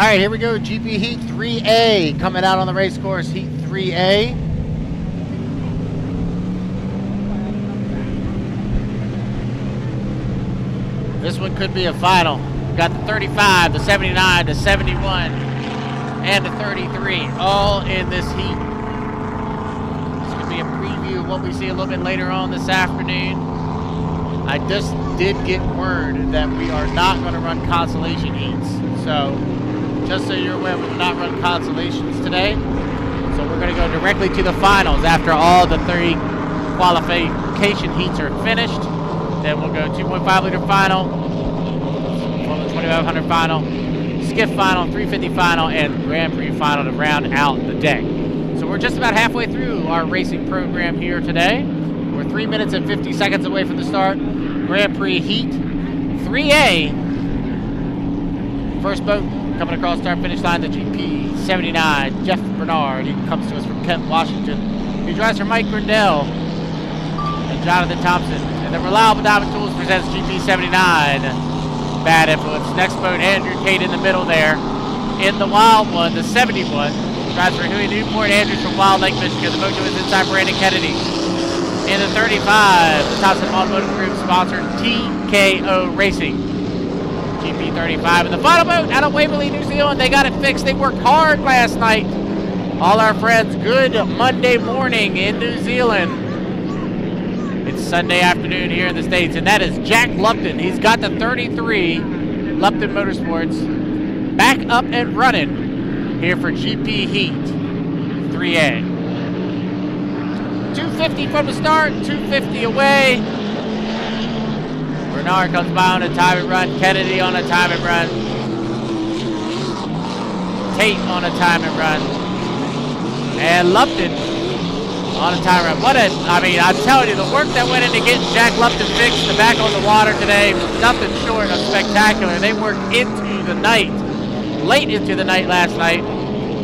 right, here we go. GP Heat 3A coming out on the race course. Heat 3A. This one could be a final. Got the 35, the 79, the 71, and the 33 all in this heat. This could be a preview of what we see a little bit later on this afternoon. I just did get word that we are not going to run consolation heats. So just so you're aware, we will not run consolations today. So we're going to go directly to the finals after all the 3 qualification heats are finished. Then we'll go 2.5 liter final, Formula 2500 final, Skiff final, 350 final, and Grand Prix final to round out the day. So we're just about halfway through our racing program here today. We're 3 minutes and 50 seconds away from the start. Grand Prix Heat 3A. First boat coming across start finish line, the GP 79, Jeff Bernard. He comes to us from Kent, Washington. He drives for Mike Grindell and Jonathan Thompson. And the Reliable Diamond Tools presents GP 79. Bad Influence. Next boat, Andrew Tate in the middle there. In the Wild One, the 71. Drives for Huey Newport Andrews from Wild Lake, Michigan. The boat is inside Brandon Kennedy. In the 35, the Thompson Automotive Group sponsored TKO Racing. GP 35. And the final boat out of Waverly, New Zealand. They got it fixed. They worked hard last night. All our friends, good Monday morning in New Zealand. It's Sunday afternoon here in the States, and that is Jack Lupton. He's got the 33 Lupton Motorsports back up and running here for GP Heat 3A. 250 from the start, 250 away. Bernard comes by on a time and run. Kennedy on a time and run. Tate on a time and run. And Lupton on a time run. I'm telling you, the work that went into getting Jack Lupton fixed and back on the water today was nothing short of spectacular. They worked into the night, late into the night last night.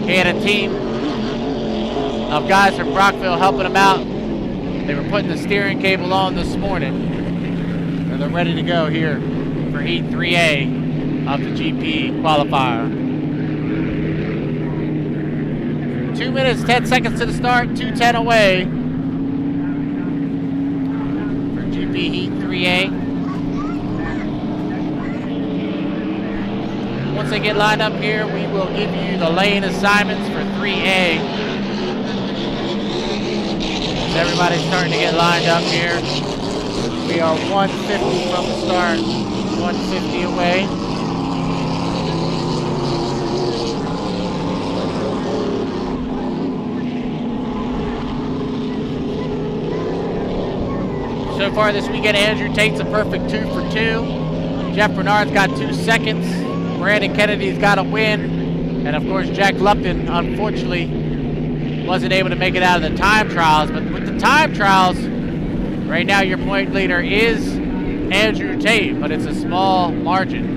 He had a team of guys from Brockville helping him out. They were putting the steering cable on this morning. And they're ready to go here for Heat 3A of the GP qualifier. 2 minutes, 10 seconds to the start, 2:10 away for GP Heat 3A. Once they get lined up here, we will give you the lane assignments for 3A. As everybody's starting to get lined up here. We are 150 from the start, 150 away. So far this weekend, Andrew Tate's a perfect 2 for 2. Jeff Bernard's got 2 seconds. Brandon Kennedy's got a win. And of course, Jack Lupton, unfortunately, wasn't able to make it out of the time trials. But with the time trials, right now your point leader is Andrew Tate, but it's a small margin.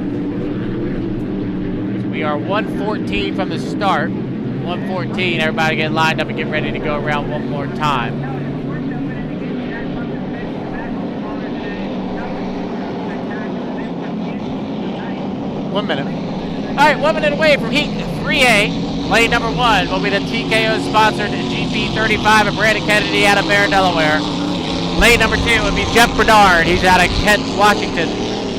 So we are 114 from the start. 114, everybody get lined up and get ready to go around one more time. One minute. All right, 1 minute away from Heat 3A. Lane number 1 will be the TKO-sponsored GP35 of Brandon Kennedy out of Barron, Delaware. Lane number 2 will be Jeff Bernard. He's out of Kent, Washington.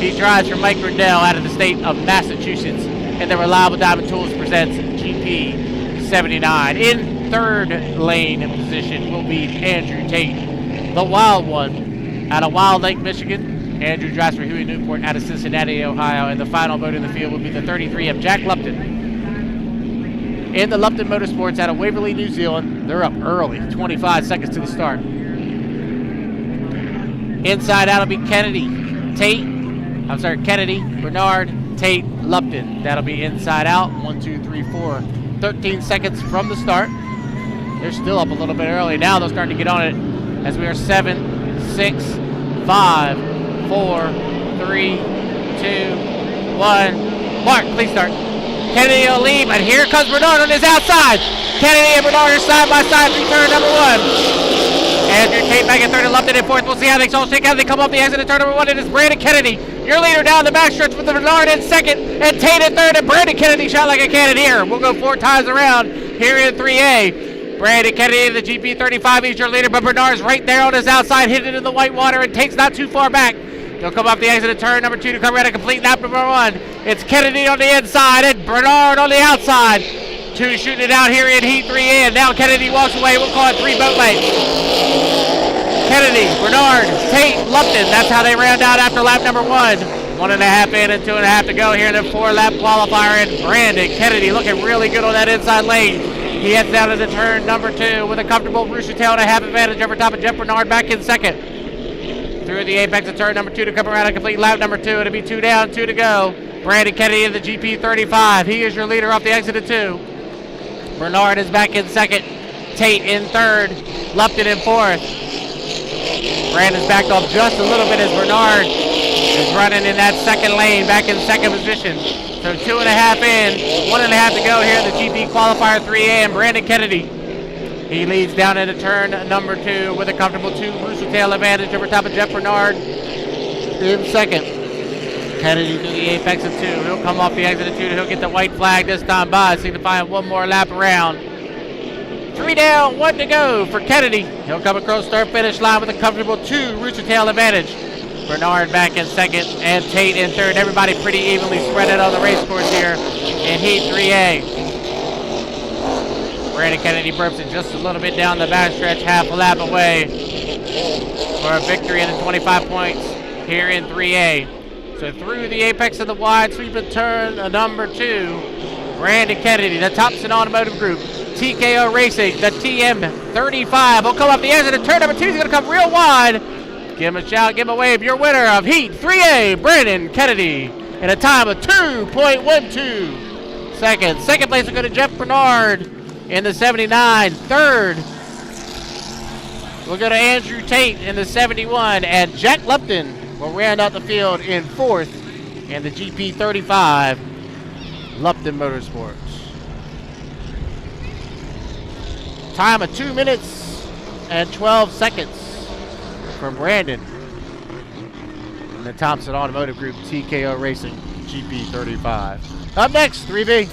He drives for Mike Grindell out of the state of Massachusetts. And the Reliable Diamond Tools presents GP79. In third lane position will be Andrew Tate, the Wild One, out of Wild Lake, Michigan. Andrew drives for Huey Newport out of Cincinnati, Ohio. And the final boat in the field will be the 33 of Jack Lupton. In the Lupton Motorsports out of Waverly, New Zealand. They're up early, 25 seconds to the start. Inside out will be Kennedy, Bernard, Tate, Lupton. That'll be inside out. 1, 2, 3, 4. 13 seconds from the start. They're still up a little bit early. Now they're starting to get on it as we are 7, 6, 5, 4, 3, 2, 1. Mark, please start. Kennedy will lead, but here comes Bernard on his outside. Kennedy and Bernard are side by side through turn number 1. Andrew Tate back in third and Lupton in fourth. We'll see how they all shake out. They come up the exit of turn number 1. It is Brandon Kennedy Your leader down the backstretch with the Bernard in second, and Tate in third, and Brandon Kennedy shot like a cannoneer. We'll go 4 times around here in 3A. Brandon Kennedy in the GP35, he's your leader, but Bernard's right there on his outside, hitting it in the white water, and Tate's not too far back. He'll come off the exit of turn number 2 to come around a complete lap number 1. It's Kennedy on the inside and Bernard on the outside. 2 shooting it out here in Heat 3A, and now Kennedy walks away. We'll call it 3 boat lanes. Kennedy, Bernard, Tate, Lupton. That's how they round out after lap number 1. 1.5 in and 2.5 to go here in the 4-lap qualifier. And Brandon Kennedy looking really good on that inside lane. He heads down into turn number 2 with a comfortable rooster tail and a half advantage over top of Jeff Bernard back in second. Through the apex of turn number 2 to come around a complete lap number 2. It'll be 2 down, 2 to go. Brandon Kennedy in the GP35. He is your leader off the exit of 2. Bernard is back in second. Tate in third. Lupton in fourth. Brandon's backed off just a little bit as Bernard is running in that second lane, back in second position. So 2.5 in, 1.5 to go here in the GP qualifier 3A, and Brandon Kennedy, he leads down into turn number 2 with a comfortable 2 rooster tail advantage over top of Jeff Bernard in second. Kennedy through the apex of 2. He'll come off the exit of 2. He'll get the white flag this time by, signifying 1 more lap around. 3 down, 1 to go for Kennedy. He'll come across start finish line with a comfortable 2 rooster tail advantage. Bernard back in second and Tate in third. Everybody pretty evenly spread out on the race course here in Heat 3A. Brandon Kennedy burps it just a little bit down the backstretch, half a lap away for a victory in the 25 points here in 3A. So through the apex of the wide sweep of turn number 2, Brandon Kennedy, the Thompson Automotive Group, TKO Racing, the TM35 will come up the exit of turn number 2. He's going to come real wide. Give him a shout, give him a wave. Your winner of Heat 3A, Brandon Kennedy, in a time of 2.12 seconds. Second place will go to Jeff Bernard in the 79. Third will go to Andrew Tate in the 71. And Jack Lupton will round out the field in 4th in the GP35 Lupton Motorsports. Time of 2 minutes and 12 seconds from Brandon in the Thompson Automotive Group TKO Racing GP35. Up next, 3B.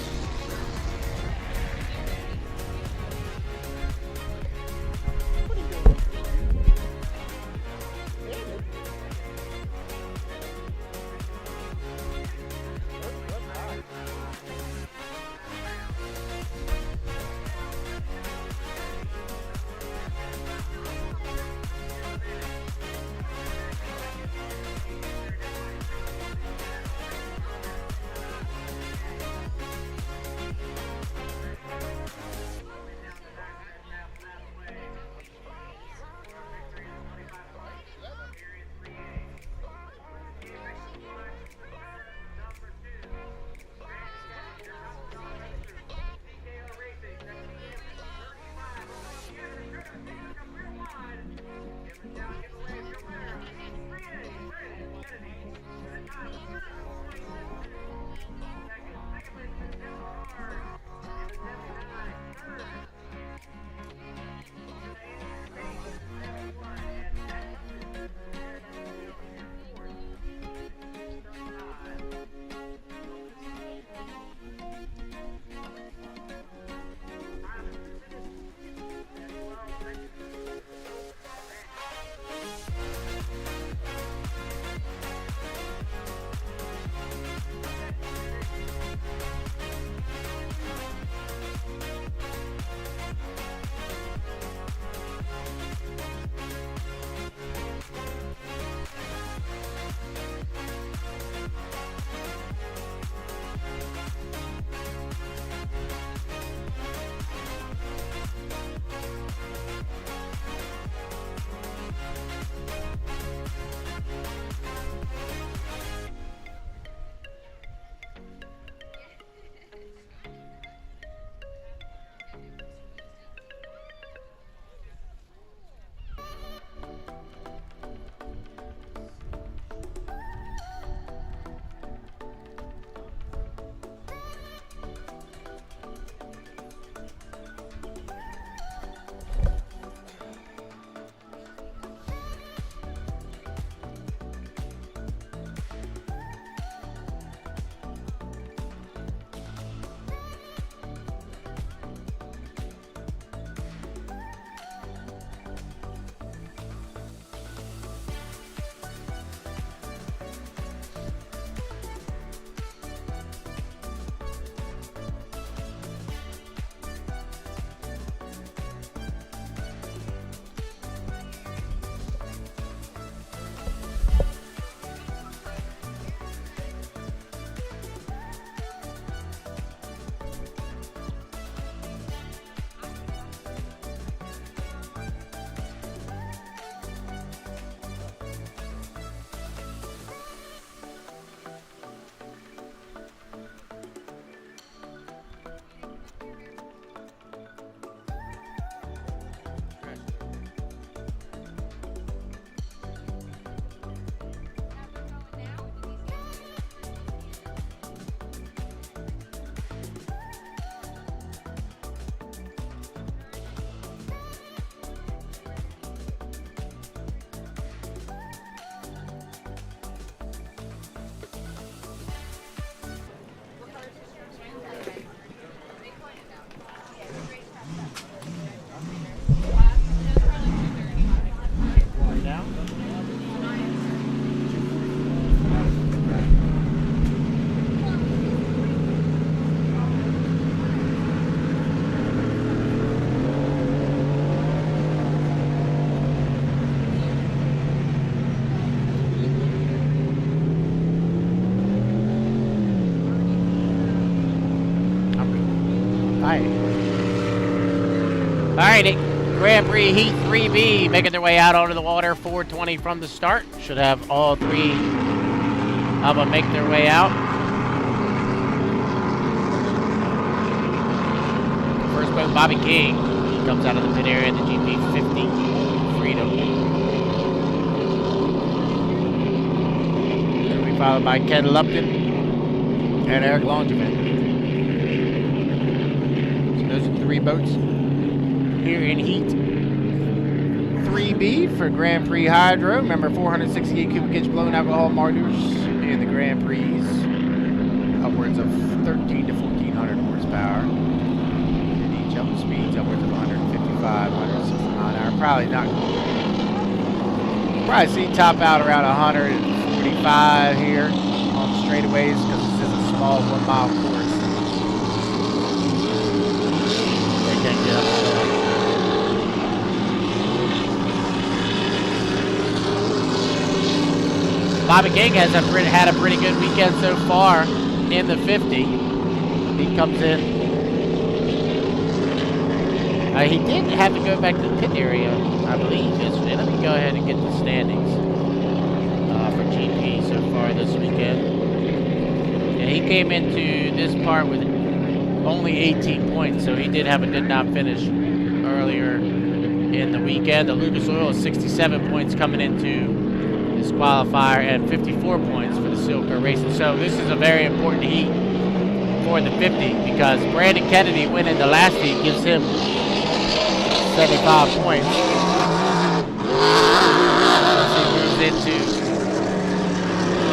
Hawaii. All right, Grand Prix Heat 3B making their way out onto the water. 4:20 from the start. Should have all three of them make their way out. First boat, Bobby King. He comes out of the pit area in the GP50 Freedom. Then we followed by Ken Lupton and Eric Langevin. So those are three boats here in Heat 3B for Grand Prix Hydro. Remember, 468 cubic inch blown alcohol motors in the Grand Prix, upwards of 13 to 1400 horsepower. And each of the speeds upwards of 155, 160 mile an hour. Probably see top out around 145 here on the straightaways because this is a small 1 mile course. They can't get up to that. Bobby King has had a pretty good weekend so far in the 50. He comes in. He did have to go back to the pit area, I believe, yesterday. Let me go ahead and get the standings for GP so far this weekend. And he came into this part with only 18 points, so he did not finish earlier in the weekend. The Lucas Oil is 67 points coming into this qualifier and 54 points for the Silco Racing. So this is a very important heat for the 50 because Brandon Kennedy winning the last heat gives him 75 points. He moves into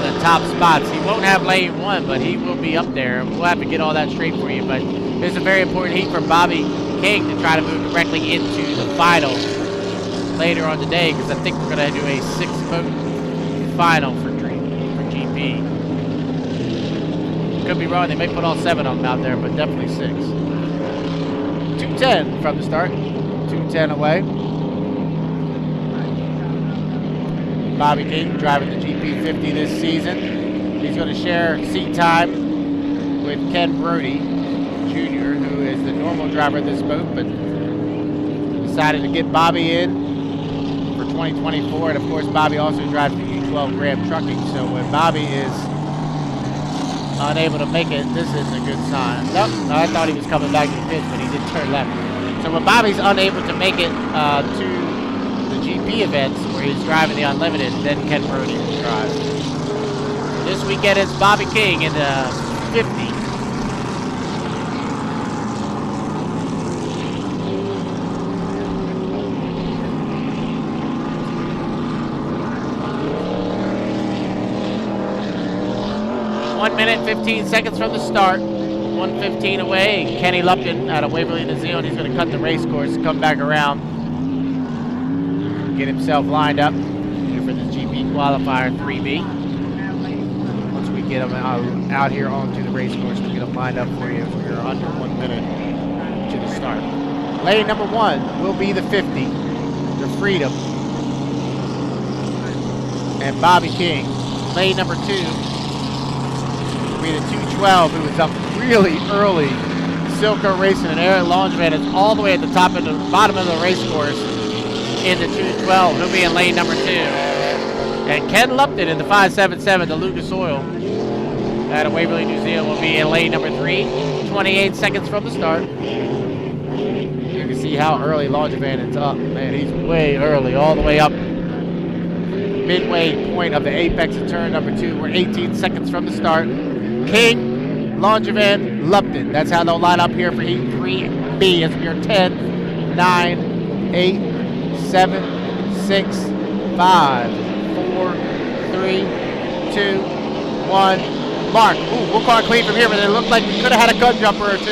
the top spots. He won't have lane 1, but he will be up there. We'll have to get all that straight for you, but it's a very important heat for Bobby King to try to move directly into the final later on today because I think we're going to do a 6-boat final for GP. Could be wrong, they may put all 7 of them out there, but definitely 6. 2:10 from the start, 2:10 away. Bobby King driving the GP50 this season. He's going to share seat time with Ken Brody Jr., who is the normal driver of this boat, but decided to get Bobby in for 2024, and of course Bobby also drives the U12 Graham Trucking, so when Bobby is unable to make it, this isn't a good sign. Nope, I thought he was coming back to the pits, but he did turn left. So when Bobby's unable to make it to the GP events where he's driving the Unlimited, then Ken Brody will drive. This weekend it's Bobby King in the 50. One minute, 15 seconds from the start. 1:15 away. Kenny Lupton out of Waverly, New Zealand. He's going to cut the race course, come back around, get himself lined up here for the GP qualifier 3B. Once we get him out here onto the race course, we'll get him lined up for you. We're under 1 minute to the start. Lane number 1 will be the 50, the Freedom, and Bobby King. Lane number 2. Be the 212, who was up really early. Silco Racing and Eric Langevin is all the way at the top of the bottom of the race course in the 212. He'll be in lane number 2. And Ken Lupton in the 577, the Lucas Oil out of Waverly, New Zealand, will be in lane number 3. 28 seconds from the start. You can see how early Langevin is up. Man, he's way early, all the way up midway point of the apex of turn number 2. We're 18 seconds from the start. King, Langevin, Lupton. That's how they'll line up here for Heat 3B as we are 10, 9, 8, 7, 6, 5, 4, 3, 2, 1. Mark. Ooh, we'll call it clean from here, but it looked like we could have had a gun jumper or 2.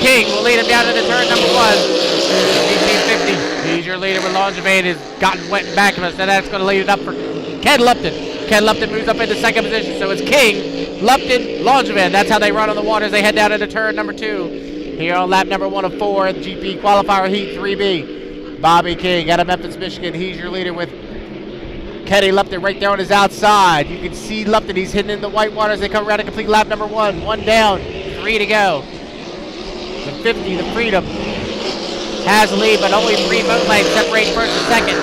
King will lead him down to the turn number 1. 1850. He's your leader with Langevin. Has gotten wet in back of us, and that's going to lead it up for Ken Lupton. Ken Lupton moves up into second position, so it's King, Lupton, Langevin. That's how they run on the water as they head down into turn number 2. Here on lap number 1 of 4 at GP qualifier Heat 3B. Bobby King out of Memphis, Michigan. He's your leader with Kenny Lupton right there on his outside. You can see Lupton. He's hidden in the white water as they come around to complete lap number 1. 1 down, 3 to go. The 50, the Freedom, has the lead, but only 3 boat lengths separate first and second.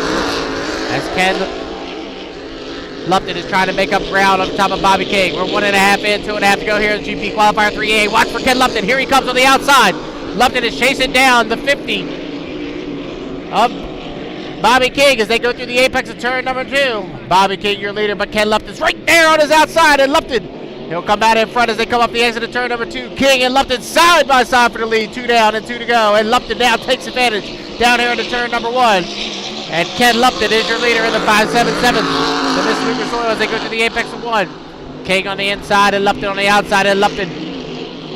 As Ken Lupton is trying to make up ground on top of Bobby King. We're 1.5 in, 2.5 to go here in GP Qualifier 3A. Watch for Ken Lupton. Here he comes on the outside. Lupton is chasing down the 50 of Bobby King as they go through the apex of turn number 2. Bobby King, your leader, but Ken Lupton's right there on his outside, and Lupton, he'll come out in front as they come up the exit of turn number 2. King and Lupton side by side for the lead. 2 down and 2 to go, and Lupton now takes advantage down here into turn number 1. And Ken Lupton is your leader in the 577. So this Lucas Oil as they go to the apex of 1. King on the inside and Lupton on the outside, and Lupton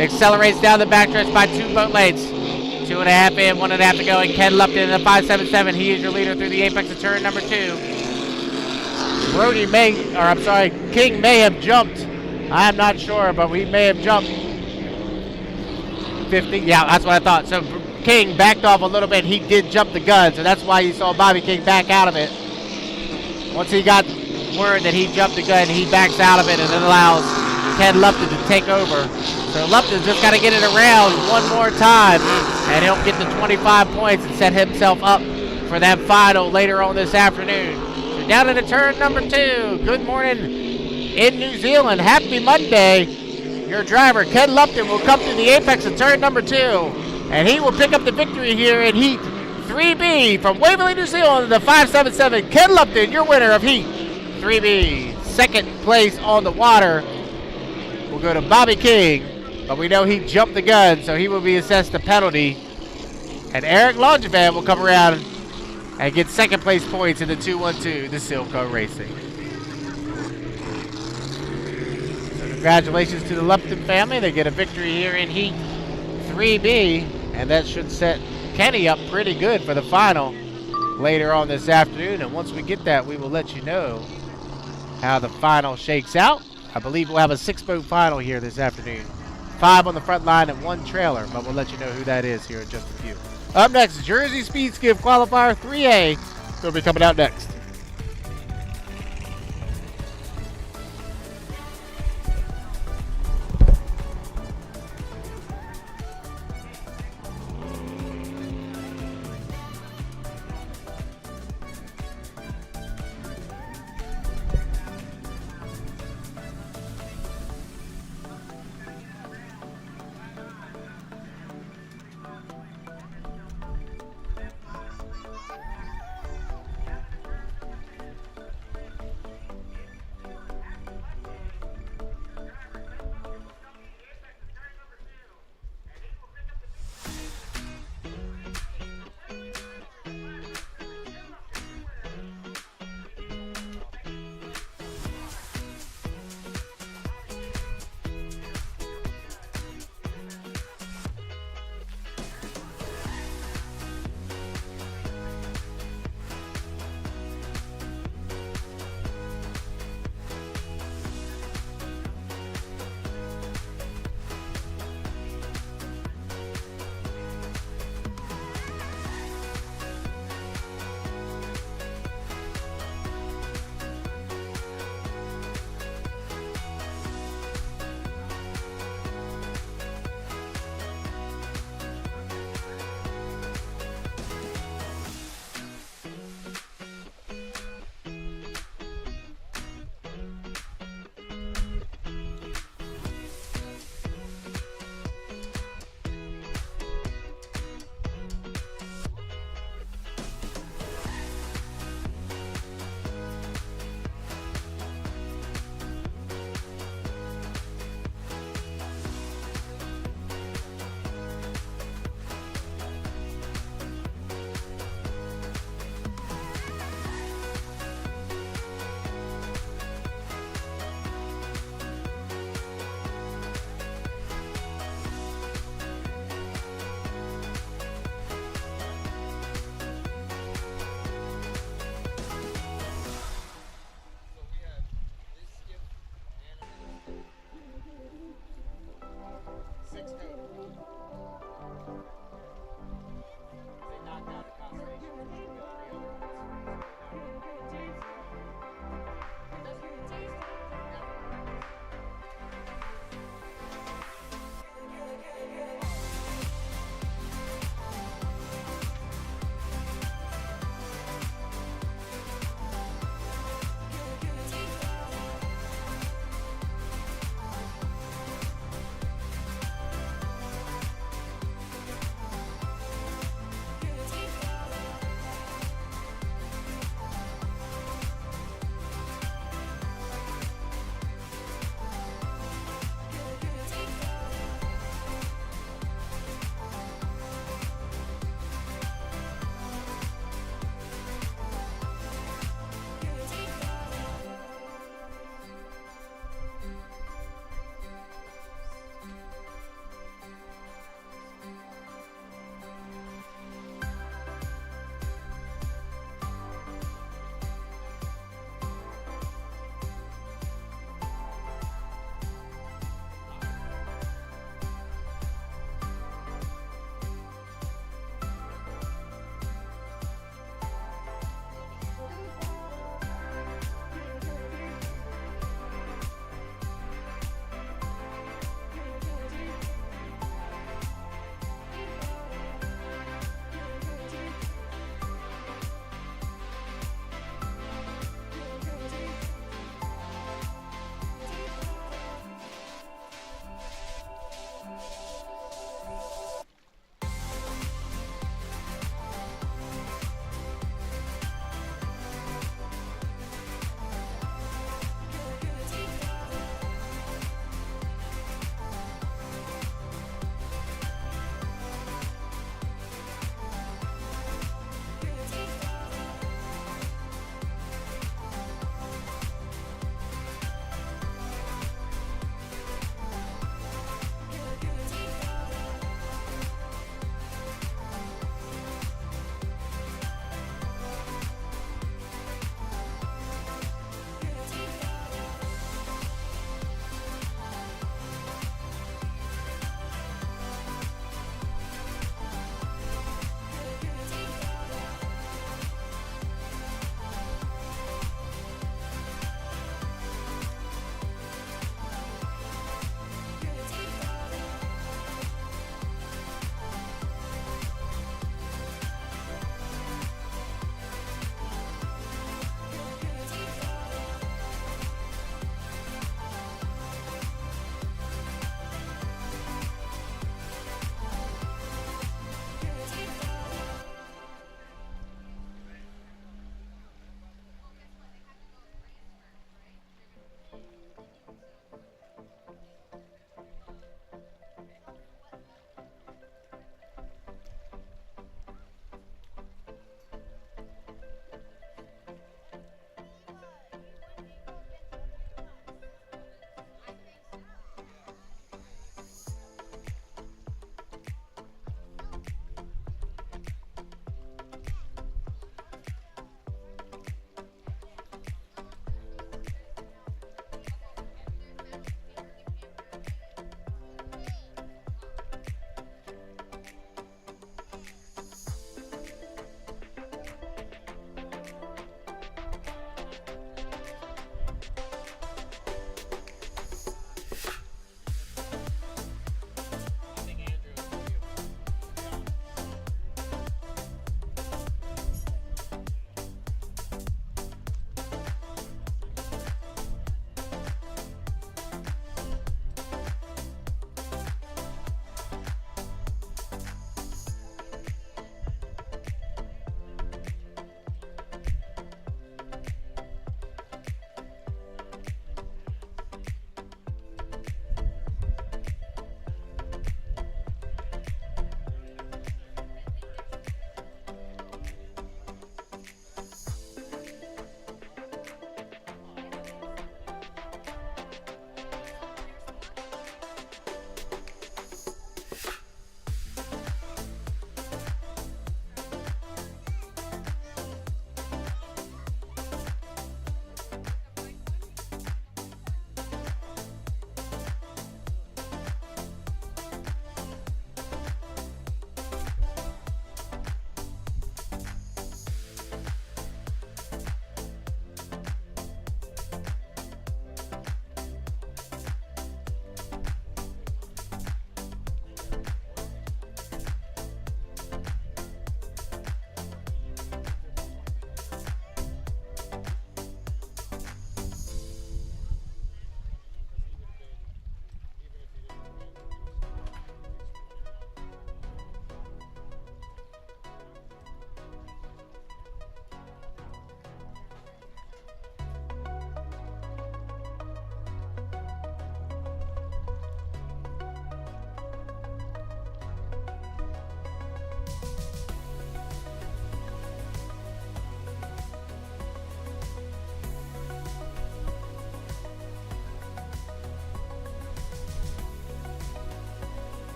accelerates down the backstretch by 2 boat lengths. 2.5 in, 1.5 to go, and Ken Lupton in the 577. He is your leader through the apex of turn number 2. King may have jumped. I am not sure, but we may have jumped 50. Yeah, that's what I thought. So King backed off a little bit. He did jump the gun, so that's why you saw Bobby King back out of it. Once he got word that he jumped the gun, he backs out of it, and it allows Ken Lupton to take over. So Lupton's just got to get it around one more time, and he'll get the 25 points and set himself up for that final later on this afternoon. So down into turn number 2. Good morning in New Zealand. Happy Monday. Your driver, Ken Lupton, will come through the apex of turn number 2, and he will pick up the victory here in Heat 3B from Waverley, New Zealand, the 577. Ken Lupton, your winner of Heat 3B. Second place on the water will go to Bobby King, but we know he jumped the gun, so he will be assessed a penalty. And Eric Longevan will come around and get second place points in the 212, the Silco Racing. So congratulations to the Lupton family. They get a victory here in Heat 3B, and that should set Kenny up pretty good for the final later on this afternoon. And once we get that, we will let you know how the final shakes out. I believe we'll have a 6-boat final here this afternoon. 5 on the front line and 1 trailer, but we'll let you know who that is here in just a few. Up next, Jersey Speed Skiff Qualifier 3A. They'll be coming out next.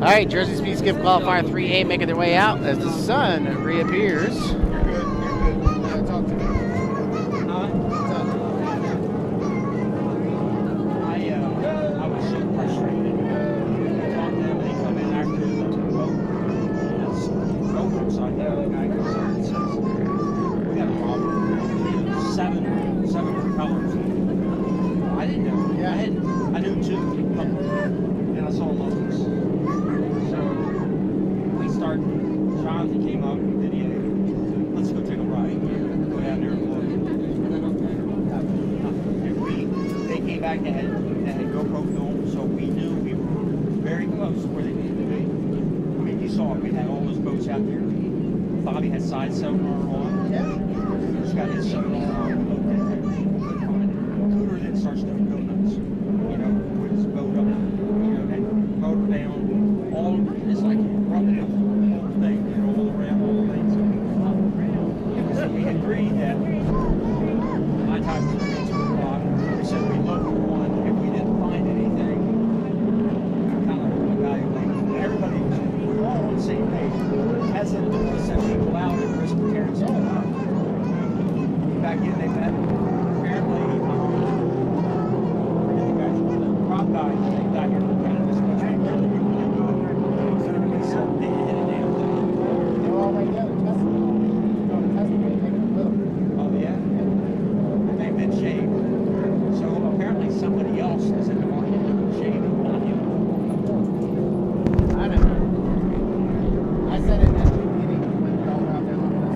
All right, Jersey Speed Skiff Qualifier 3A making their way out as the sun reappears. I was so frustrated. I talked to them, they come in after the boat. It's boat upside down. The guy comes in and says, "We got a problem. Seven propellers." I didn't know. Yeah. I knew 2, and I saw Lowe's. So we started. Jonathan came up and did let's go take a ride. Go down there and look. And they came back and had GoPro film, so we knew we were very close to where they needed to be. I mean, you saw it. We had all those boats out there. Bobby had side sonar on. Yeah. He's got his sonar on. Cooter then starts doing donuts. You know, with his boat up, you know, and motor down. All it's like rubbing the whole thing, you know, all around all the things. So we agreed that my time was at 2 o'clock. We said we looked for one. If we didn't find anything, kind of evaluate. Everybody was all on the same page. As it sent people out and risk tearing something up. Back in, they met. Apparently, the prop guy, they got here from Canada this much. They really good. So they hit a damn thing. They were all right there. Oh, yeah? And they've been shaved. So apparently somebody else is in the market shaving, not him. I know. I said it at the beginning when we all were out there looking.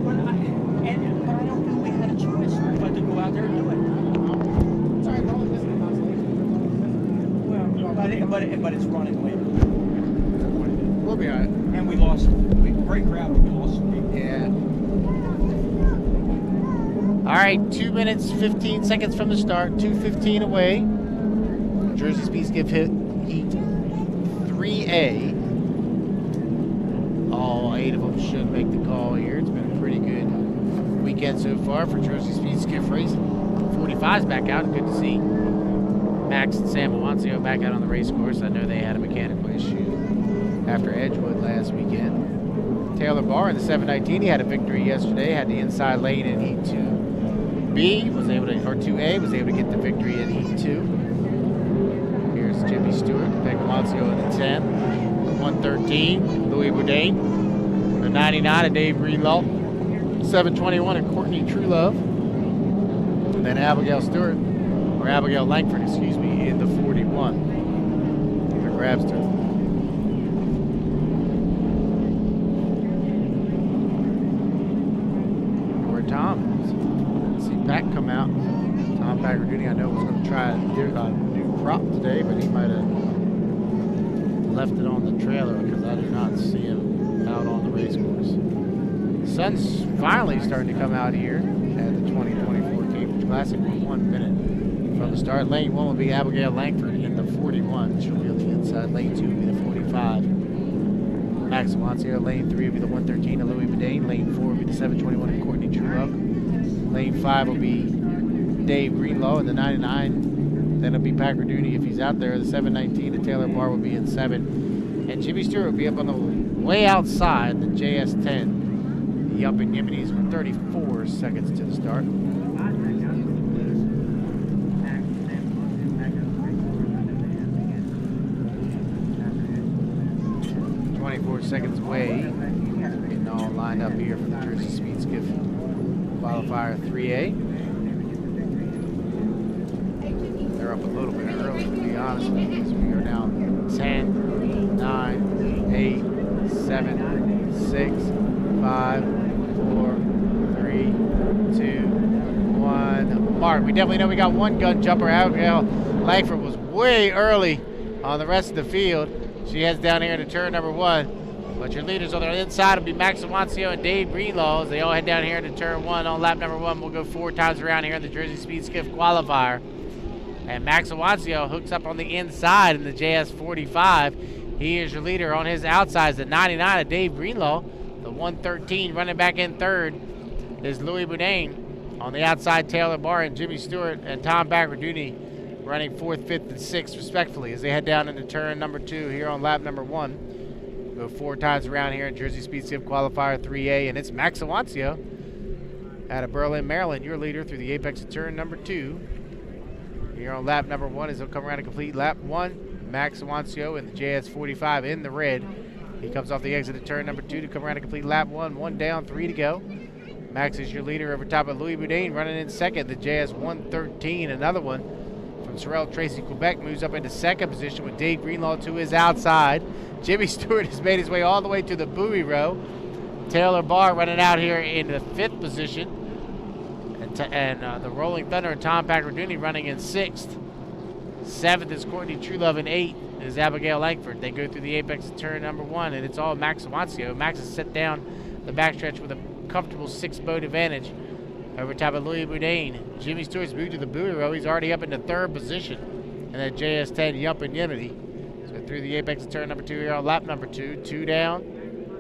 But I don't think we had a choice but to go out there and do it. Sorry, we're only missing Well, but it's running later. We'll be alright. And we lost. Great crowd, but we lost 3. Yeah. All right, 2 minutes, 15 seconds from the start, 2:15 away. Jersey Speed Skiff Heat 3A. All 8 of them should make the call here. It's been a pretty good weekend so far for Jersey Speed Skiff racing. 45's back out, good to see. Max and Sam Awancio back out on the race course. I know they had a mechanical issue after Edgewood last weekend. Taylor Barr in the 719, he had a victory yesterday, had the inside lane in Heat 2B, was able to, or 2A, was able to get the victory in Heat 2. Here's Jimmy Stewart, Peg Awancio in the 10, 113, Louis Bourdain, the 99 of Dave Greenlaw, 721 and Courtney Truelove, and then Abigail Langford, excuse me, in the 41, the Grabster. Tom, see Pat come out. Tom Baggerduty, I know, was going to try a new prop today, but he might have left it on the trailer because I do not see him out on the race course. The sun's finally starting to come out here at the 2024 Cambridge Classic. We're 1 minute from the start. Lane 1 will be Abigail Langford in the 41. She'll be on the inside. Lane 2 will be the 45. Max Awancio. Lane 3 will be the 113 of Louis Bourdain. Lane 4 will be the 721 of Courtney Truelove. Lane 5 will be Dave Greenlaw in the 99. Then it'll be Packer Duty if he's out there. The 719 of Taylor Barr will be in 7. And Jimmy Stewart will be up on the way outside the JS10. The Up and Giminies with 34 seconds to the start. 24 seconds away. Getting all lined up here for the Jersey Speed Skiff Qualifier 3A. They're up a little bit early, to be honest with you. We are now 10, 9, 8, 7, 6, 5, 4, 3, 2, 1. Mark, we definitely know we got one gun jumper. Abigail Langford was way early on the rest of the field. She heads down here into turn number 1. But your leaders on the inside will be Max Awancio and Dave Greenlaw as they all head down here into turn 1 on lap number 1. We'll go 4 times around here in the Jersey Speed Skiff Qualifier. And Max Awancio hooks up on the inside in the JS45. He is your leader. On his outside is the 99 of Dave Greenlaw. The 113 running back in third is Louis Bourdain. On the outside, Taylor Barr and Jimmy Stewart and Tom Baggerduty running 4th, 5th, and 6th respectfully as they head down into turn number 2 here on lap number 1. Go 4 times around here in Jersey Speed Skiff Qualifier 3A, and it's Max Awancio out of Berlin, Maryland, your leader through the apex of turn number 2. Here on lap number 1 as he'll come around to complete lap 1. Max Awancio in the JS45 in the red. He comes off the exit of turn number 2 to come around to complete lap 1. 1 down, 3 to go. Max is your leader over top of Louis Boudin, running in second, the JS113, another one from Sorel Tracy Quebec, moves up into second position with Dave Greenlaw to his outside. Jimmy Stewart has made his way all the way to the buoy row. Taylor Barr running out here in the 5th position. And the Rolling Thunder and Tom Pacardini running in 6th. 7th is Courtney Truelove, and 8th is Abigail Langford. They go through the apex of turn number 1, and it's all Max Awancio. Max has set down the backstretch with a comfortable 6-boat advantage over top of Louis Boudin. Jimmy Stewart's moved to the buoy row. He's already up into 3rd position in that JS10 Yump and Yimity. So through the apex of turn number 2 here on lap number 2. 2 down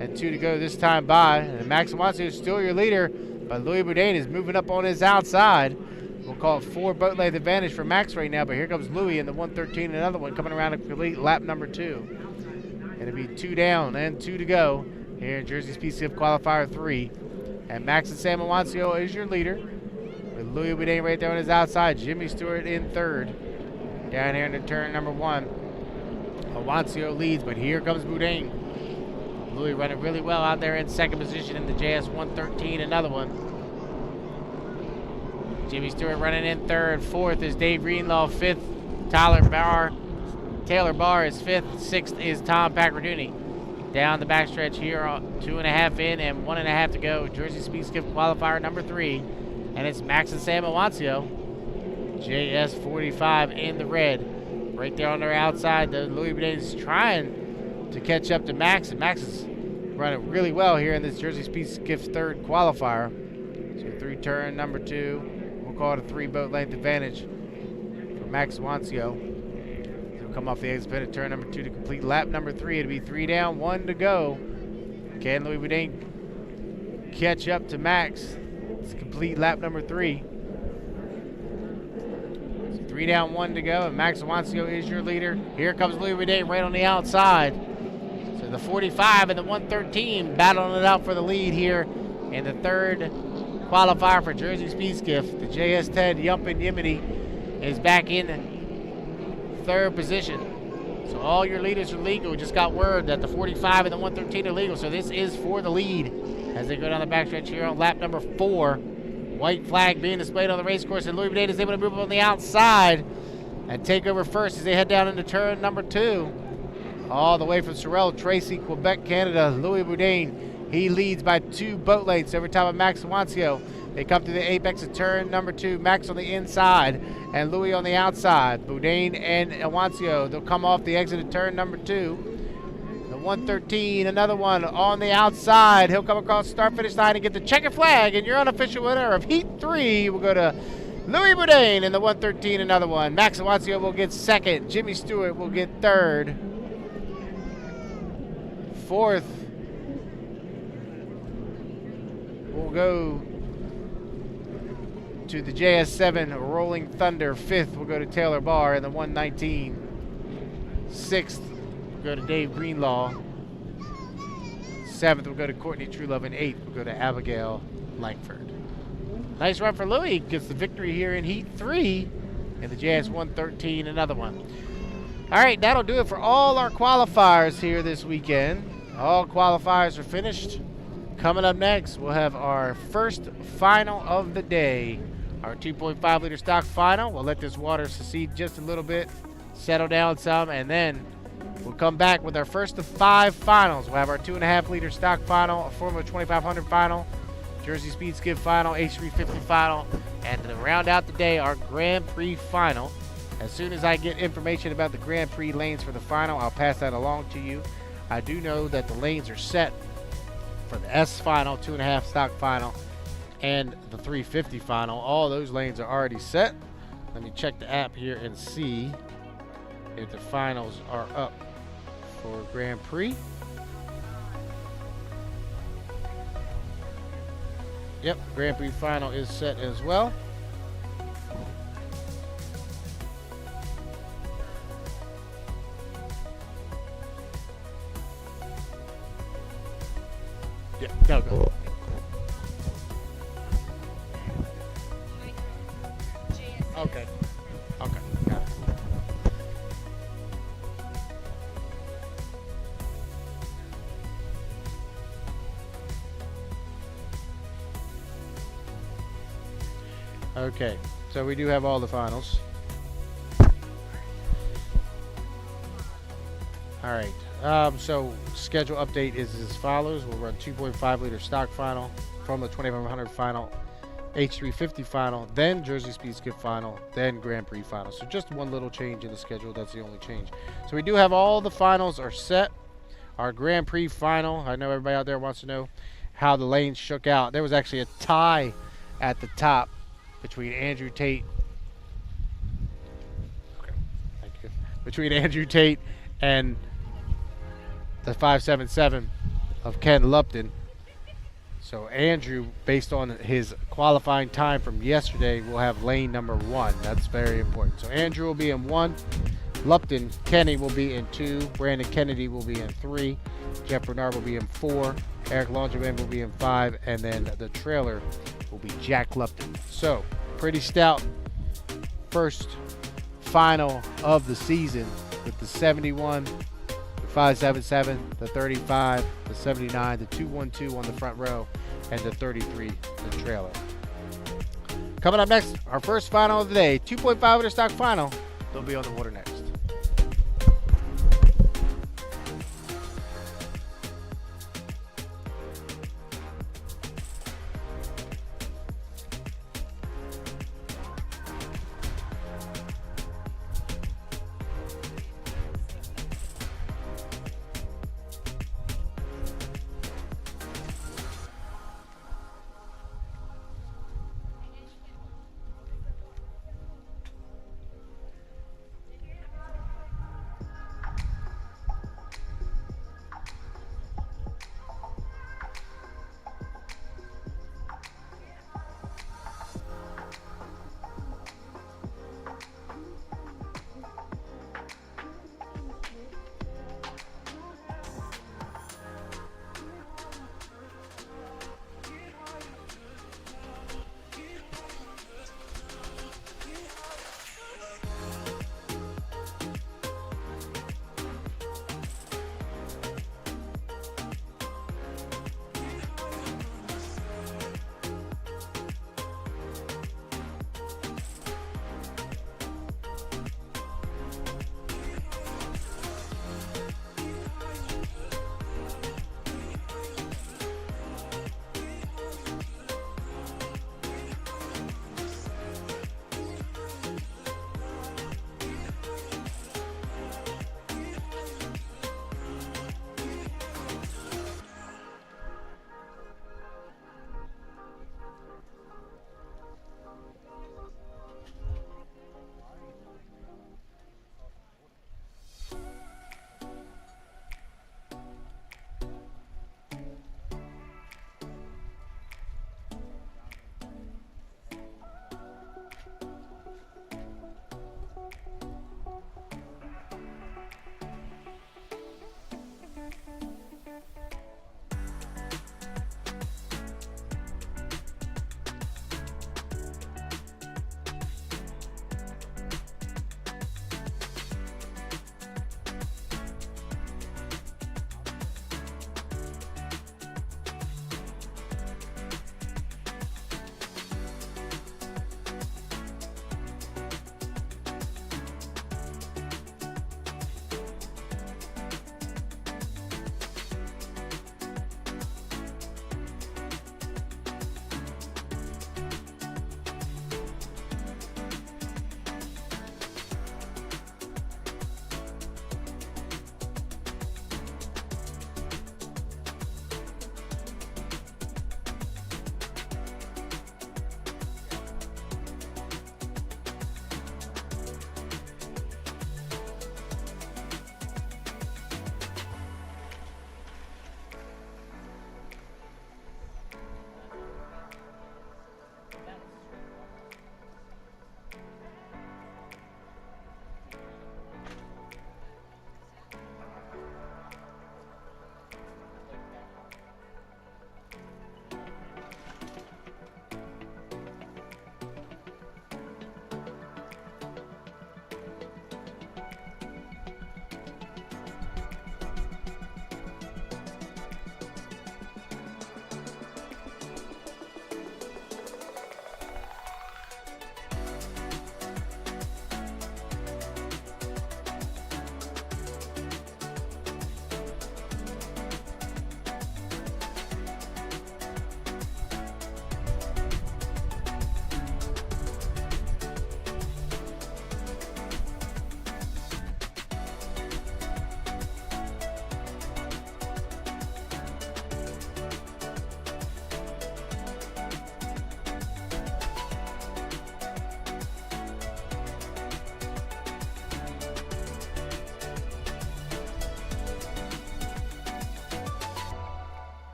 and 2 to go this time by. And Max Awancio is still your leader, but Louis Boudin is moving up on his outside. We'll call it 4 boat length advantage for Max right now, but here comes Louis in the 113, another one coming around to complete lap number 2. It'll be 2 down and 2 to go here in Jersey Speed Skiff Qualifier 3. And Max and Sam Awancio is your leader, with Louis Boudin right there on his outside. Jimmy Stewart in 3rd. Down here into turn number 1. Awancio leads, but here comes Boudin. Louis running really well out there in 2nd position in the JS113, another one. Jimmy Stewart running in 3rd. 4th is Dave Greenlaw. 5th, Taylor Barr is 5th. 6th is Tom Pacardini. Down the backstretch here, 2.5 in and 1.5 to go. Jersey Speed Skiff Qualifier number 3. And it's Max and Sam Awancio. JS45 in the red. Right there on their outside. The Louis Boudin is trying to catch up to Max, and Max is running really well here in this Jersey Speed Skiff 3rd qualifier. So through turn number 2, we'll call it a 3-boat length advantage for Max Awancio. Come off the exit at turn number 2 to complete lap number 3. It'll be 3 down, 1 to go. Can Louis Boudin catch up to Max to complete lap number 3? So 3 down, 1 to go, and Max Awancio is your leader. Here comes Louis Boudin right on the outside. So the 45 and the 113 battling it out for the lead here in the 3rd qualifier for Jersey Speed Skiff. The JS10 Yump and Yimity is back in 3rd position. So all your leaders are legal. We just got word that the 45 and the 113 are legal. So this is for the lead as they go down the backstretch here on lap number 4. White flag being displayed on the race course, and Louis Boudin is able to move up on the outside and take over first as they head down into turn number 2. All the way from Sorel Tracy, Quebec, Canada, Louis Boudin. He leads by 2 boat lengths over top of Max Awancio. They come to the apex of turn number 2. Max on the inside and Louis on the outside. Boudin and Awancio, they'll come off the exit of turn number 2. The 113, another one on the outside. He'll come across start-finish line and get the checkered flag, and your unofficial winner of Heat 3 will go to Louis Boudin in the 113, another one. Max Awancio will get 2nd. Jimmy Stewart will get 3rd. 4th will go to the JS7 Rolling Thunder. 5th will go to Taylor Barr in the 119. 6th will go to Dave Greenlaw. 7th will go to Courtney Truelove, and 8th will go to Abigail Langford. Nice run for Louis. Gets the victory here in Heat 3 in the JS113, another one. All right, that'll do it for all our qualifiers here this weekend. All qualifiers are finished. Coming up next, we'll have our first final of the day. Our 2.5 liter stock final. We'll let this water secede just a little bit, settle down some, and then we'll come back with our first of 5 finals. We'll have our 2.5 liter stock final, a Formula 2500 final, Jersey Speed Skiff final, H350 final, and to round out the day, our Grand Prix final. As soon as I get information about the Grand Prix lanes for the final, I'll pass that along to you. I do know that the lanes are set for the S final, 2.5 stock final, and the 350 final. All those lanes are already set. Let me check the app here and see if the finals are up for Grand Prix. Yep, Grand Prix final is set as well. Yeah, no, go. Okay. Okay. Got it. Okay, so we do have all the finals. All right. So schedule update is as follows. We'll run 2.5 liter stock final from the 2500 final, H350 final, then Jersey Speed Skiff final, then Grand Prix final. So just one little change in the schedule. That's the only change. So we do have all the finals are set. Our Grand Prix final. I know everybody out there wants to know how the lanes shook out. There was actually a tie at the top between Andrew Tate. Okay, thank you. Between Andrew Tate and the 577 of Ken Lupton. So Andrew, based on his qualifying time from yesterday, will have lane number 1. That's very important. So Andrew will be in 1. Lupton, Kenny will be in 2. Brandon Kennedy will be in 3. Jeff Bernard will be in 4. Eric Longerman will be in 5. And then the trailer will be Jack Lupton. So pretty stout first final of the season with the 71, the 577, the 35, the 79, the 212 on the front row, and the 33, the trailer. Coming up next, our first final of the day, 2.5 liter stock final. They'll be on the water next.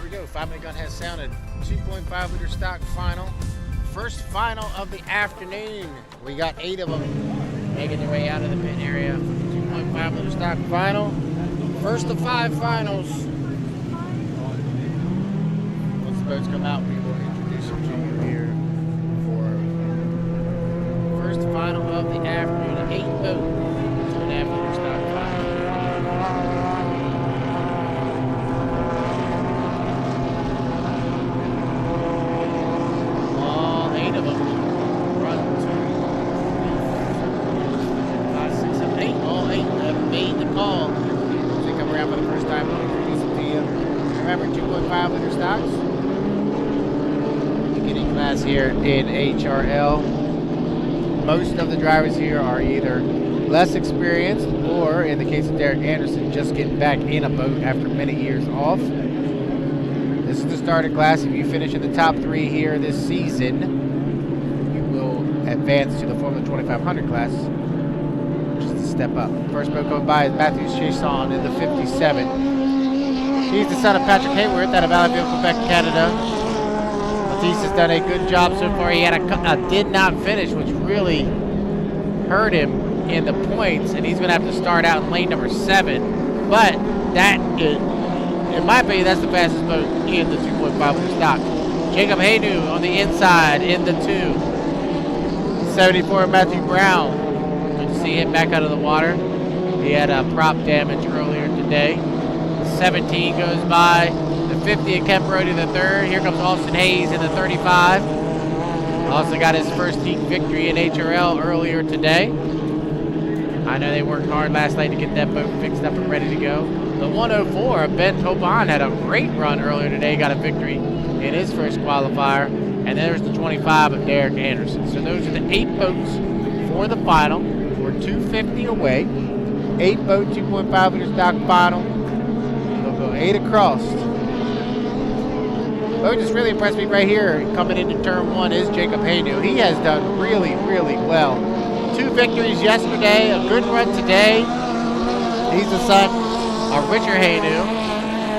we go. 5-minute gun has sounded. 2.5 liter stock final. First final of the afternoon. We got 8 of them making their way out of the pit area. 2.5 liter stock final. First of 5 finals. Once the boats come out, we will introduce them to you here for first final of the afternoon. 8 boats. 2.5 liter stock final. All 8 of them. 1, 2, 3, 4, 5, 6, 7, 8. All 8 have made the call. They come around for the first time. We'll introduce them to you. Remember, 2.5 liter stocks. Beginning class here in HRL. Most of the drivers here are either less experienced or, in the case of Derek Anderson, just getting back in a boat after many years off. This is the starter class. If you finish in the top 3 here this season, you will advance to the Formula 2500 class, which is the step up. First boat going by is Matthews Chasson in the 57. He's the son of Patrick Hayworth out of Valleyville, Quebec, Canada. Matisse has done a good job so far. He had a did not finish, which really hurt him in the points, and he's going to have to start out in lane number 7. But that is, in my opinion, that's the fastest boat in the 2.5 liter stock. Jacob Haynu on the inside in the 2. 74 Matthew Brown. Good to see him back out of the water. He had a prop damage earlier today. 17 goes by. The 50 of Ken Brody the 3rd. Here comes Austin Hayes in the 35. Also got his first heat victory in HRL earlier today. I know they worked hard last night to get that boat fixed up and ready to go. The 104 of Ben Topon had a great run earlier today. Got a victory in his first qualifier. And there's the 25 of Derek Anderson. So those are the 8 boats for the final. We're 250 away. 8 boat, 2.5 liter stock final. They'll go 8 across. The boat just really impressed me right here coming into turn 1 is Jacob Haynu. He has done really, really well. 2 victories yesterday, a good run today. He's the son of Richard Haynu,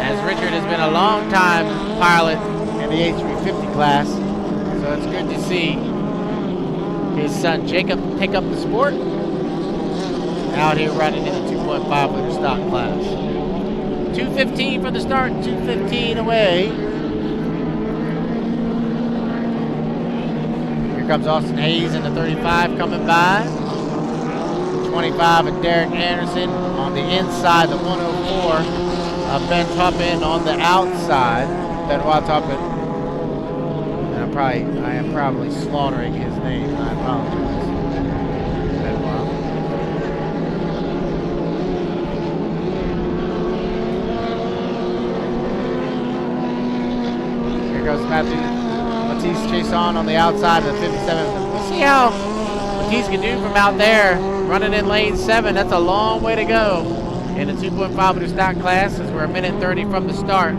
as Richard has been a long time pilot in the H350 class. So it's good to see his son Jacob pick up the sport out here running in the 2.5 liter stock class. 2:15 for the start, 2:15 away. Here comes Austin Hayes in the 35 coming by. 25 of Derek Anderson on the inside, the 104 of Ben Tuppen on the outside. Benoit Tuppen. And I am probably slaughtering his name. I apologize. Benoit. Here goes Matisse Chasson on the outside of the 57. We'll see how Matisse can do from out there. Running in lane 7, that's a long way to go in the 2.5 liter stock class, as we're a minute 30 from the start.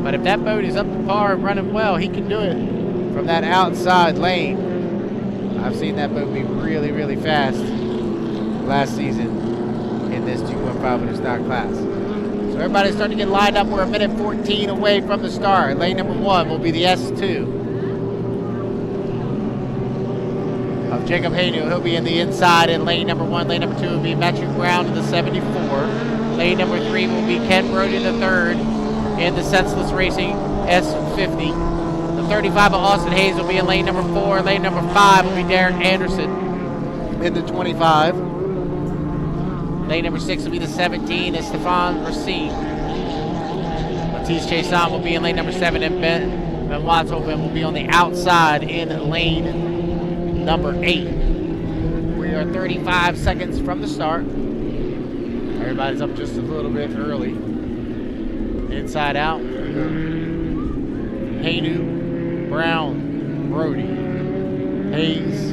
But if that boat is up to par and running well, he can do it from that outside lane. I've seen that boat be really, really fast last season in this 2.5 liter stock class. So everybody's starting to get lined up. We're a minute 14 away from the start. Lane number 1 will be the S2. Of Jacob Haynu. He'll be in the inside in lane number 1. Lane number 2 will be Matthew Brown in the 74. Lane number 3 will be Ken Brody the 3rd in the Senseless Racing S50. The 35 of Austin Hayes will be in lane number 4. Lane number 5 will be Derek Anderson in the 25. Lane number 6 will be the 17 is Stefan Racine. Matisse Chasson will be in lane number 7, and Benoit Topin will be on the outside in lane number 8. We are 35 seconds from the start. Everybody's up just a little bit early. Inside out. Haynu, Brown, Brody, Hayes,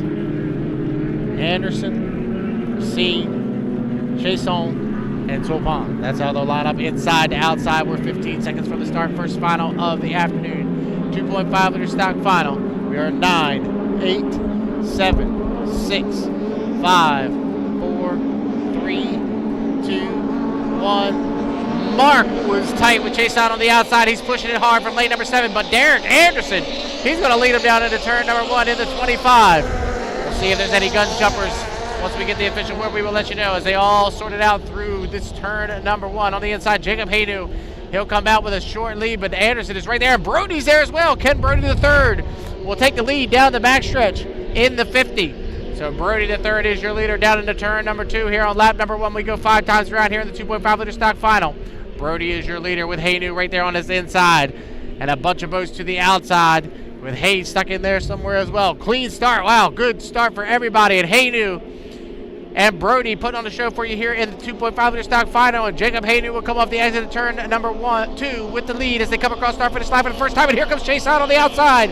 Anderson, Racine, Chasson, and Topin. That's how they'll line up inside to outside. We're 15 seconds from the start. First final of the afternoon. 2.5 liter stock final. We are 9, 8, 7, 6, 5, 4, 3, 2, 1. Mark was tight with Chase on the outside. He's pushing it hard from lane number 7, but Derek Anderson, he's going to lead him down into turn number 1 in the 25. We'll see if there's any gun jumpers. Once we get the official word, we will let you know as they all sort it out through this turn number 1. On the inside, Jacob Haynu, he'll come out with a short lead, but Anderson is right there. Brody's there as well. Ken Brody the third will take the lead down the backstretch in the 50. So Brody the third is your leader down into turn number 2 here on lap number 1. We go 5 times around here in the 2.5 liter stock final. Brody is your leader with Haynu right there on his inside, and a bunch of boats to the outside with Hayes stuck in there somewhere as well. Clean start. Wow, good start for everybody. And Haynu and Brody putting on the show for you here in the 2.5 liter stock final. And Jacob Haynu will come off the exit of turn number 2 with the lead as they come across start finish line for the first time. And here comes Chase out on the outside.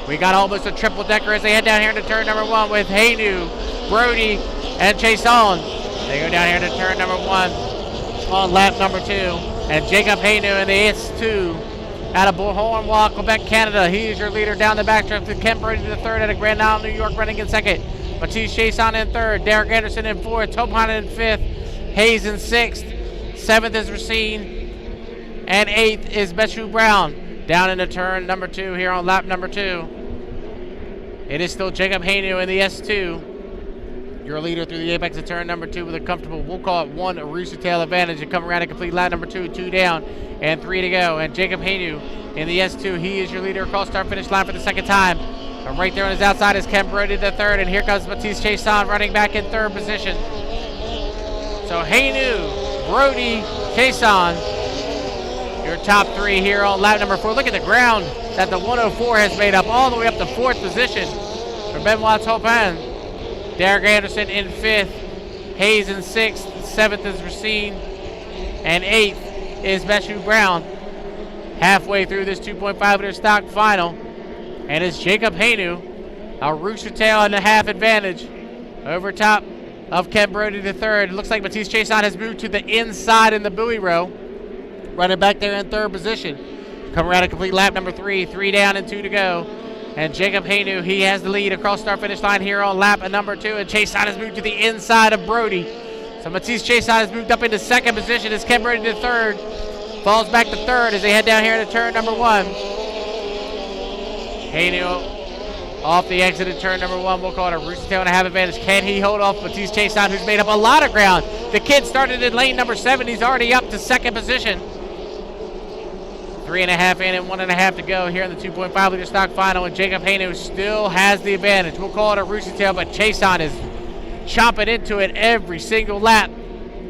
We got almost a triple decker as they head down here into turn number 1 with Haynu, Brody, and Chase on. They go down here to turn number 1 on lap number 2. And Jacob Haynu in the S2 out of Bullhorn, Quebec, Canada. He is your leader down the backstretch with Ken Brody the third out of Grand Isle, New York, running in second. Matisse Chason in third, Derek Anderson in fourth, Topon in fifth, Hayes in sixth, seventh is Racine, and eighth is Beshu Brown. Down into turn number 2 here on lap number 2. It is still Jacob Haynu in the S2. Your leader through the apex of turn number 2 with a comfortable, we'll call it 1 rooster tail advantage, and come around and complete lap number 2, 2 down and 3 to go. And Jacob Haynu in the S2, he is your leader across start finish line for the second time. And right there on his outside is Ken Brody the third, and here comes Matisse Chason running back in third position. So Haynu, Brody, Chason, your top 3 here on lap number 4. Look at the ground that the 104 has made up all the way up to 4th position for Benoit Taupin. Derek Anderson in 5th, Hayes in 6th, 7th is Racine, and 8th is Beshu Brown. Halfway through this 2.5 liter stock final, and it's Jacob Haynu, a rooster tail and a half advantage over top of Ken Brody the third. It looks like Matisse Chason has moved to the inside in the buoy row, running back there in third position. Come around to complete lap number 3, 3 down and 2 to go. And Jacob Haynu, he has the lead across start finish line here on lap number 2. And Chason has moved to the inside of Brody. So Matisse Chason has moved up into second position as Ken Brody the third falls back to third as they head down here into turn number 1. Haynu off the exit of turn number 1. We'll call it a rooster tail and a half advantage. Can he hold off Matisse Chason, who's made up a lot of ground? The kid started in lane number 7. He's already up to second position. 3.5 in and 1.5 to go here in the 2.5 liter stock final, and Jacob Haynu still has the advantage. We'll call it a rooster tail, but Chason is chomping into it every single lap.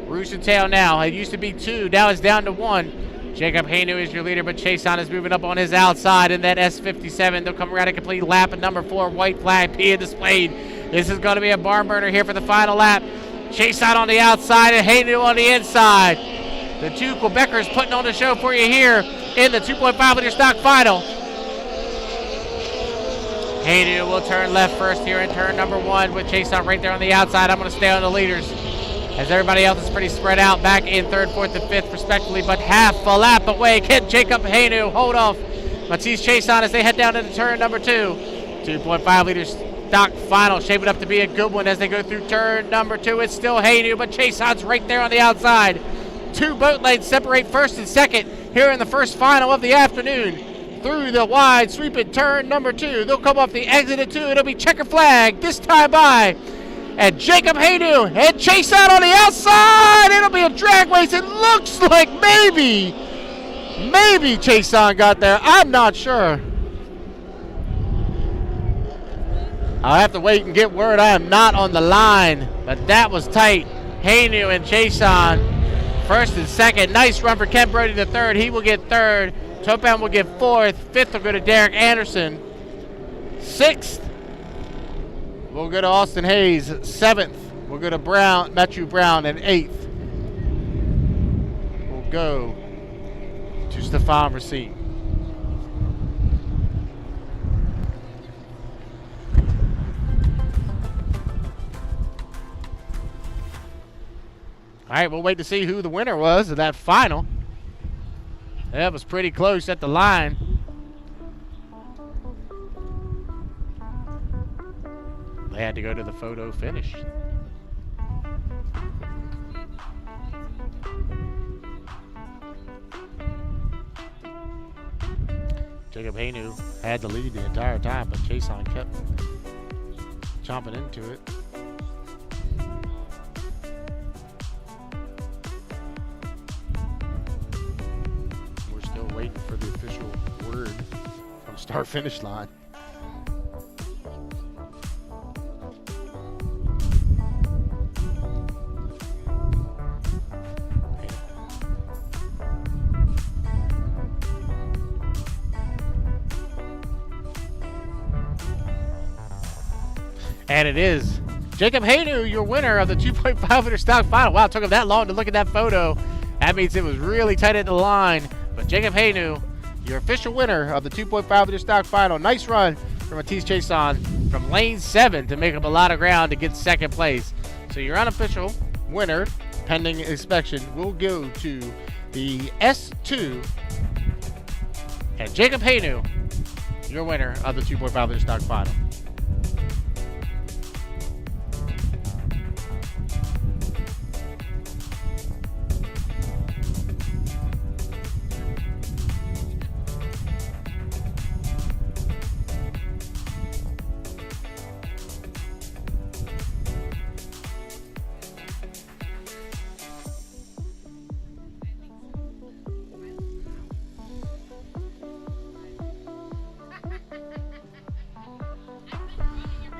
Rooster tail now. It used to be 2, now it's down to 1. Jacob Haynu is your leader, but Chason is moving up on his outside in that S57. They'll come around and complete lap at number 4, white flag being displayed. This is going to be a barn burner here for the final lap. Chason on the outside and Haynu on the inside. The 2 Quebecers putting on the show for you here in the 2.5 liter stock final. Haynu will turn left first here in turn number 1 with Chason right there on the outside. I'm going to stay on the leaders as everybody else is pretty spread out back in 3rd, 4th, and 5th respectively, but half a lap away. Can Jacob Haynu hold off Matisse Chason as they head down into turn number 2. 2.5 liter stock final shaping up to be a good one as they go through turn number 2. It's still Haynu, but Chason's right there on the outside. 2 boat lanes separate first and second here in the first final of the afternoon. Through the wide sweeping turn number 2. They'll come off the exit of 2. It'll be checker flag this time by. And Jacob Haynu and Chason on the outside. It'll be a drag race. It looks like maybe Chason got there. I'm not sure. I'll have to wait and get word. I am not on the line, but that was tight. Haynu and Chason first and second. Nice run for Ken Brody the third. He will get third. Topin will get fourth. Fifth will go to Derek Anderson. Sixth will go to Austin Hayes. Seventh will go to Matthew Brown. And eighth will go to Stefan Racine. All right, we'll wait to see who the winner was of that final. That was pretty close at the line. They had to go to the photo finish. Jacob Haynu had the lead the entire time, but Chason kept chomping into it. We're still waiting for the official word from start finish line. And it is Jacob Haynu, your winner of the 2.5 liter stock final. Wow, it took him that long to look at that photo. That means it was really tight at the line. But Jacob Haynu, your official winner of the 2.5 liter stock final. Nice run from Matisse Chason from lane 7 to make up a lot of ground to get second place. So your unofficial winner, pending inspection, will go to the S2. And Jacob Haynu, your winner of the 2.5 liter stock final.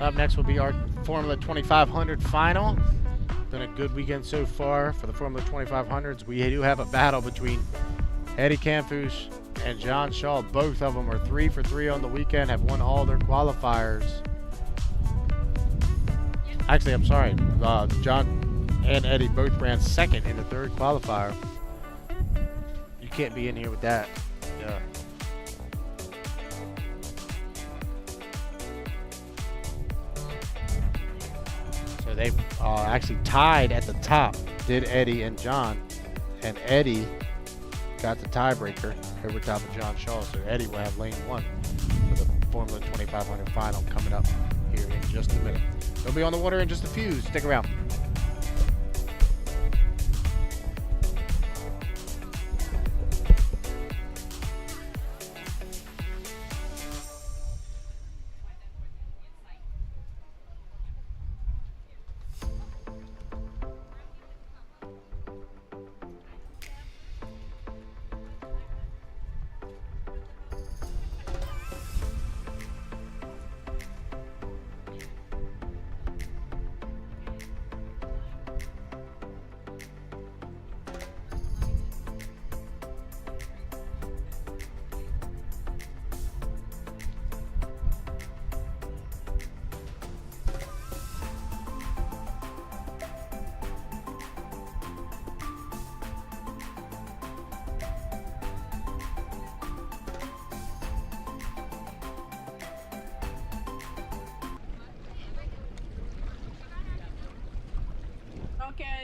Up next will be our Formula 2500 final. Been a good weekend so far for the Formula 2500s. We do have a battle between Eddie Campouche and John Shaw. Both of them are 3 for 3 on the weekend, have won all their qualifiers. Actually, I'm sorry. John and Eddie both ran second in the third qualifier. You can't be in here with that. Yeah. So they actually tied at the top, did Eddie and John. And Eddie got the tiebreaker over top of John Shaw. So Eddie will have lane 1 for the Formula 2500 final coming up here in just a minute. They'll be on the water in just a few. Stick around.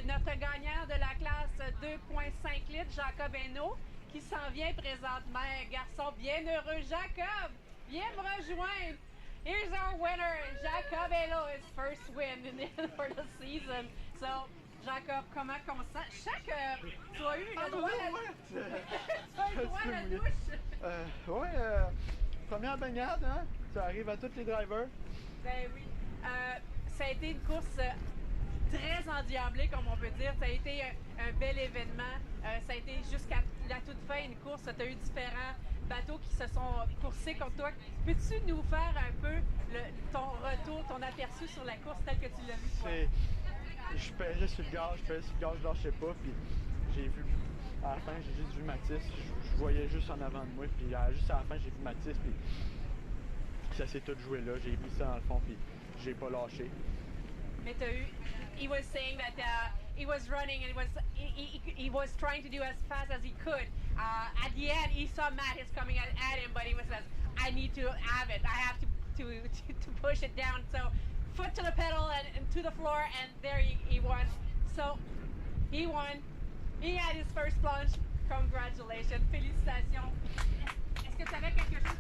Notre gagnant de la classe 2.5 litres, Jacob Haynu, qui s'en vient présentement. Un garçon bien heureux. Jacob, viens me rejoindre. Here's our winner, Jacob Haynu, his first win for the season. So, Jacob, comment qu'on sent? Je sais que tu as eu le droit à la douche. Oui, première baignade, hein? Ça arrive à tous les drivers. Ben oui. Ça a été une course très endiablée, comme on peut dire. Ça a été un bel événement. Ça a été jusqu'à la toute fin une course. Tu as eu différents bateaux qui se sont coursés contre toi. Peux-tu nous faire un peu ton retour, ton aperçu sur la course telle que tu l'as vu, toi? Je pesais sur le gaz, je lâchais pas. Puis j'ai vu, à la fin, j'ai juste vu Mathis. Je voyais juste en avant de moi. Puis juste à la fin, j'ai vu Mathis. Puis ça s'est tout joué là. J'ai vu ça dans le fond. Puis j'ai pas lâché. Mais tu as eu. He was saying that he was running and he was trying to do as fast as he could. At the end, he saw Mathis coming at him, but he was like, I need to have it. I have to push it down. So foot to the pedal and to the floor, and there he won. So he won. He had his first plunge. Congratulations. Félicitations. Est-ce que tu avais quelque chose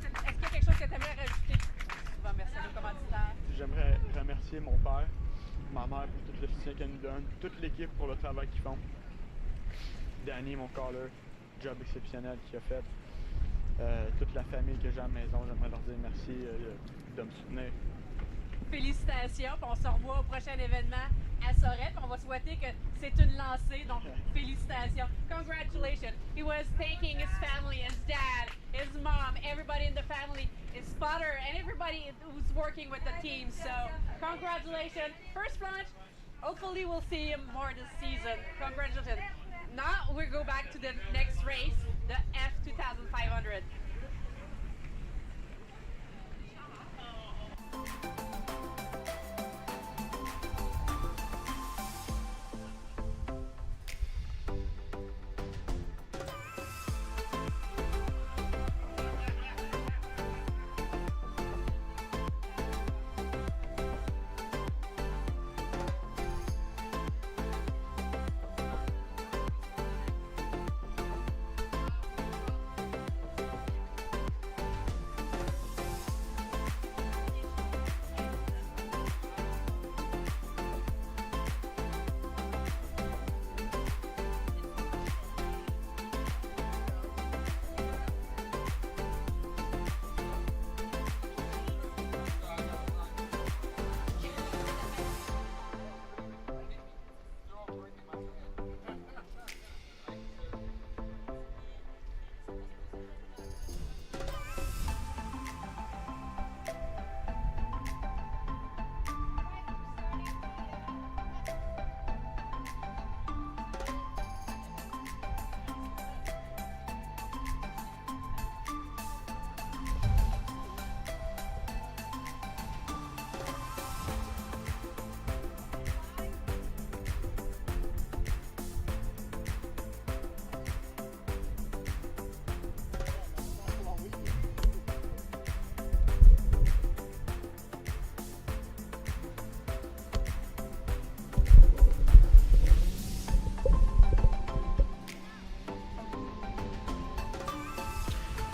que tu aimerais rajouter? Tu vas remercier nos commanditaires. J'aimerais remercier mon père, ma mère pour tout le soutien qu'elle nous donne, toute l'équipe pour le travail qu'ils font. Danny, mon caller, job exceptionnel qu'il a fait. toute la famille que j'ai à la maison, j'aimerais leur dire merci de me soutenir. Félicitations, puis on se revoit au prochain événement à Sorel, puis on va souhaiter que c'est une lancée, donc félicitations. Congratulations. He was thanking his family, his dad, his mom, everybody in the family, his father, and everybody who's working with the team. So congratulations. First plunge, hopefully we'll see him more this season. Congratulations. Now we go back to the next race, the F2500.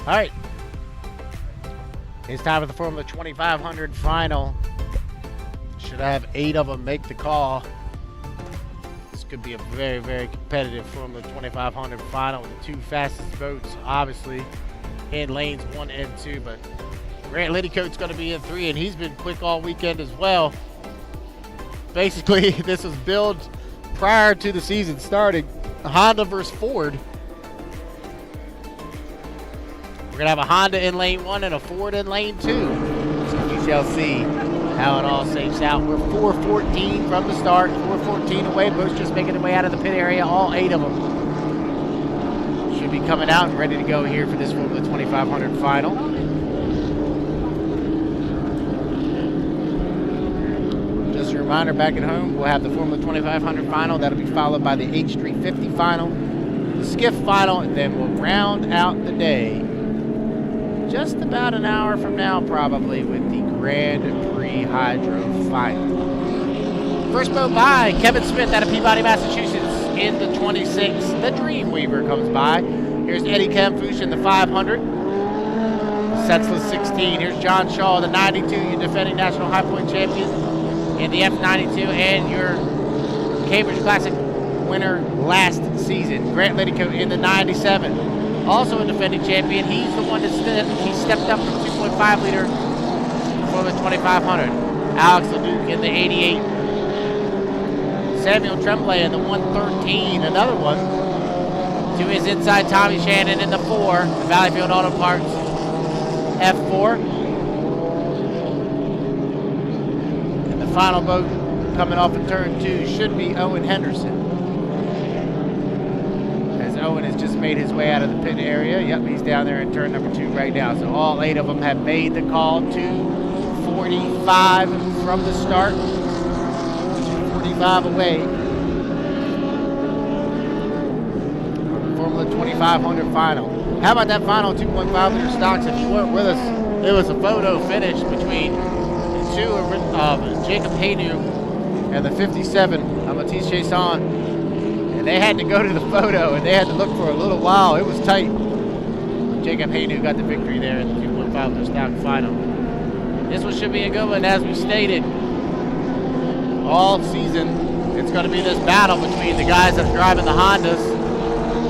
All right, it's time for the Formula 2500 final. Should have 8 of them make the call. This could be a very, very competitive Formula 2500 final with the 2 fastest boats, obviously, in lanes 1 and 2. But Grant Liddycoat's going to be in 3, and he's been quick all weekend as well. Basically, this was built prior to the season starting. Honda versus Ford. We're going to have a Honda in lane 1 and a Ford in lane 2. So we shall see how it all shapes out. We're 4:14 from the start, 4:14 away. Boats just making their way out of the pit area, all 8 of them. Should be coming out and ready to go here for this Formula 2500 final. Just a reminder, back at home, we'll have the Formula 2500 final. That'll be followed by the H350 final, the Skiff final, and then we'll round out the day just about an hour from now, probably, with the Grand Prix Hydro Final. First boat by, Kevin Smith out of Peabody, Massachusetts, in the 26. The Dreamweaver comes by. Here's Eddie Kempfusch in the 500. Setsless 16. Here's John Shaw, the 92, your defending national high point champion in the F92, and your Cambridge Classic winner last season. Grant Liddycoat in the 97. Also a defending champion. He's the one that stepped up from 2.5 liter for the 2500. Alex Leduc in the 88. Samuel Tremblay in the 113, another one. To his inside, Tommy Shannon in the 4, the Valleyfield Auto Parts F4. And the final boat coming off of turn 2 should be Owen Henderson. Owen has just made his way out of the pit area. Yep, he's down there in turn number 2 right now. So all 8 of them have made the call. 2:45 from the start. 2:45 away. Formula 2500 final. How about that final 2.5 liter stocks? If you weren't with us, it was a photo finish between the 2 of Jacob Haynu and the 57 of Matisse Chasson. And they had to go to the photo, and they had to look for a little while. It was tight. Jacob Haynu got the victory there in the 2.5 liter stock final. This one should be a good one, as we stated. All season, it's going to be this battle between the guys that are driving the Hondas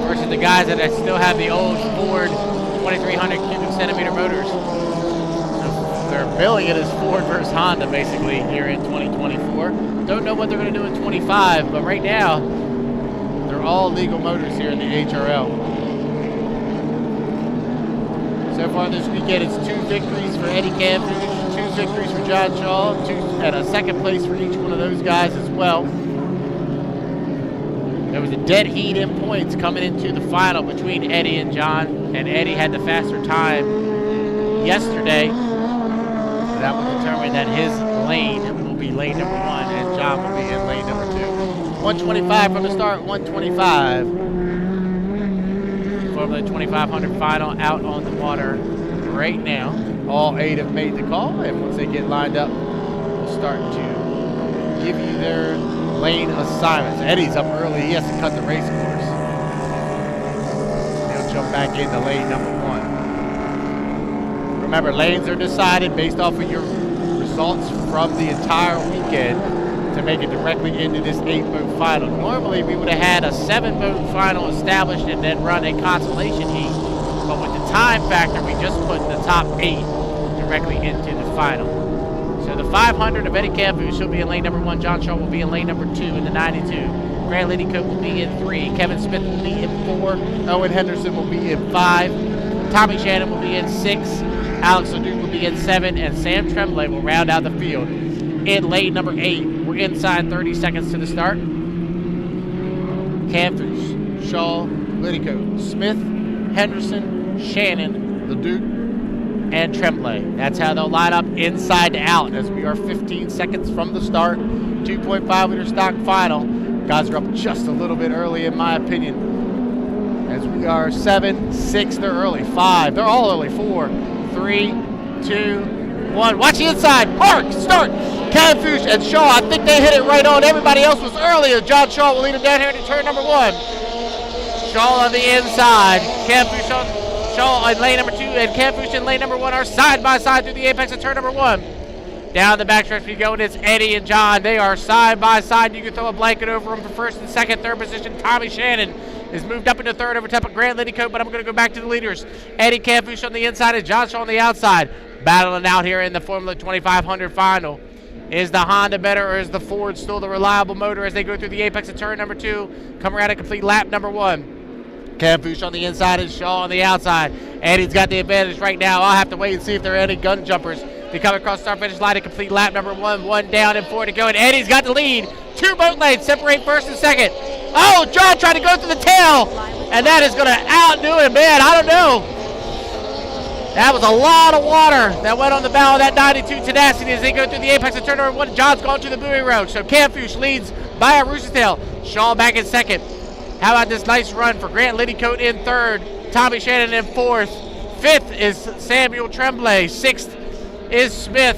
versus the guys that still have the old Ford 2,300 cubic centimeter motors. So they're billing it as Ford versus Honda basically here in 2024. Don't know what they're going to do in 25, but right now they're all legal motors here in the HRL. So far this weekend, it's 2 victories for Eddie Camfush, 2 victories for John Shaw, and a second place for each one of those guys as well. There was a dead heat in points coming into the final between Eddie and John, and Eddie had the faster time yesterday. That will determine that his lane will be lane number 1, and John will be in lane number 2. 125 from the start, 125. Formula 2500 final out on the water right now. All 8 have made the call, and once they get lined up, we'll start to give you their lane assignments. Eddie's up early. He has to cut the race course. He'll jump back into lane number 1. Remember, lanes are decided based off of your results from the entire weekend to make it directly into this 8-boat final. Normally, we would have had a 7-boat final established and then run a consolation heat. But with the time factor, we just put the top 8 directly into the final. So the 500 of Eddie Camfush will be in lane number 1. John Shaw will be in lane number 2 in the 92. Grant Liddycoat will be in 3. Kevin Smith will be in 4. Owen Henderson will be in 5. Tommy Shannon will be in 6. Alex Leduc will be in 7. And Sam Tremblay will round out the field in lane number 8. We're inside 30 seconds to the start. Camfush, Shaw, Liddycoat, Smith, Henderson, Shannon, Leduc, and Tremblay. That's how they'll line up inside to out as we are 15 seconds from the start. 2.5 liter stock final. Guys are up just a little bit early in my opinion. As we are 7, 6, they're early. 5, they're all early. 4, 3, 2, 1. Watch the inside. Park, start. Camfush and Shaw, I think they hit it right on. Everybody else was earlier. John Shaw will lead him down here to turn number 1. Shaw on the inside. Camfush on Shaw in lane number 2 and Camfush in lane number 1 are side by side through the apex of turn number 1. Down the backstretch we go, and it's Eddie and John. They are side by side. You can throw a blanket over them for first and second. Third position, Tommy Shannon is moved up into third over top of Grant Liddycoat, but I'm going to go back to the leaders. Eddie Camfush on the inside and John Shaw on the outside. Battling out here in the Formula 2500 final. Is the Honda better, or is the Ford still the reliable motor as they go through the apex of turn number 2? Come around and complete lap number 1. Camfush on the inside and Shaw on the outside. Eddie's got the advantage right now. I'll have to wait and see if there are any gun jumpers. They come across start finish line to complete lap number 1. 1 down and 4 to go. And Eddie's got the lead. 2 boat lanes separate first and second. Oh, John tried to go through the tail. And that is going to outdo him, man. I don't know. That was a lot of water that went on the bow of that 92 Tenacity as they go through the apex of turn number 1. John's gone to the buoy road. So Camfush leads by a rooster tail. Shaw back in second. How about this nice run for Grant Liddycoat in third. Tommy Shannon in fourth. Fifth is Samuel Tremblay. Sixth is Smith.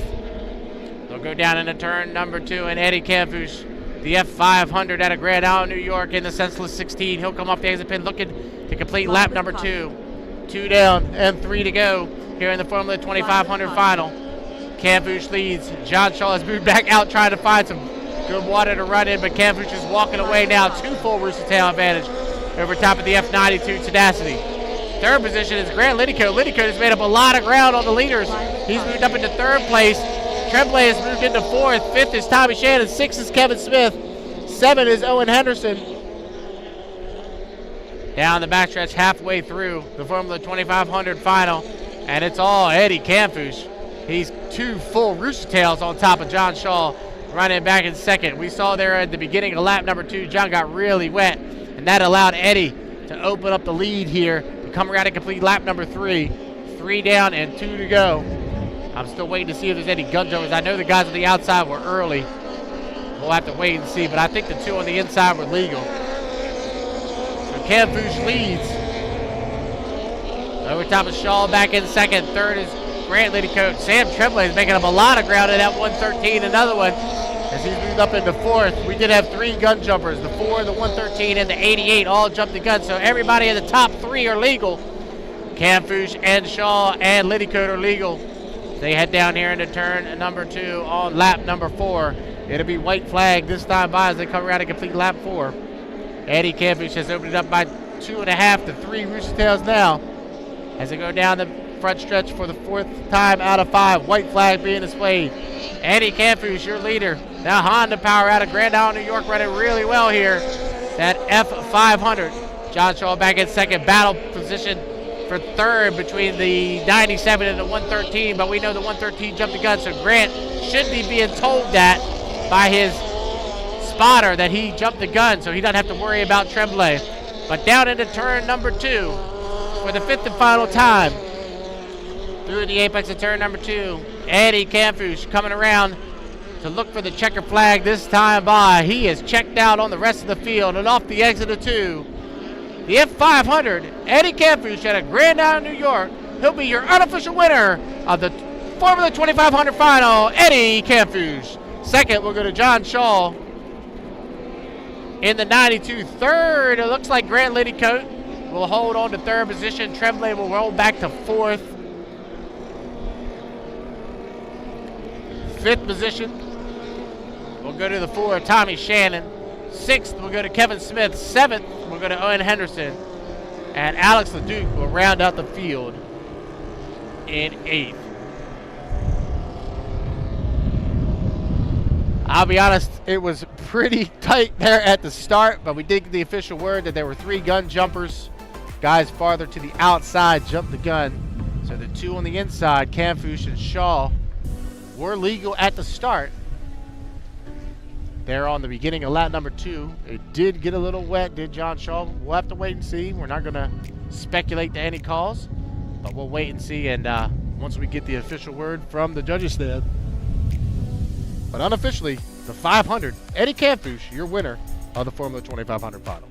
They'll go down into turn number 2, and Eddie Camfush, the F500 out of Grand Island, New York, in the senseless 16. He'll come off the exit pin looking to complete lap number 2. 2 down and 3 to go here in the Formula 2500 final. Camfush leads. John Shaw has moved back out trying to find some good water to run in, but Camfush is walking away now. 2 full rooster tail advantage over top of the F92 Tenacity. Third position is Grant Liddycoat. Liddycoat has made up a lot of ground on the leaders. He's moved up into third place. Tremblay has moved into fourth. Fifth is Tommy Shannon. 6 is Kevin Smith. 7 is Owen Henderson. Down the backstretch halfway through the Formula 2500 final, and it's all Eddie Camfush. He's 2 full rooster tails on top of John Shaw, running back in second. We saw there at the beginning of lap number 2, John got really wet, and that allowed Eddie to open up the lead here to come around and complete lap number 3. 3 down and 2 to go. I'm still waiting to see if there's any gun jumpers. I know the guys on the outside were early. We'll have to wait and see, but I think the 2 on the inside were legal. Camfush leads. Over top of Shaw back in second. Third is Grant Liddycoat. Sam Tremblay is making up a lot of ground in that 113. Another one as he's moved up into fourth. We did have 3 gun jumpers. The 4, the 113, and the 88 all jumped the gun. So everybody in the top 3 are legal. Camfush and Shaw and Liddycoat are legal. They head down here into turn number 2 on lap number 4. It'll be white flag this time by as they come around and complete lap 4. Eddie Camfush has opened it up by 2.5 to 3 rooster tails now as they go down the front stretch for the 4th time out of 5. White flag being displayed. Eddie Campus, your leader. Now Honda Power out of Grand Island, New York, running really well here. That F500. John Shaw back in second. Battle position for third between the 97 and the 113, but we know the 113 jumped the gun, so Grant should be being told that by his spotter that he jumped the gun, so he doesn't have to worry about Tremblay. But down into turn number 2 for the 5th and final time. Through the apex of turn number 2, Eddie Campus coming around to look for the checker flag this time by. He is checked out on the rest of the field, and off the exit of 2. The F500, Eddie Campus at a Grand Island, New York. He'll be your unofficial winner of the Formula 2500 Final, Eddie Campus. Second, we'll go to John Shaw in the 92. Third, it looks like Grant Liddycote will hold on to third position. Tremblay will roll back to 4th. 5th position, we'll go to the 4, Tommy Shannon. 6th, we'll go to Kevin Smith. 7th, we'll go to Owen Henderson. And Alex LeDuc will round out the field in 8th. I'll be honest, it was pretty tight there at the start, but we did get the official word that there were 3 gun jumpers. Guys farther to the outside jumped the gun. So the 2 on the inside, Campus and Shaw, were legal at the start. There on the beginning of lap number 2. It did get a little wet, did John Shaw? We'll have to wait and see. We're not going to speculate to any calls, but we'll wait and see. And once we get the official word from the judges stand. But unofficially, the 500, Eddie Campus, your winner of the Formula 2500 Final.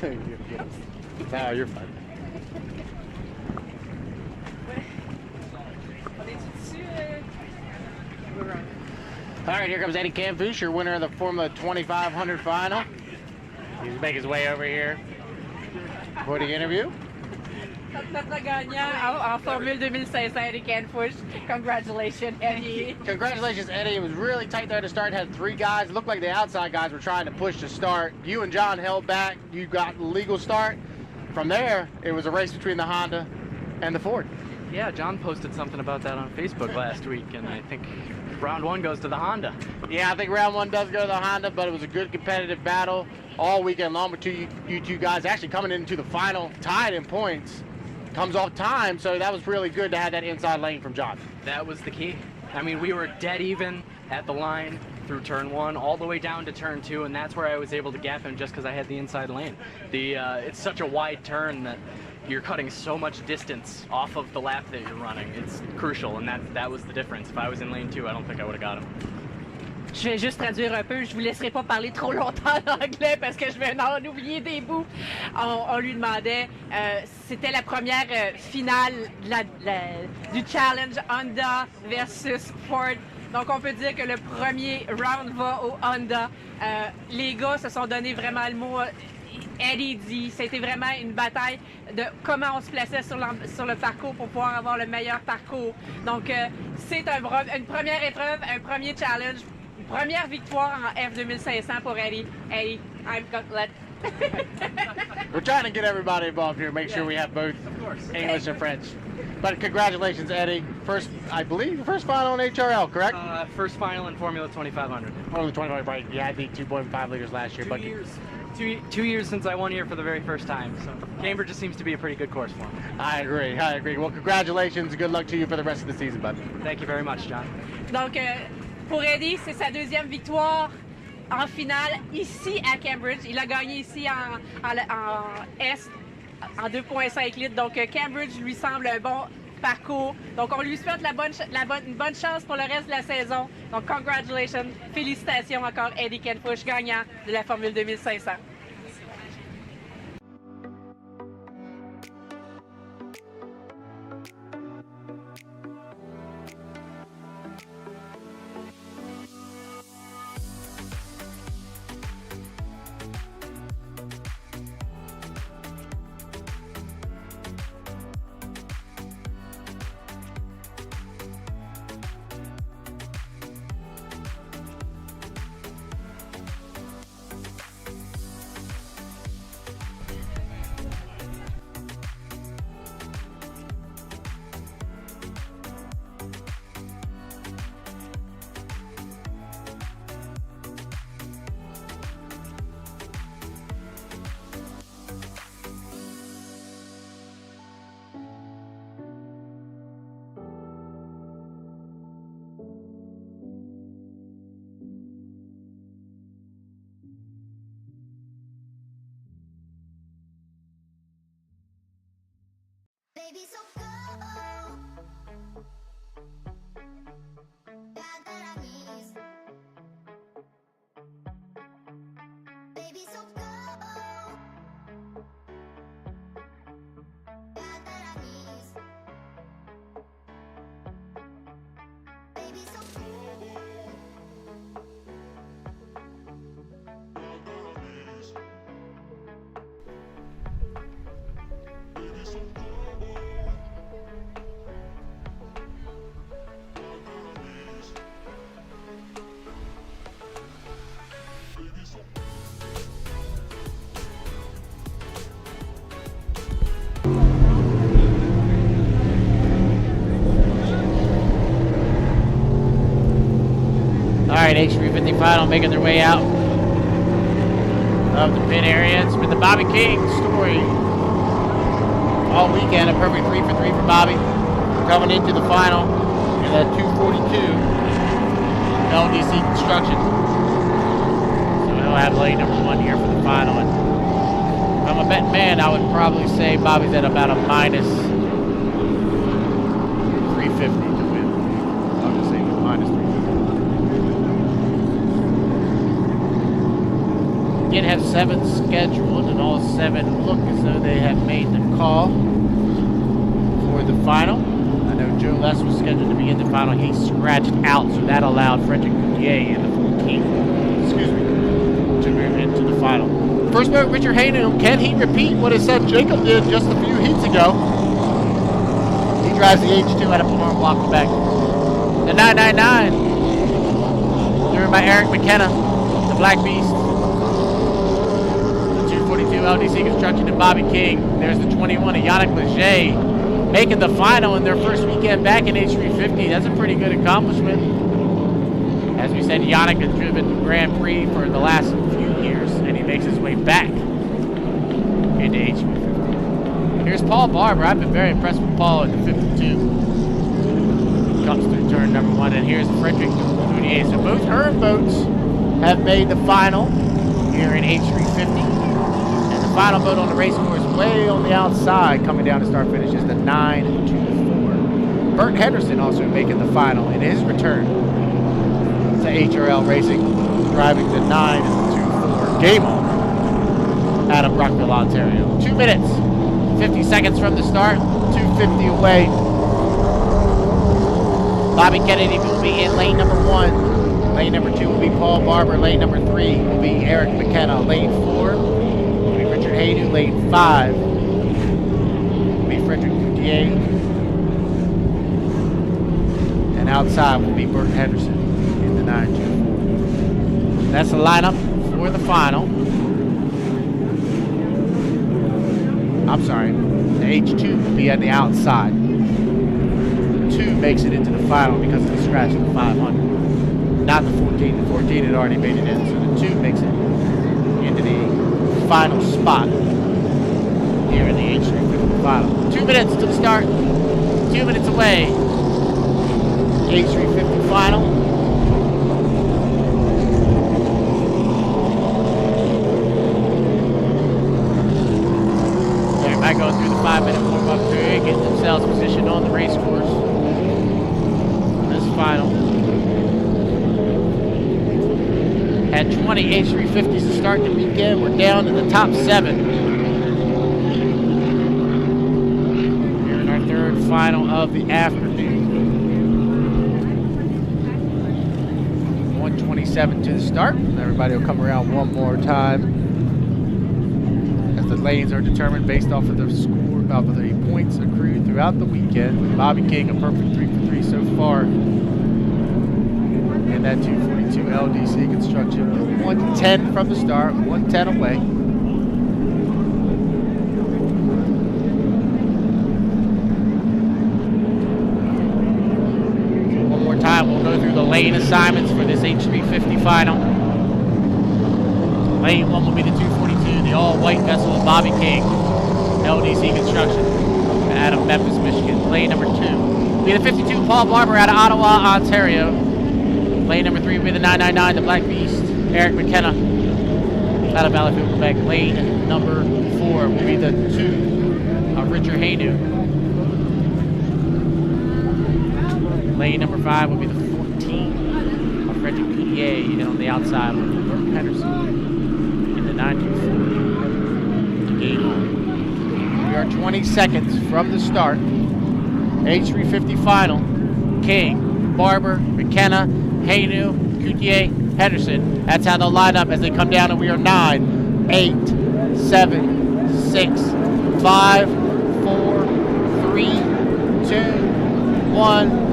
No, you're fine. All right, here comes Eddie Camfush, your winner of the Formula 2500 Final. He's making his way over here for the interview. Notre gagnant en Formule 2500, Eddie Camfush. Congratulations, Eddie. Congratulations, Eddie. It was really tight there to start. Had 3 guys. It looked like the outside guys were trying to push to start. You and John held back. You got the legal start. From there, it was a race between the Honda and the Ford. Yeah, John posted something about that on Facebook last week, and I think round 1 goes to the Honda. Yeah, I think round 1 does go to the Honda, but it was a good competitive battle all weekend long with you two guys actually coming into the final tied in points. Comes off time, so that was really good to have that inside lane from John. That was the key. I mean, we were dead even at the line through turn 1 all the way down to turn 2, and that's where I was able to gap him just because I had the inside lane. It's such a wide turn that you're cutting so much distance off of the lap that you're running. It's crucial, and that was the difference. If I was in lane 2, I don't think I would have got him. Je vais juste traduire un peu. Je vous laisserai pas parler trop longtemps en anglais parce que je vais en oublier des bouts. On lui demandait, c'était la première finale du challenge Honda versus Ford. Donc on peut dire que le premier round va au Honda. Les gars se sont donné vraiment le mot. Eddie dit, c'était vraiment une bataille de comment on se plaçait sur le parcours pour pouvoir avoir le meilleur parcours. Donc c'est une première épreuve, un premier challenge. Première victoire en F2500 pour Eddie. Eddie, I'm glad. We're trying to get everybody involved here, make sure we have both English and French. But congratulations, Eddie. I believe, first final in HRL, correct? First final in Formula 2500. Formula 2500, right. You had the 2.5 liters last year. 2 years since I won here for the very first time. So Cambridge just seems to be a pretty good course for me. I agree. Well, congratulations. Good luck to you for the rest of the season, bud. Thank you very much, John. Donc, pour Eddie, c'est sa deuxième victoire en finale ici à Cambridge. Il a gagné ici en Est en 2.5 litres. Donc, Cambridge lui semble un bon parcours. Donc, on lui souhaite une bonne chance pour le reste de la saison. Donc, congratulations. Félicitations encore, Eddie Camfush, gagnant de la Formule 2500. Baby, so go. Baby, so go. Baby, so go. All right, H350 Final making their way out of the pit area. It's been the Bobby King story all weekend. A perfect 3 for 3 for Bobby. Coming into the final in that 242 LDC construction. So he'll have lane number 1 here for the final. And if I'm a betting man, I would probably say Bobby's at about a minus 350 to win. I'll just say minus 350. did have 7 scheduled, and all 7 look as though they have made the call for the final. I know Joe Les was scheduled to be in the final. He scratched out, so that allowed Frederick Coutier in the 14th, to move into the final. First boat, Richard Hayden. Can he repeat what his son Jacob did just a few heats ago? He drives the H2 out of Palmer block back. The 999, driven by Eric McKenna, the Black Beast. The 242 LDC Construction and Bobby King. There's the 21 of Yannick Leger, making the final in their first weekend back in H350. That's a pretty good accomplishment. As we said, Yannick has driven Grand Prix for the last few years, and he makes his way back into H350. Here's Paul Barber. I've been very impressed with Paul in the 52. Comes through turn number 1, and here's Frederick Coutier. So both Rerun boats have made the final here in H350. And the final boat on the race course way on the outside coming down to start finish is the 924. Bert Henderson also making the final in his return to HRL Racing, driving the 924. Game on out of Brockville, Ontario. 2 minutes, 50 seconds from the start, 250 away. Bobby Kennedy will be in lane number 1. Lane number 2 will be Paul Barber. Lane number 3 will be Eric McKenna. Lane 4 will be Richard Hayden. Lane 5 will be Frederick Coutier. And outside will be Bert Henderson in the 924. That's the lineup for the final. I'm sorry, the H2 will be on the outside. 2 makes it into the final because of the scratch of the 500. Not the 14. The 14 had already made it in, so the 2 makes it into the final spot here in the H350 final. 2 minutes to the start. 2 minutes away. H350 final. Everybody going through the 5-minute warm-up period, getting themselves positioned on the race course. Final. Had 20 H350s to start the weekend. We're down to the top 7. Here in our 3rd final of the afternoon. 127 to the start. Everybody will come around one more time as the lanes are determined based off of the score of the points accrued throughout the weekend. Bobby King, a perfect 3 for 3 so far. And that 242 LDC Construction, 110 from the start, 110 away. One more time, we'll go through the lane assignments for this H350 final. Lane 1 will be the 242, the all-white vessel of Bobby King, LDC Construction, out of Memphis, Michigan. Lane number 2 will be the 52, Paul Barber, out of Ottawa, Ontario. Lane number 3 will be the 999, the Black Beast, Eric McKenna, out of Valleyfield, Quebec. Lane number 4 will be the 2 of Richard Hayden. Lane number 5 will be the 14 of Frederick Coutier, and on the outside will be Bert Henderson in the 924. Game on. We are 20 seconds from the start. H350 final. King, Barber, McKenna, Haynu, Coutier, Henderson. That's how they'll line up as they come down, and we are 9, 8, 7, 6, 5, 4, 3, 2, 1.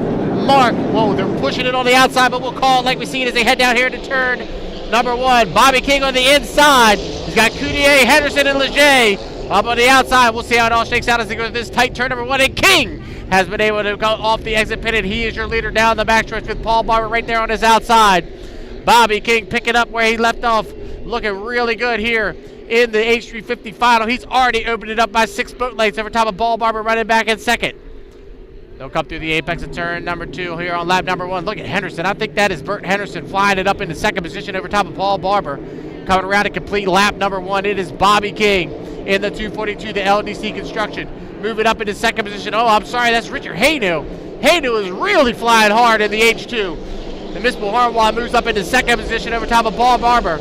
Mark. Whoa, they're pushing it on the outside, but we'll call it like we see it as they head down here to turn number 1. Bobby King on the inside. He's got Coutier, Henderson, and Leger up on the outside. We'll see how it all shakes out as they go to this tight turn number 1. And King has been able to go off the exit pit, and he is your leader down the backstretch with Paul Barber right there on his outside. Bobby King picking up where he left off, looking really good here in the H350 final. He's already opened it up by 6 boat lengths over top of Paul Barber running back in second. They'll come through the apex of turn number 2 here on lap number 1. Look at Henderson. I think that is Bert Henderson flying it up into second position over top of Paul Barber. Coming around to complete lap number 1, it is Bobby King in the 242, the LDC Construction. Moving up into second position. Oh, I'm sorry, that's Richard Haynu. Haynu is really flying hard in the H2. And Miss Buharwa moves up into second position over top of Paul Barber.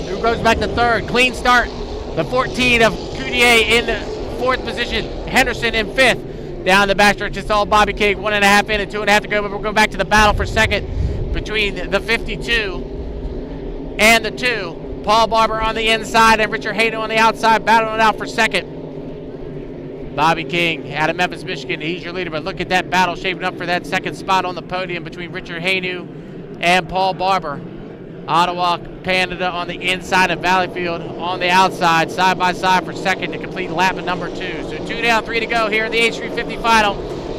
who goes back to third. Clean start. The 14 of Coutier in the fourth position. Henderson in fifth. Down the backstretch, it's all Bobby King. 1.5 in and 2.5 to go, but we'll go back to the battle for second between the 52 and the 2. Paul Barber on the inside and Richard Hayden on the outside, battling it out for second. Bobby King out of Memphis, Michigan, he's your leader, but look at that battle shaping up for that second spot on the podium between Richard Hayden and Paul Barber. Ottawa, Canada on the inside of Valleyfield on the outside, side by side for second to complete lap number 2. So 2 down, 3 to go here in the H350 Final.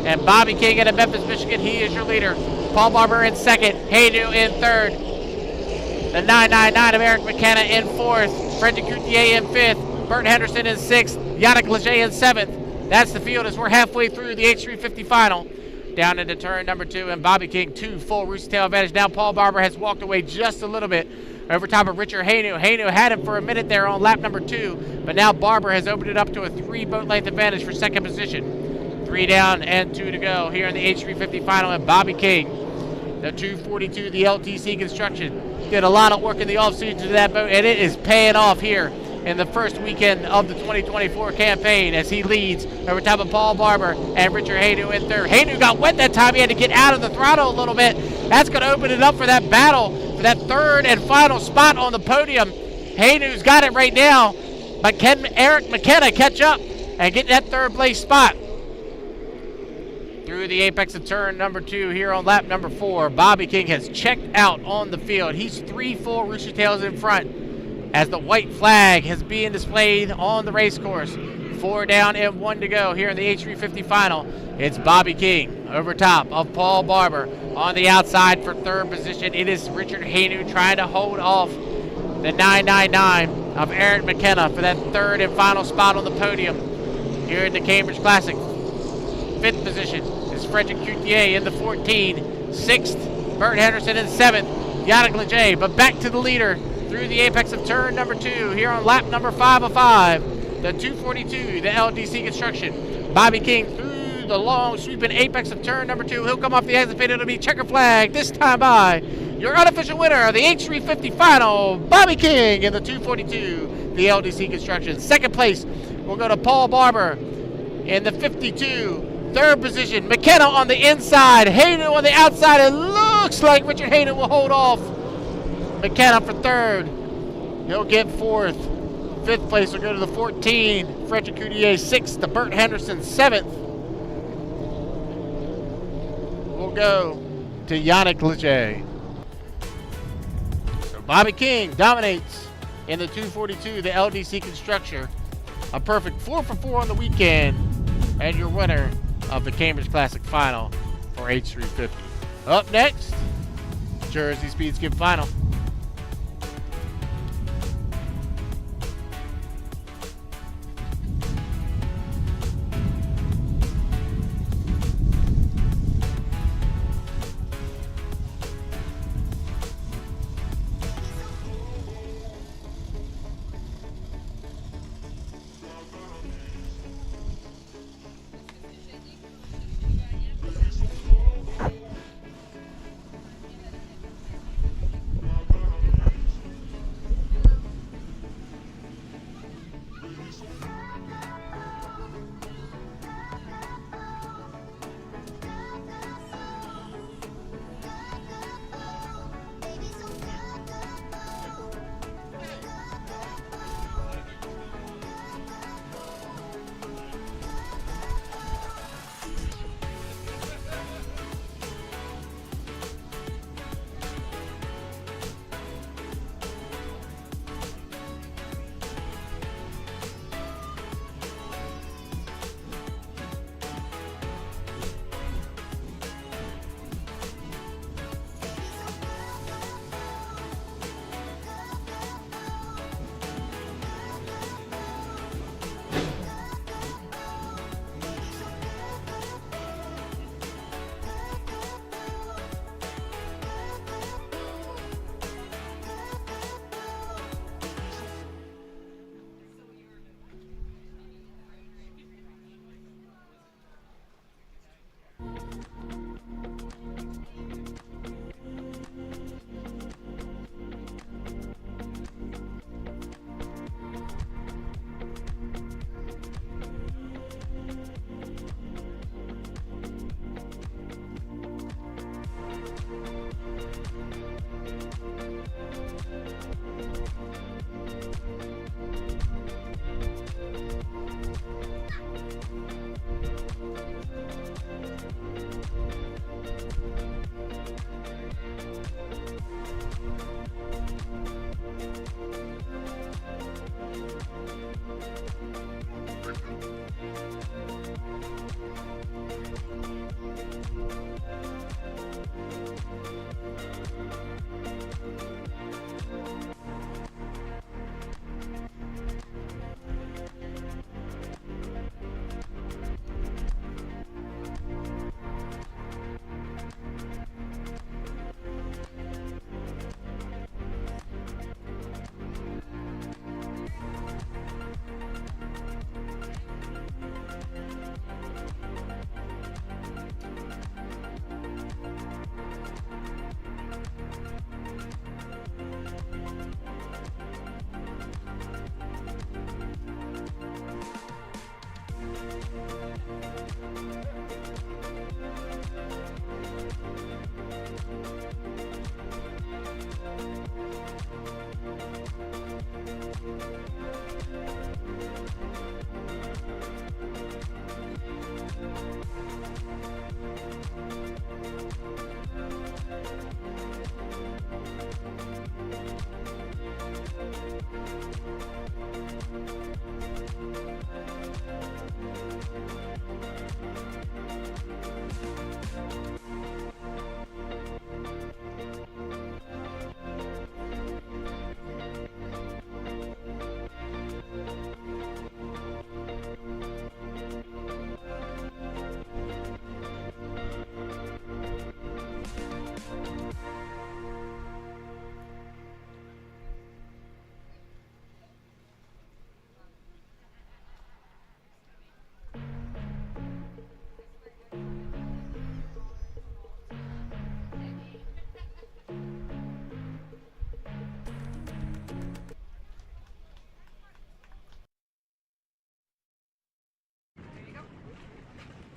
And Bobby King out of Memphis, Michigan, he is your leader. Paul Barber in second, Hayden in third. The 999 of Eric McKenna in fourth, Frederick Coutier in fifth, Bert Henderson in sixth, Yannick Leger in seventh. That's the field as we're halfway through the H350 Final. Down into turn number 2, and Bobby King 2 full rooster tail advantage. Now Paul Barber has walked away just a little bit over top of Richard Hayden. Hayden had him for a minute there on lap number 2, but now Barber has opened it up to a 3 boat length advantage for second position. 3 down and 2 to go here in the H350 Final, and Bobby King, the 242, the LTC construction, did a lot of work in the offseason to that boat, and it is paying off here in the first weekend of the 2024 campaign as he leads over top of Paul Barber and Richard Hayden in third. Hayden got wet that time. He had to get out of the throttle a little bit. That's going to open it up for that battle for that third and final spot on the podium. Hayden's got it right now, but can Eric McKenna catch up and get that third place spot? Through the apex of turn number 2 here on lap number 4, Bobby King has checked out on the field. He's 3 full rooster tails in front as the white flag is being displayed on the race course. 4 down and 1 to go here in the H350 Final. It's Bobby King over top of Paul Barber. On the outside for third position, it is Richard Hayden trying to hold off the 999 of Eric McKenna for that third and final spot on the podium here in the Cambridge Classic. Fifth position is Frederick Coutier in the 14. Sixth, Bert Henderson in seventh, Yannick Leger. But back to the leader through the apex of turn number 2 here on lap number 5 of 5. The 242, the LDC construction. Bobby King through the long sweeping apex of turn number 2. He'll come off the exit pit. It'll be checker flag this time by your unofficial winner of the H350 Final, Bobby King in the 242, the LDC construction. Second place will go to Paul Barber in the 52. Third position, McKenna on the inside, Hayden on the outside. It looks like Richard Hayden will hold off McKenna for third. He'll get fourth. Fifth place will go to the 14, Frederick Coutier. Sixth to Bert Henderson. Seventh will go to Yannick Leger. So Bobby King dominates in the 242, the LDC construction. A perfect 4 for 4 on the weekend, and your winner of the Cambridge Classic Final for H350. Up next, Jersey Speed Skip Final.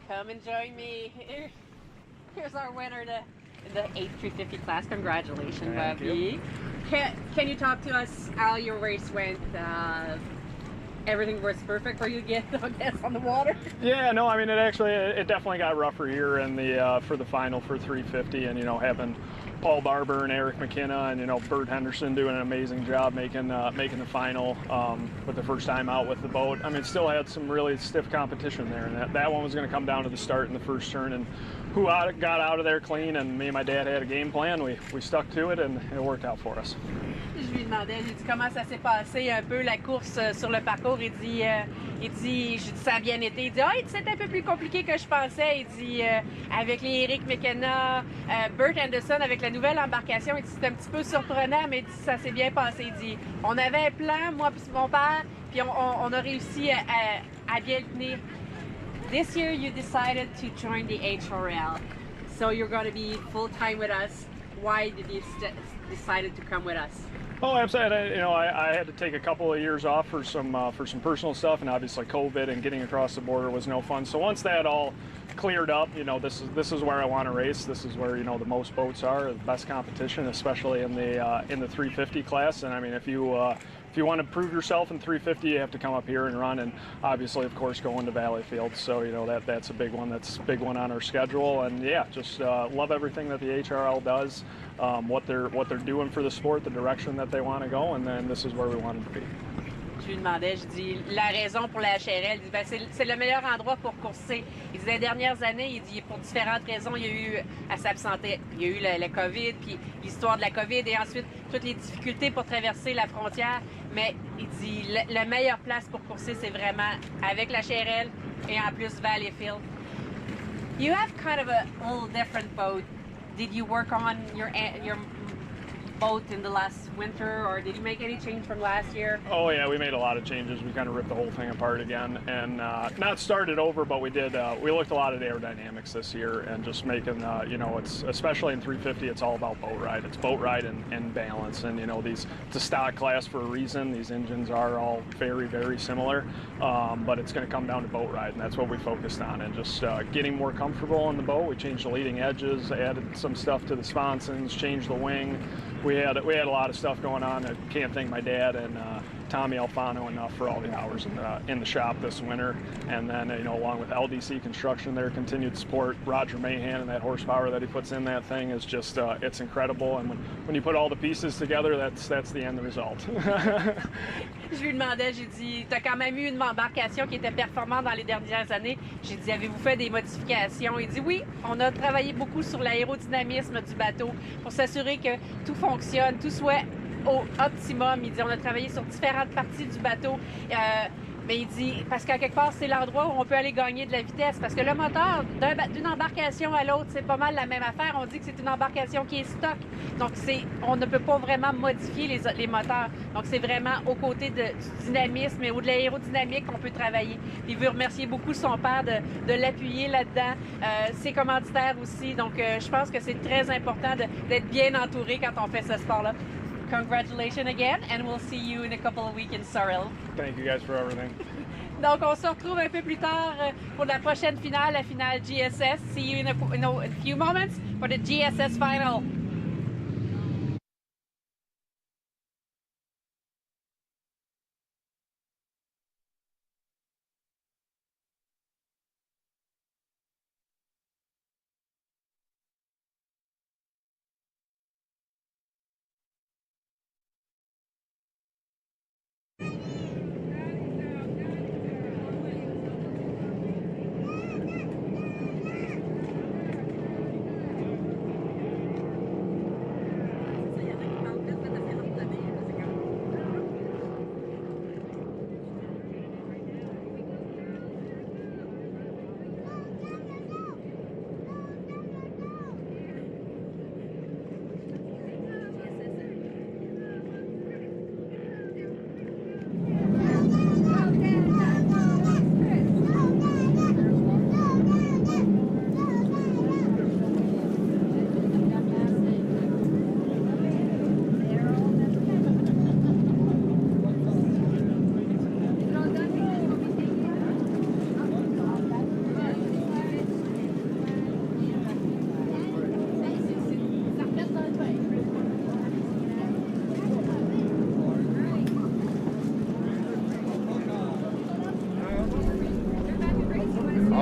Come and join me. Here's our winner, the H350 class. Congratulations, Bobby. Can you talk to us how your race went? Everything was perfect for you to get, I guess, on the water? Yeah, no, I mean, it definitely got rougher here in the for the final for 350, and having Paul Barber and Eric McKenna and Bert Henderson doing an amazing job making the final with the first time out with the boat. I mean, still had some really stiff competition there, and that one was going to come down to the start in the first turn, and who got out of there clean, and me and my dad had a game plan. We stuck to it, and it worked out for us. Je lui demandais, j'ai dit comment ça s'est passé un peu la course sur le parcours. Il dit, j'ai dit ça a bien été. Il dit, c'est un peu plus compliqué que je pensais. Il dit, avec les Eric McKenna, Bert Henderson, avec la nouvelle embarcation, il dit, c'était un petit peu surprenant, mais il dit, ça s'est bien passé. Il dit, on avait un plan, moi et mon père, puis on a réussi à bien le tenir. This year you decided to join the HRL, so you're going to be full-time with us. Why did you decided to come with us? Oh, absolutely. I had to take a couple of years off for some personal stuff, and obviously COVID and getting across the border was no fun. So once that all cleared up, this is where I want to race. This is where the most boats are, the best competition, especially in the 350 class. And I mean, if you want to prove yourself in 350, you have to come up here and run, and obviously, of course, go into Valleyfield. So that's a big one. That's a big one on our schedule. And yeah, just love everything that the HRL does, what they're doing for the sport, the direction that they want to go, and then this is where we want to be. Je lui demandais, je dis, la raison pour la HRL, il dit, c'est le meilleur endroit pour courser. Il dit, les dernières années, il dit, pour différentes raisons, il y a eu à s'absenter. Il y a eu le COVID, puis l'histoire de la COVID, et ensuite, toutes les difficultés pour traverser la frontière. Mais il dit, la meilleure place pour courser, c'est vraiment avec la HRL et en plus Valleyfield. You have kind of a little different boat. Did you work on your boat in the last winter, or did you make any change from last year? Oh yeah, we made a lot of changes. We kind of ripped the whole thing apart again, and not started over, but we did. We looked a lot at aerodynamics this year, and just making it's especially in 350, it's all about boat ride. It's boat ride and balance, and it's a stock class for a reason. These engines are all very, very similar, but it's going to come down to boat ride, and that's what we focused on, and just getting more comfortable in the boat. We changed the leading edges, added some stuff to the sponsons, changed the wing. We had a lot of stuff going on. I can't thank my dad and Tommy Alfano enough for all the hours in the shop this winter. And then along with LDC Construction, their continued support, Roger Mahan and that horsepower that he puts in that thing is just it's incredible. And when you put all the pieces together, that's the end result. Je lui demandais, j'ai dit, t'as quand même eu une embarcation qui était performante dans les dernières années. J'ai dit, avez-vous fait des modifications? Il dit, oui, on a travaillé beaucoup sur l'aérodynamisme du bateau pour s'assurer que tout fonctionne, tout soit au optimum. Il dit, on a travaillé sur différentes parties du bateau. Mais il dit, parce qu'à quelque part, c'est l'endroit où on peut aller gagner de la vitesse. Parce que le moteur, d'une embarcation à l'autre, c'est pas mal la même affaire. On dit que c'est une embarcation qui est stock. Donc, on ne peut pas vraiment modifier les moteurs. Donc, c'est vraiment aux côtés du dynamisme et de l'aérodynamique qu'on peut travailler. Puis, il veut remercier beaucoup son père de l'appuyer là-dedans. Ses commanditaires aussi. Donc, je pense que c'est très important d'être bien entouré quand on fait ce sport-là. Congratulations again, and we'll see you in a couple of weeks in Surrey. Thank you guys for everything. Donc, on se retrouve un peu plus tard pour la prochaine finale, la finale GSS. See you in a few moments for the GSS Final.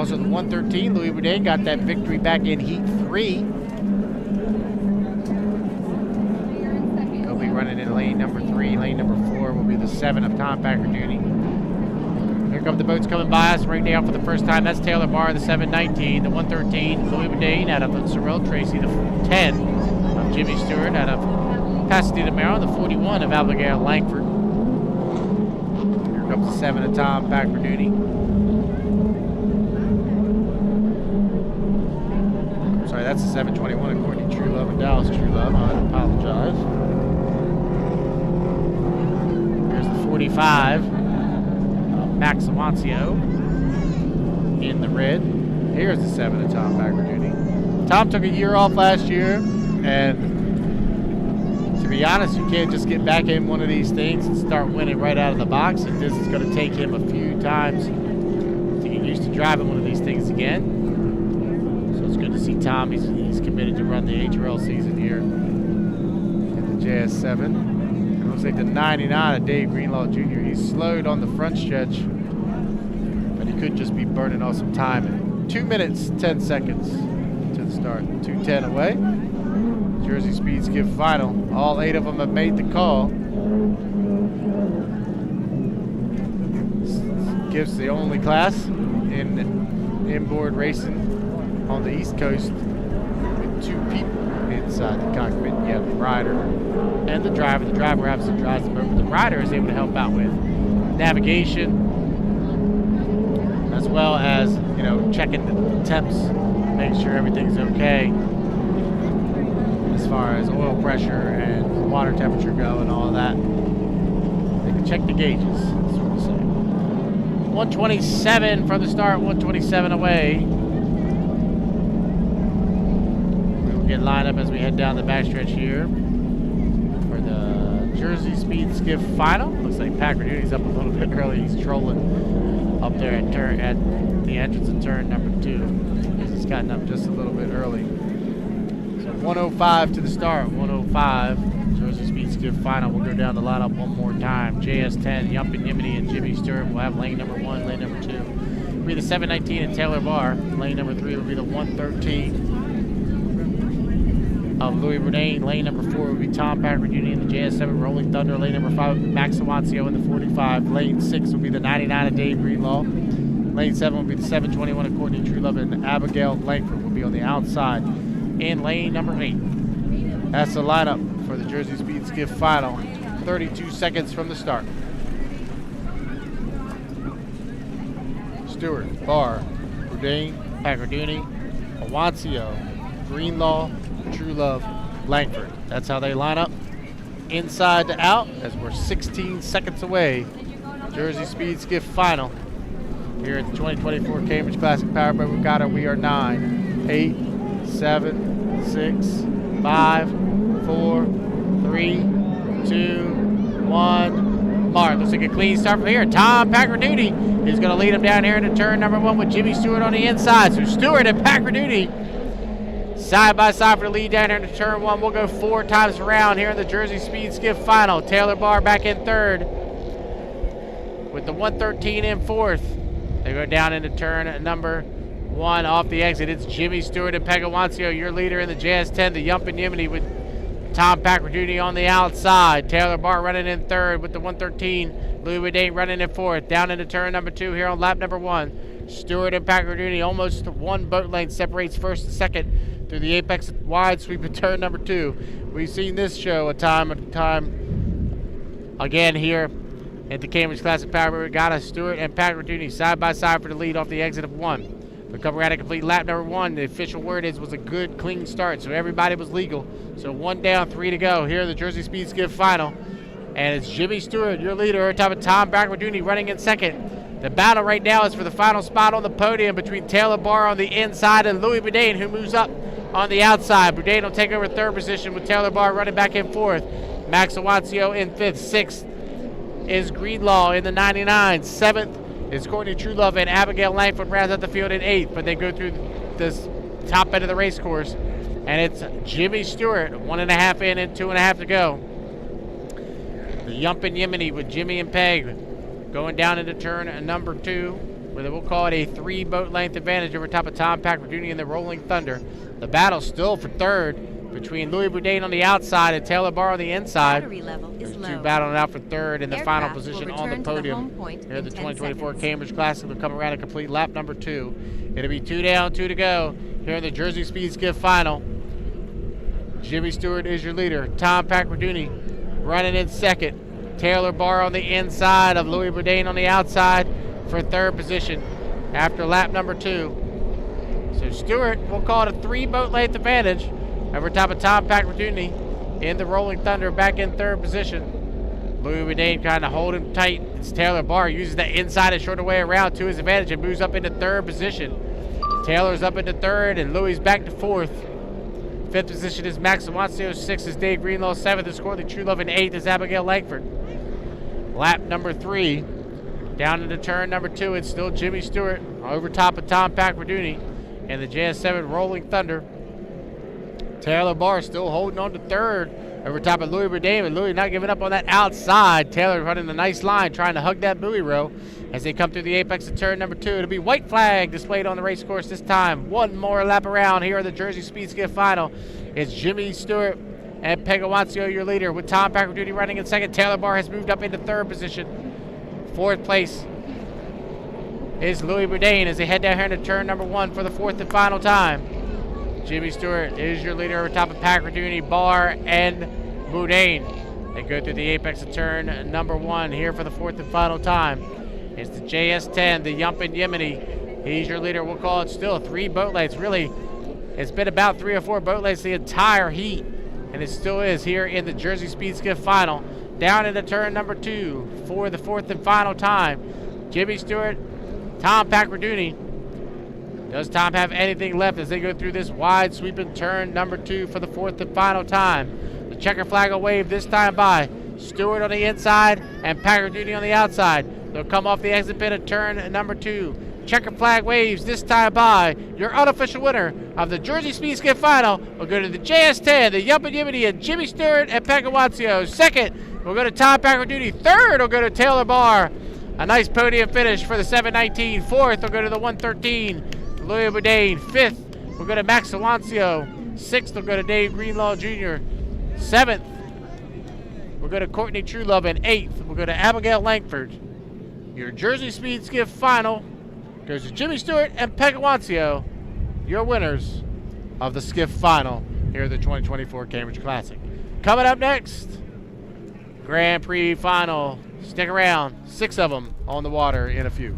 Also, the 113, Louis Boudin got that victory back in Heat 3. He'll be running in lane number 3. Lane number 4 will be the 7 of Tom Packard-Duty. Here come the boats coming by us right now for the first time. That's Taylor Barr, the 719. The 113, Louis Boudin out of Sorrel Tracy. The 10 of Jimmy Stewart out of Pasadena, Maryland. The 41 of Abigail Langford. Here comes the 7 of Tom Packard-Duty. Sorry, that's the 721 according to True Love and Dallas True Love. I apologize. Here's the 45. Max Amancio in the red. Here's the 7 of Tom Packard-Duty. Tom took a year off last year, and to be honest, you can't just get back in one of these things and start winning right out of the box. And this is going to take him a few times to get used to driving one of these things again. So it's good to see Tom. He's committed to run the HRL season here in the JS7. Looks like the 99 of Dave Greenlaw Jr. He's slowed on the front stretch, but he could just be burning off some time. 2 minutes, 10 seconds to the start. 2:10 away. Jersey Speed Skiff Final. All 8 of them have made the call. Skiff's the only class in inboard racing on the East Coast with 2 people inside the cockpit. You have the rider and the driver. The driver obviously drives the boat, but the rider is able to help out with navigation, as well as, you know, checking the temps, making sure everything's okay as far as oil pressure and water temperature go and all of that. They can check the gauges, that's what we say. 127 from the start, 127 away. Get lined up as we head down the backstretch here for the Jersey Speed Skiff Final. Looks like Packard-Duty's up a little bit early. He's trolling up there at the entrance of turn number 2. He's gotten up just a little bit early. So 105 to the start. 105. Jersey Speed Skiff Final. We'll go down the lineup one more time. JS10, Yumpin Yimini and Jimmy Stewart will have lane number 1, lane number 2. Will be the 719 and Taylor Barr. Lane number 3 will be the 113. Of Louis Boudin. Lane number 4 will be Tom Packard-Duty in the JS7 Rolling Thunder. Lane number 5 Max Amancio in the 45. Lane 6 will be the 99 of Dave Greenlaw. Lane 7 will be the 721 of Courtney Truelove, and Abigail Langford will be on the outside in lane number 8. That's the lineup for the Jersey Speed Skiff Final. 32 seconds from the start. Stewart, Barr, Boudin, Packard-Duty, Amancio, Greenlaw, True Love, Langford. That's how they line up inside to out as we're 16 seconds away. Jersey Speed Skiff Final here at the 2024 Cambridge Classic Powerboat Regatta. We are 9, 8, 7, 6, 5, 4, 3, 2, 1. Mark, looks like a clean start from here. Tom Packard-Duty is going to lead him down here into turn number 1 with Jimmy Stewart on the inside. So Stewart and Packard-Duty side by side for the lead down here into turn 1. We'll go 4 times around here in the Jersey Speed Skiff Final. Taylor Barr back in 3rd with the 113 in 4th. They go down into turn number 1 off the exit. It's Jimmy Stewart and Pegawancio, your leader in the JS10, the Yumpin Yimini with Tom Packard-Duty on the outside. Taylor Barr running in 3rd with the 113. Louis Boudin running in 4th. Down into turn number 2 here on lap number 1. Stewart and Packard-Duty, almost 1 boat length separates 1st and 2nd through the apex wide sweep of turn number 2. We've seen this show time again here at the Cambridge Classic Powerboat Regatta. Stewart and Packard-Duty side by side for the lead off the exit of 1. We come around to complete lap number 1. The official word was a good, clean start, so everybody was legal. So 1 down, 3 to go here in the Jersey Speed Skiff Final. And it's Jimmy Stewart, your leader, on top of Tom Packard-Duty running in 2nd. The battle right now is for the final spot on the podium between Taylor Barr on the inside and Louis Boudin, who moves up on the outside. Boudin will take over 3rd position with Taylor Barr running back in 4th. Max Awancio in 5th. 6th is Greenlaw in the 99. 7th is Courtney Truelove, and Abigail Langford rounds out the field in 8th. But they go through this top end of the race course, and it's Jimmy Stewart, 1.5 in and 2.5 to go. The Yumpin Yimini with Jimmy and Peg going down into turn number 2. with we'll call it a 3 boat length advantage over top of Tom Packard-Rooney and the Rolling Thunder. The battle still for third between Louis Boudin on the outside and Taylor Barr on the inside. Battery level is There's low. two battling out for third in the final Aircraft position will on the return to the podium. home point Here at the in 10 2024 seconds. Cambridge Classic will come around and complete lap number 2. It'll be 2 down, 2 to go here in the Jersey Speed Skiff Final. Jimmy Stewart is your leader. Tom Packard-Rooney running in second. Taylor Barr on the inside of Louis Boudin on the outside for third position after lap number 2. So Stewart, we'll call it a 3 boat length advantage over top of Tom Packard-Rooney in the Rolling Thunder back in third position. Louis Boudin kind of holding tight. It's Taylor Barr uses that inside and shorter way around to his advantage and moves up into third position. Taylor's up into third and Louis back to fourth. Fifth position is Max Awancio. Sixth is Dave Greenlaw. Seventh is Courtney Truelove. And eighth is Abigail Langford. Lap number 3. Down into turn number 2. It's still Jimmy Stewart over top of Tom Packard-Rooney and the JS7 Rolling Thunder. Taylor Barr still holding on to third over top of Louis Boudin, and Louis not giving up on that outside. Taylor running a nice line, trying to hug that buoy row as they come through the apex of turn number 2. It'll be white flag displayed on the race course this time. One more lap around here in the Jersey Speed Skiff Final. It's Jimmy Stewart and Pegawancio, your leader, with Tom Packard-Rooney running in second. Taylor Barr has moved up into third position. Fourth place is Louis Boudin as they head down here into turn number 1 for the fourth and final time. Jimmy Stewart is your leader over top of Packard-Rooney, Barr, and Boudin. They go through the apex of turn number 1 here for the fourth and final time. It's the JS10, the Yumpin Yemeni. He's your leader. We'll call it still 3 boat lengths. Really, it's been about 3 or 4 boat lengths the entire heat, and it still is here in the Jersey Speed Skiff Final. Down into turn number 2 for the fourth and final time. Jimmy Stewart, Tom Packard-Rooney. Does Tom have anything left as they go through this wide sweeping turn number 2 for the fourth and final time? The checker flag will wave this time by Stewart on the inside and Packard-Rooney on the outside. They'll come off the exit pit at turn number 2. Checker flag waves this time by. Your unofficial winner of the Jersey Speed Skiff Final will go to the JS10, the Yumpin Yemeni, and Jimmy Stewart and Pegawancio. Second will go to Tom Packard-Rooney. Third will go to Taylor Barr. A nice podium finish for the 719. Fourth will go to the 113. Louis Boudin. Fifth will go to Max Awancio. Sixth will go to Dave Greenlaw Jr. Seventh will go to Courtney Truelove. And eighth will go to Abigail Langford. Your Jersey Speed Skiff Final goes to Jimmy Stewart and Pegawancio, your winners of the Skiff Final here at the 2024 Cambridge Classic. Coming up next, Grand Prix Final. Stick around. 6 of them on the water in a few.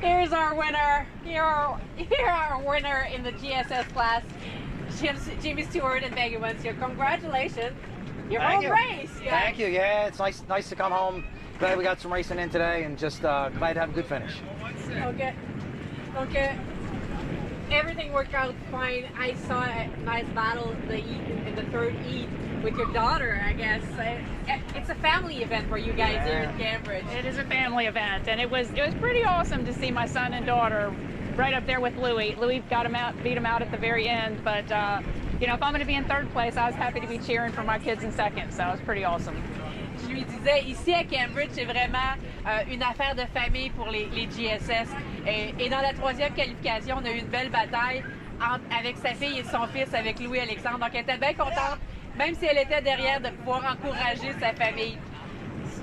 Here's our winner. Here our winner in the GSS class, Jimmy Stewart and Megan Winston. Congratulations. Your home race. Thank you. Yeah, it's nice to come home. Glad we got some racing in today, and just glad to have a good finish. Okay. Everything worked out fine. I saw a nice battle in the third heat with your daughter, I guess. It's a family event for you guys here in Cambridge. It is a family event, and it was pretty awesome to see my son and daughter right up there with Louis. Louis beat him out at the very end, but you know, if I'm going to be in third place, I was happy to be cheering for my kids in second, so it was pretty awesome. Je lui disais, ici à Cambridge, c'est vraiment une affaire de famille pour les GSS. Et dans la troisième qualification, on a eu une belle bataille avec sa fille et son fils, avec Louis-Alexandre. Donc, elle était bien contente, même si elle était derrière, de pouvoir encourager sa famille.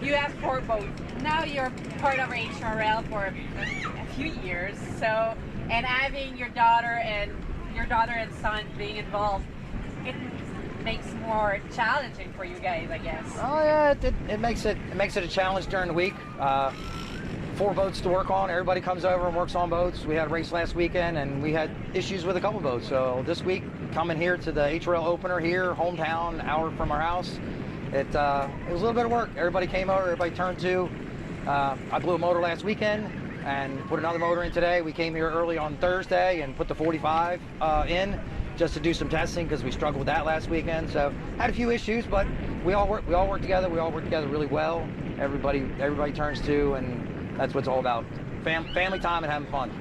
You have Powerboat. Now you're part of HRL for a few years. So, and having your daughter and son being involved, it makes more challenging for you guys, I guess. Oh yeah, it makes it a challenge during the week. 4 boats to work on. Everybody comes over and works on boats. We had a race last weekend, and we had issues with a couple boats. So this week, coming here to the HRL opener here, hometown, an hour from our house, it was a little bit of work. Everybody came over. Everybody turned to. I blew a motor last weekend and put another motor in today. We came here early on Thursday and put the 45 in, just to do some testing because we struggled with that last weekend. So had a few issues, but we all work together. We all work together really well. Everybody turns to, and that's what it's all about. Family time and having fun.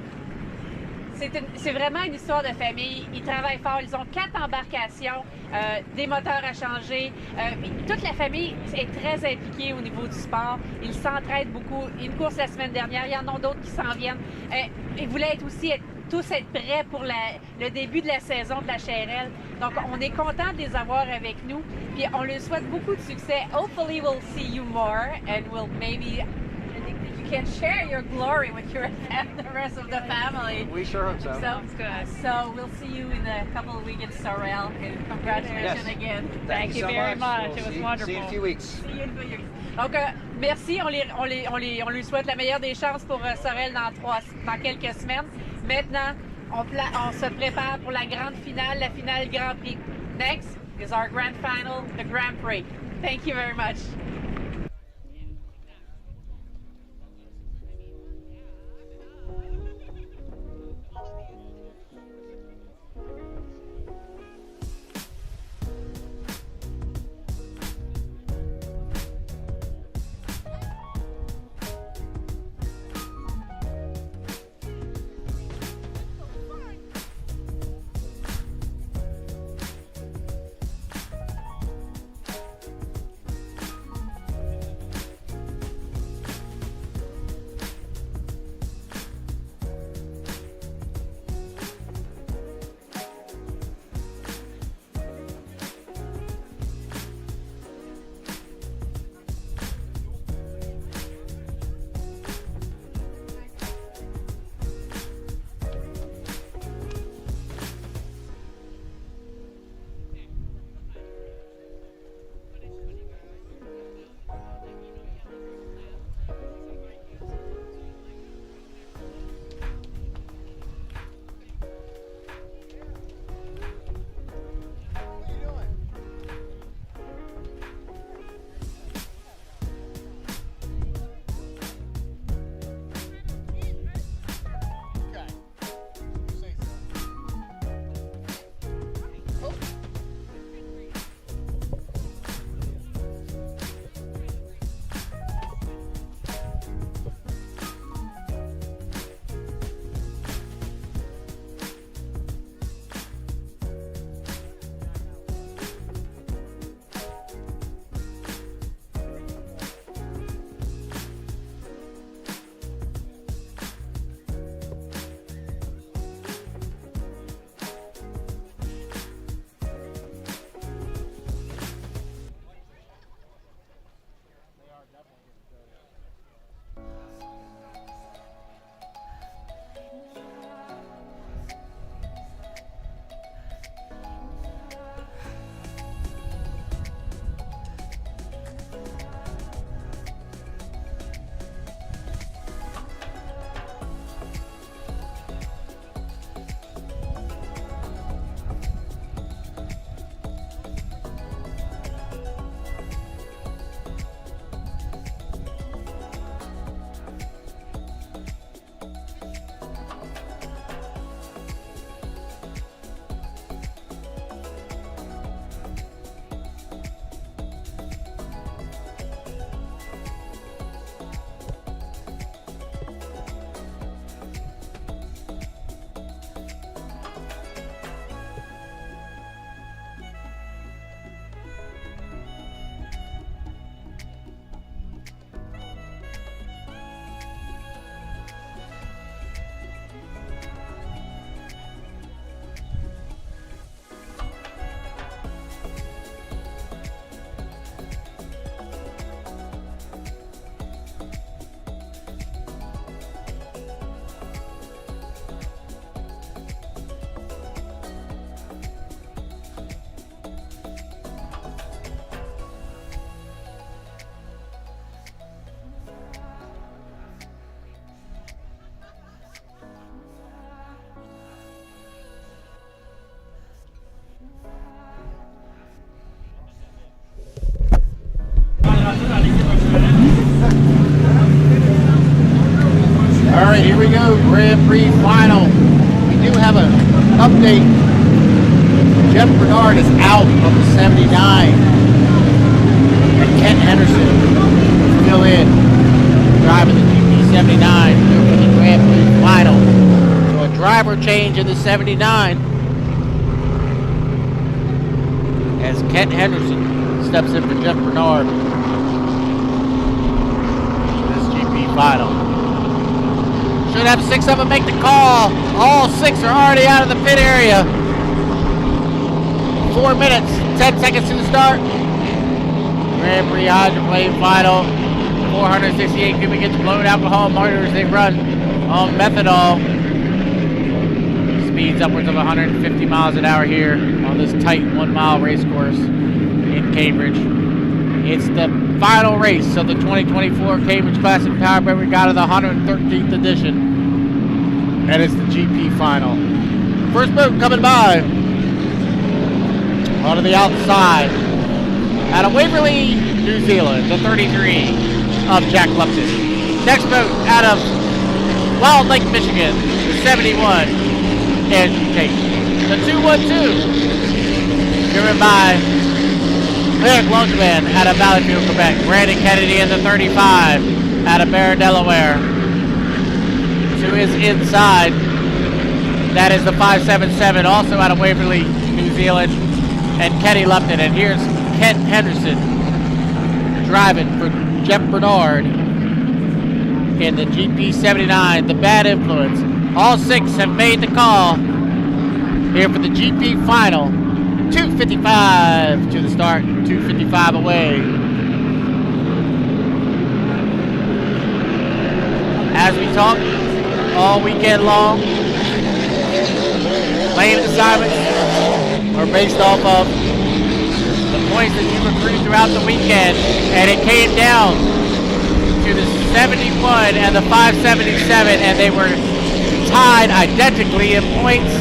C'est vraiment une histoire de famille. Ils travaillent fort. Ils ont 4 embarcations, des moteurs à changer. Toute la famille est très impliquée au niveau du sport. Ils s'entraident beaucoup. Une course la semaine dernière. Il y en a d'autres qui s'en viennent. Ils voulaient tous être prêts pour le début de la saison de la HRL. Donc, on est content de les avoir avec nous. Puis, on leur souhaite beaucoup de succès. Hopefully, we'll see you more and we'll maybe... You can share your glory with the rest of the family. We sure hope so. Sounds good. So we'll see you in a couple of weeks in Sorel, and congratulations again. Thank you very much. We'll It was wonderful. See you in a few weeks. See you in a few weeks. Donc, merci. On lui souhaite la meilleure des chances pour Sorel dans quelques semaines. Maintenant, on se prépare pour la grande finale, la finale Grand Prix. Next is our grand final, the Grand Prix. Thank you very much. Grand Prix Final. We do have an update. Jeff Bernard is out of the 79. And Kent Henderson still in, driving the GP79 for the Grand Prix Final. So a driver change in the 79 as Kent Henderson steps in for Jeff Bernard. This GP Final. Should have 6 of them make the call. All 6 are already out of the pit area. 4 minutes, 10 seconds to the start. Grand Prix Hydroplane Final. 468 cubic inch blown alcohol motors. They run on methanol. Speeds upwards of 150 miles an hour here on this tight 1 mile race course in Cambridge. It's the final race of the 2024 Cambridge Classic Powerboat Regatta, the 113th edition. And it's the GP Final. First boat coming by onto the outside out of Waverley, New Zealand, the 33 of Jack Lupton. Next boat out of Wild Lake, Michigan, the 71, and Tate. The 212, driven by Eric Longman out of Valleyfield, Quebec. Brandon Kennedy in the 35 out of Barra, Delaware. To his inside, that is the 577, also out of Waverley, New Zealand, and Kenny Lupton. And here's Kent Henderson driving for Jeff Bernard in the GP79, the Bad Influence. All 6 have made the call here for the GP Final. 2:55 to the start, 2:55 away. As we talk all weekend long, lane assignments are based off of the points that you've accrued throughout the weekend, and it came down to the 71 and the 577, and they were tied identically in points.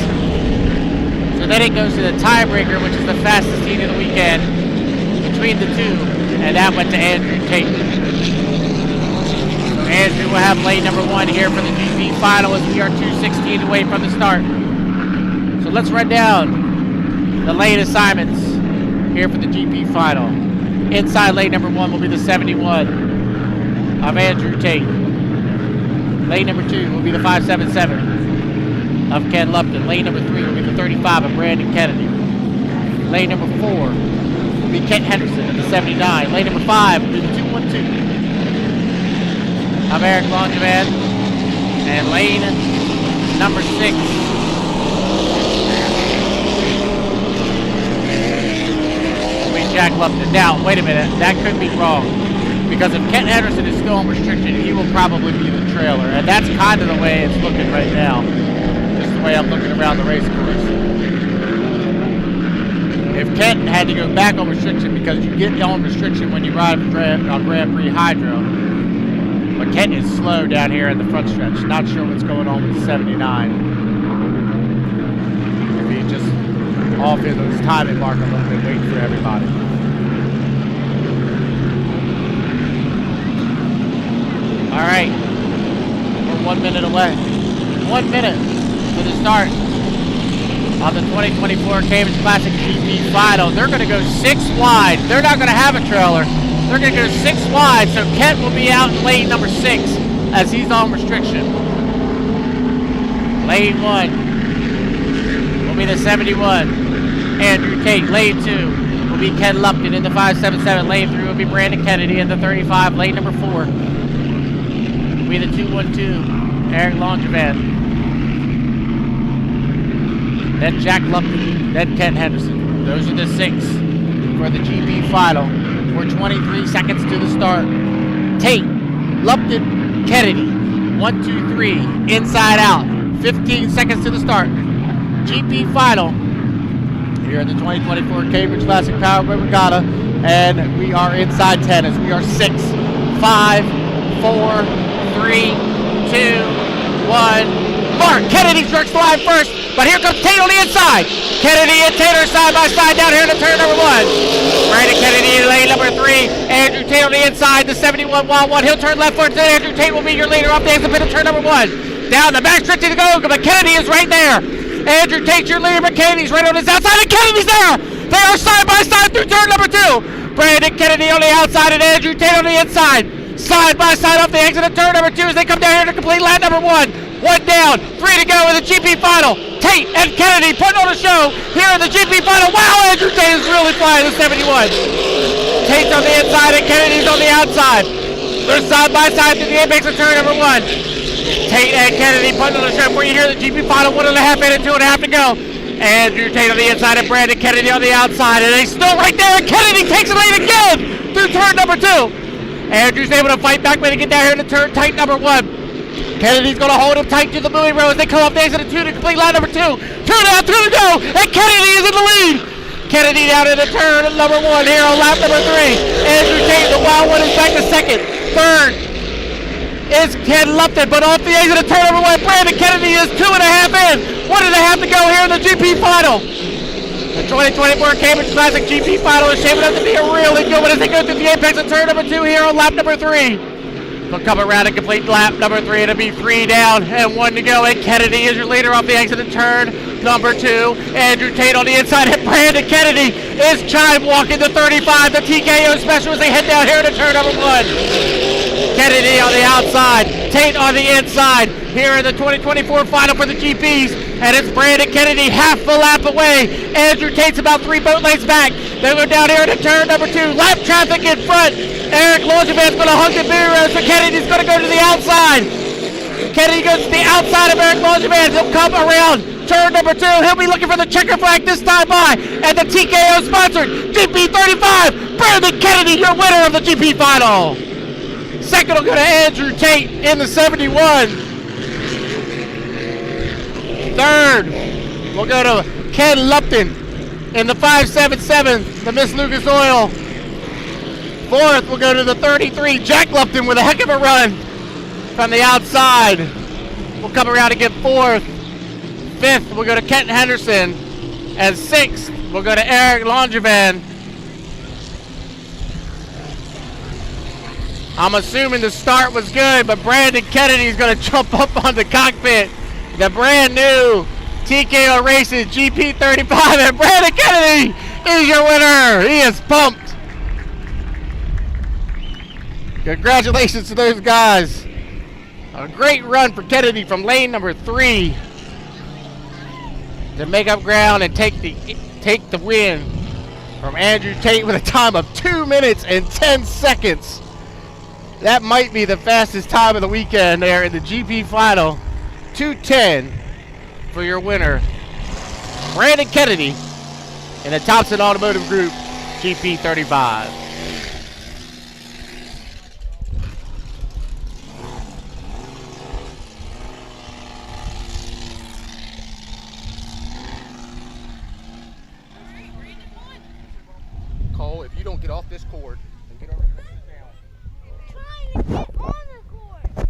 So then it goes to the tiebreaker, which is the fastest heat of the weekend between the two, and that went to Andrew Tate. So Andrew will have lane number 1 here for the GP Final as we are 2:16 away from the start. So let's run down the lane assignments here for the GP Final. Inside lane number 1 will be the 71 of Andrew Tate. Lane number 2 will be the 577 of Ken Lupton. Lane number 3 will be the 35 of Brandon Kennedy. Lane number 4 will be Kent Henderson of the 79. Lane number 5 will be the 212 of Eric Longman. And lane number 6 will be Jack Lupton. Now, wait a minute, that could be wrong. Because if Kent Henderson is still on restriction, he will probably be the trailer. And that's kind of the way it's looking right now. Just the way I'm looking around the race course. If Kent had to go back on restriction, because you get on restriction when you ride on Grand Prix Hydro. But Kent is slow down here in the front stretch. Not sure what's going on with the 79. If he just off in his timing mark a little bit, waiting for everybody. All right, we're 1 minute away. 1 minute to the start of the 2024 Cambridge Classic GP Final. They're going to go 6 wide. They're not going to have a trailer. They're going to go 6 wide, so Kent will be out in lane number 6 as he's on restriction. Lane 1 will be the 71, Andrew Tate. Lane 2 will be Ken Lupton in the 577. Lane 3 will be Brandon Kennedy in the 35. Lane number 4 will be the 212, Eric Longevin. Then Jack Lupton, then Kent Henderson. Those are the 6 for the GP Final. We're 23 seconds to the start. Tate, Lupton, Kennedy. 1, 2, 3, inside out. 15 seconds to the start. GP Final here in the 2024 Cambridge Classic Powerboat Regatta. And we are inside 10 as we are 6, 5, 4, 3, 2, 1. Mark Kennedy starts the line first, but here comes Tate on the inside. Kennedy and Tate are side by side down here in the turn number 1. Brandon Kennedy in lane number 3. Andrew Tate on the inside, the 71 wild one. He'll turn left first, then Andrew Tate will be your leader off the exit pit of turn number 1. Down the back stretch to go, but Kennedy is right there. Andrew Tate, your leader, but Kennedy's right on his outside, and Kennedy's there. They are side by side through turn number 2. Brandon Kennedy on the outside and Andrew Tate on the inside. Side by side off the exit of turn number 2 as they come down here to complete lap number 1. 1 down, 3 to go in the GP final. Tate and Kennedy putting on a show here in the GP final. Wow, Andrew Tate is really flying the 71. Tate's on the inside and Kennedy's on the outside. They're side by side through the apex of turn number 1. Tate and Kennedy putting on a show for you here in the GP final. 1.5 minutes, 2.5 to go. Andrew Tate on the inside and Brandon Kennedy on the outside. And he's still right there. And Kennedy takes the lead again through turn number 2. Andrew's able to fight back when they get down here to turn tight number 1. Kennedy's going to hold him tight to the buoy row as they come up the exit of 2 to complete lap number 2. 2 down, 2 to go. And Kennedy is in the lead. Kennedy down in the turn number 1 here on lap number 3. Andrew Tate, the wild one, is back to second. Third is Ken Lupton, but off the exit of turn number 1, Brandon Kennedy is 2.5 in. 1.5 to go here in the GP final. The 2024 Cambridge Classic GP final is shaping up to be a really good one as they go through the apex of turn number 2 here on lap number 3. They'll come around and complete lap number 3. It'll be 3 down and 1 to go. And Kennedy is your leader off the exit of turn number 2. Andrew Tate on the inside, and Brandon Kennedy is chime walking the 35, the TKO special as they head down here to turn number 1. Kennedy on the outside, Tate on the inside here in the 2024 final for the GPs, and it's Brandon Kennedy half a lap away. Andrew Tate's about 3 boat lengths back. They go down here to turn number 2. Lap traffic in front. Eric Longevin's going to hug the beer road, so Kennedy's going to go to the outside. Kennedy goes to the outside of Eric Longevin. He'll come around turn number 2. He'll be looking for the checker flag this time by, and the TKO sponsored GP 35. Brandon Kennedy, your winner of the GP final. Second will go to Andrew Tate in the 71. Third will go to Ken Lupton in the 577, the Miss Lucas Oil. Fourth will go to the 33, Jack Lupton with a heck of a run from the outside. We'll come around and get 4th. 5th will go to Kenton Henderson. And 6th will go to Eric Longevin. I'm assuming the start was good, but Brandon Kennedy is going to jump up on the cockpit. The brand new TKO Races GP35, and Brandon Kennedy is your winner. He is pumped. Congratulations to those guys. A great run for Kennedy from lane number 3 to make up ground and take the win from Andrew Tate with a time of 2 minutes and 10 seconds. That might be the fastest time of the weekend there in the GP final. 2:10 for your winner, Brandon Kennedy in the Thompson Automotive Group GP35. Cole, if you don't get off this cord and get over here and sit down. Trying to get on the cord.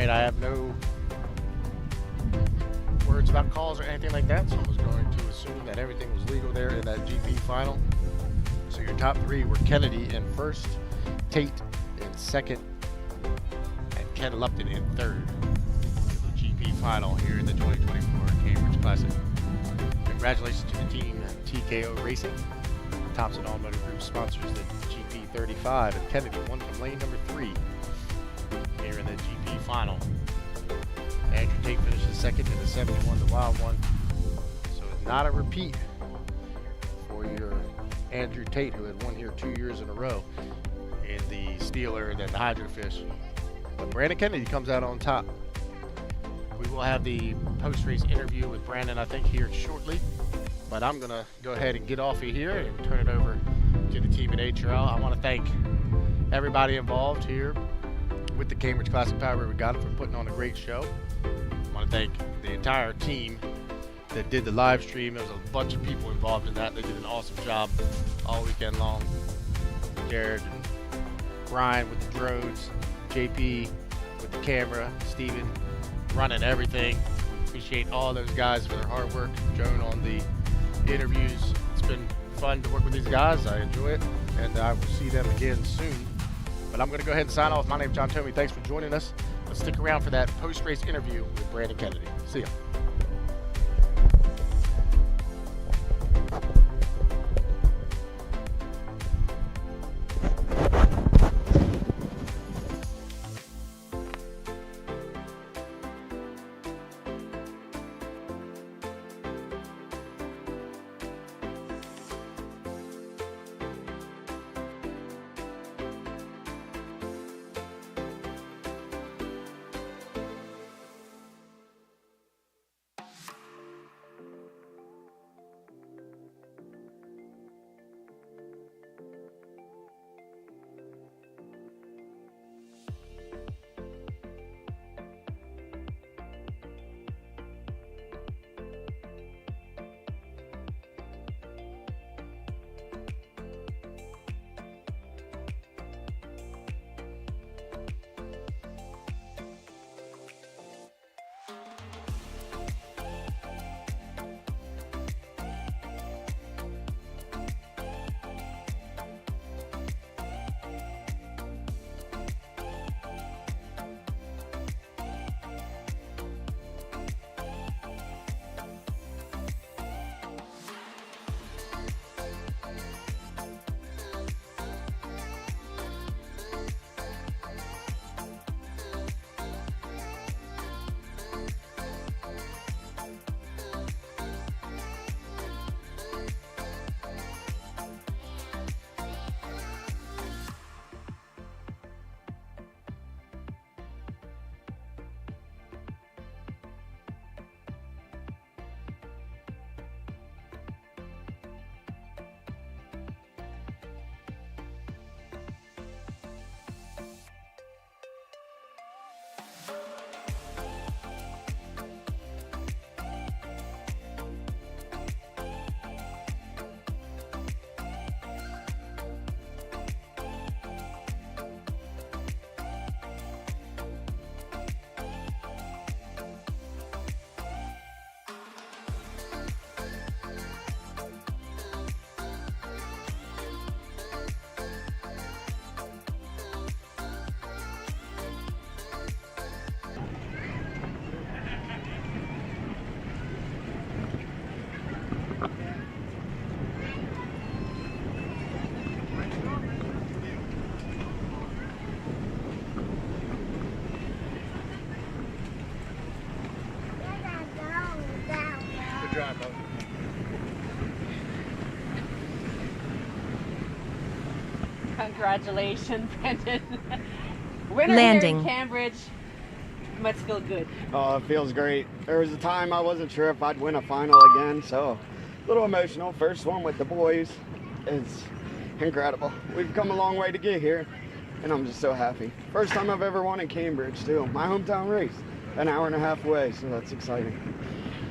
I have no words about calls or anything like that, so I was going to assume that everything was legal there in that GP final. So your top 3 were Kennedy in 1st, Tate in 2nd, and Ken Lupton in 3rd for the GP final here in the 2024 Cambridge Classic. Congratulations to the team TKO Racing. Thompson Automotive Group sponsors the GP35, and Kennedy won from lane number 3 here in the GP final. Andrew Tate finishes 2nd in the 71, the wild one. So it's not a repeat for your Andrew Tate, who had won here 2 years in a row in the Steeler and then the Hydrofish. But Brandon Kennedy comes out on top We will have the post-race interview with Brandon, I think, here shortly. But I'm going to go ahead and get off of here and turn it over to the team at HRL. I want to thank everybody involved here with the Cambridge Classic Powerboat Regatta for putting on a great show. I want to thank the entire team that did the live stream. There was a bunch of people involved in that. They did an awesome job all weekend long. Jared and Brian with the drones, JP with the camera, Steven running everything. Appreciate all those guys for their hard work. Joan on the interviews. It's been fun to work with these guys. I enjoy it, and I will see them again soon. But I'm going to go ahead and sign off. My name is John Tomey. Thanks for joining us. Let's stick around for that post-race interview with Brandon Kennedy. See ya. Congratulations, Brendan. Winner Landing. here in Cambridge. Must feel good. Oh, it feels great. There was a time I wasn't sure if I'd win a final again, so a little emotional. First one with the boys. It's incredible. We've come a long way to get here, and I'm just so happy. First time I've ever won in Cambridge, too. My hometown race. An hour and a half away, so that's exciting.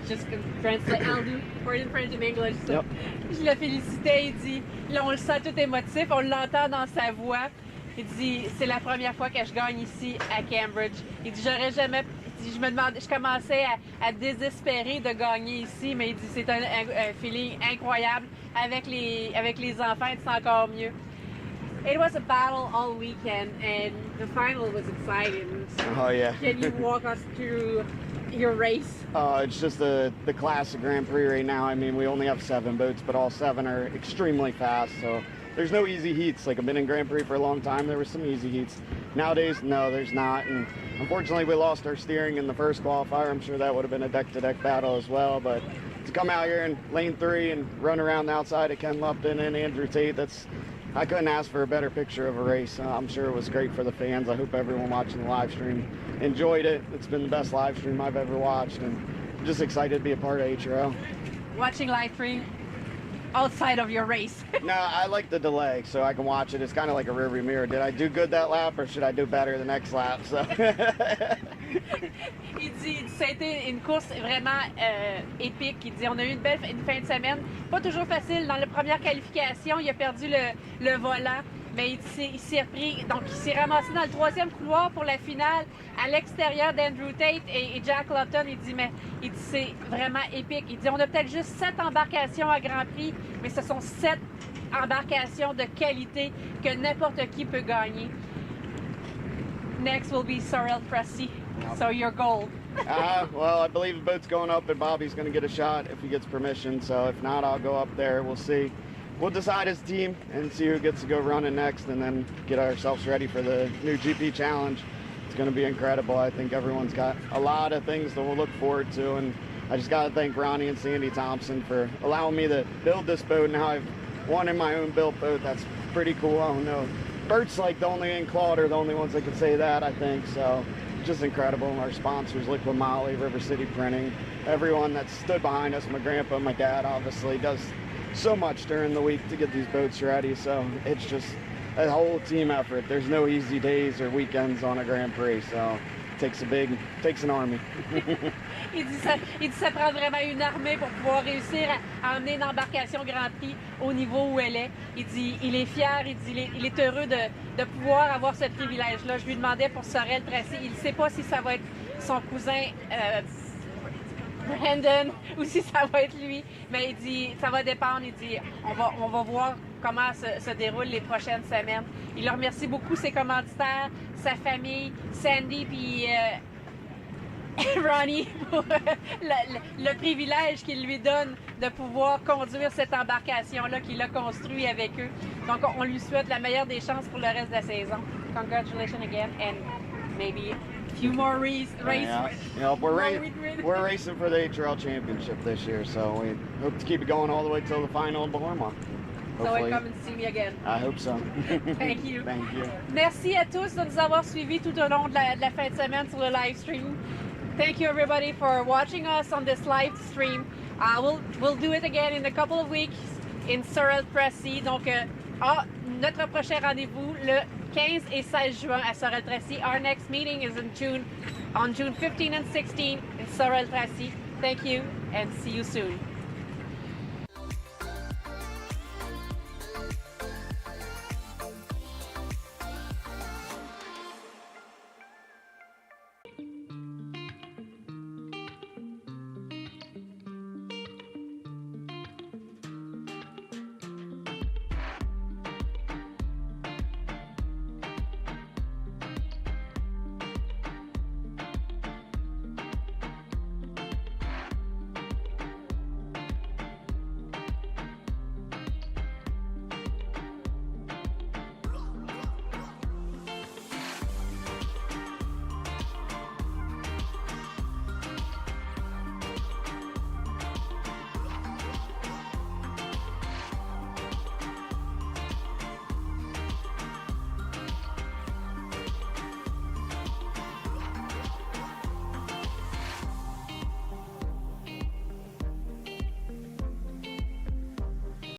Just translate. I'll do word in French and English. So. Yep. Je le félicitais, il dit, là on le sent tout émotif, on l'entend dans sa voix. Il dit, c'est la première fois que je gagne ici à Cambridge. Il dit, j'aurais jamais, il dit, je commençais à désespérer de gagner ici, mais il dit, c'est un feeling incroyable. Avec les enfants, c'est encore mieux. It was a battle all weekend, and the final was exciting. So Oh, yeah. Can you walk us through your race? It's just the classic Grand Prix right now. I mean, we only have 7 boats, but all 7 are extremely fast, so there's no easy heats. Like, I've been in Grand Prix for a long time. There were some easy heats. Nowadays, no, there's not. And unfortunately, we lost our steering in the first qualifier. I'm sure that would have been a deck-to-deck battle as well. But to come out here in lane 3 and run around the outside of Ken Lupton and Andrew Tate, that's I couldn't ask for a better picture of a race. I'm sure it was great for the fans. I hope everyone watching the live stream enjoyed it. It's been the best live stream I've ever watched, and I'm just excited to be a part of HRL. Watching live stream outside of your race. No, I like the delay, so I can watch it. It's kind of like a rearview mirror. Did I do good that lap, or should I do better the next lap? So. Il dit ça a été une course vraiment épique. Il dit on a eu une fin de semaine, pas toujours facile. Dans la première qualification, il a perdu le volant, mais il s'est repris. Donc il s'est ramassé dans le troisième couloir pour la finale à l'extérieur d'Andrew Tate et Jack Lawton. Il dit c'est vraiment épique. Il dit on a peut-être juste 7 embarcations à Grand Prix, mais ce sont 7 embarcations de qualité que n'importe qui peut gagner. Next will be Sorel Pressy. So your goal. Well, I believe the boat's going up and Bobby's going to get a shot if he gets permission. So if not, I'll go up there. We'll see. We'll decide as a team and see who gets to go running next, and then get ourselves ready for the new GP challenge. It's going to be incredible. I think everyone's got a lot of things that we'll look forward to, and I just got to thank Ronnie and Sandy Thompson for allowing me to build this boat. Now I've won in my own built boat. That's pretty cool. I don't know. Bert's like the only, and Claude are the only ones that can say that, I think. So just incredible. Our sponsors, Liquid Moly, River City Printing, everyone that stood behind us. My grandpa, my dad, obviously does so much during the week to get these boats ready. So it's just a whole team effort. There's no easy days or weekends on a Grand Prix. So it takes an army. Il dit ça prend vraiment une armée pour pouvoir réussir à emmener une embarcation Grand Prix au niveau où elle est. Il dit il est fier, il est heureux de pouvoir avoir ce privilège-là. Je lui demandais pour Sorel Tracy, il ne sait pas si ça va être son cousin Brandon ou si ça va être lui, mais il dit ça va dépendre. Il dit on va voir comment se déroulent les prochaines semaines. Il leur remercie beaucoup ses commanditaires, sa famille, Sandy puis Ronnie pour le privilège qu'il lui donne de pouvoir conduire cette embarcation-là qu'il a construite avec eux. Donc on lui souhaite la meilleure des chances pour le reste de la saison. Congratulations again, and maybe a few more races. Yeah. You know, we're racing for the HRL Championship this year, so we hope to keep it going all the way till the final in Baltimore. So I come and see me again. I hope so. Thank you. Thank you. Merci à tous de nous avoir suivis tout au long de la fin de semaine sur le live stream. Thank you everybody for watching us on this live stream. We'll do it again in a couple of weeks in Sorel Pressy. Donc, notre prochain rendez-vous le 15 et 16 juin à Sorel Pressy. Our next meeting is on June 15 and 16 in Sorel Pressy. Thank you and see you soon.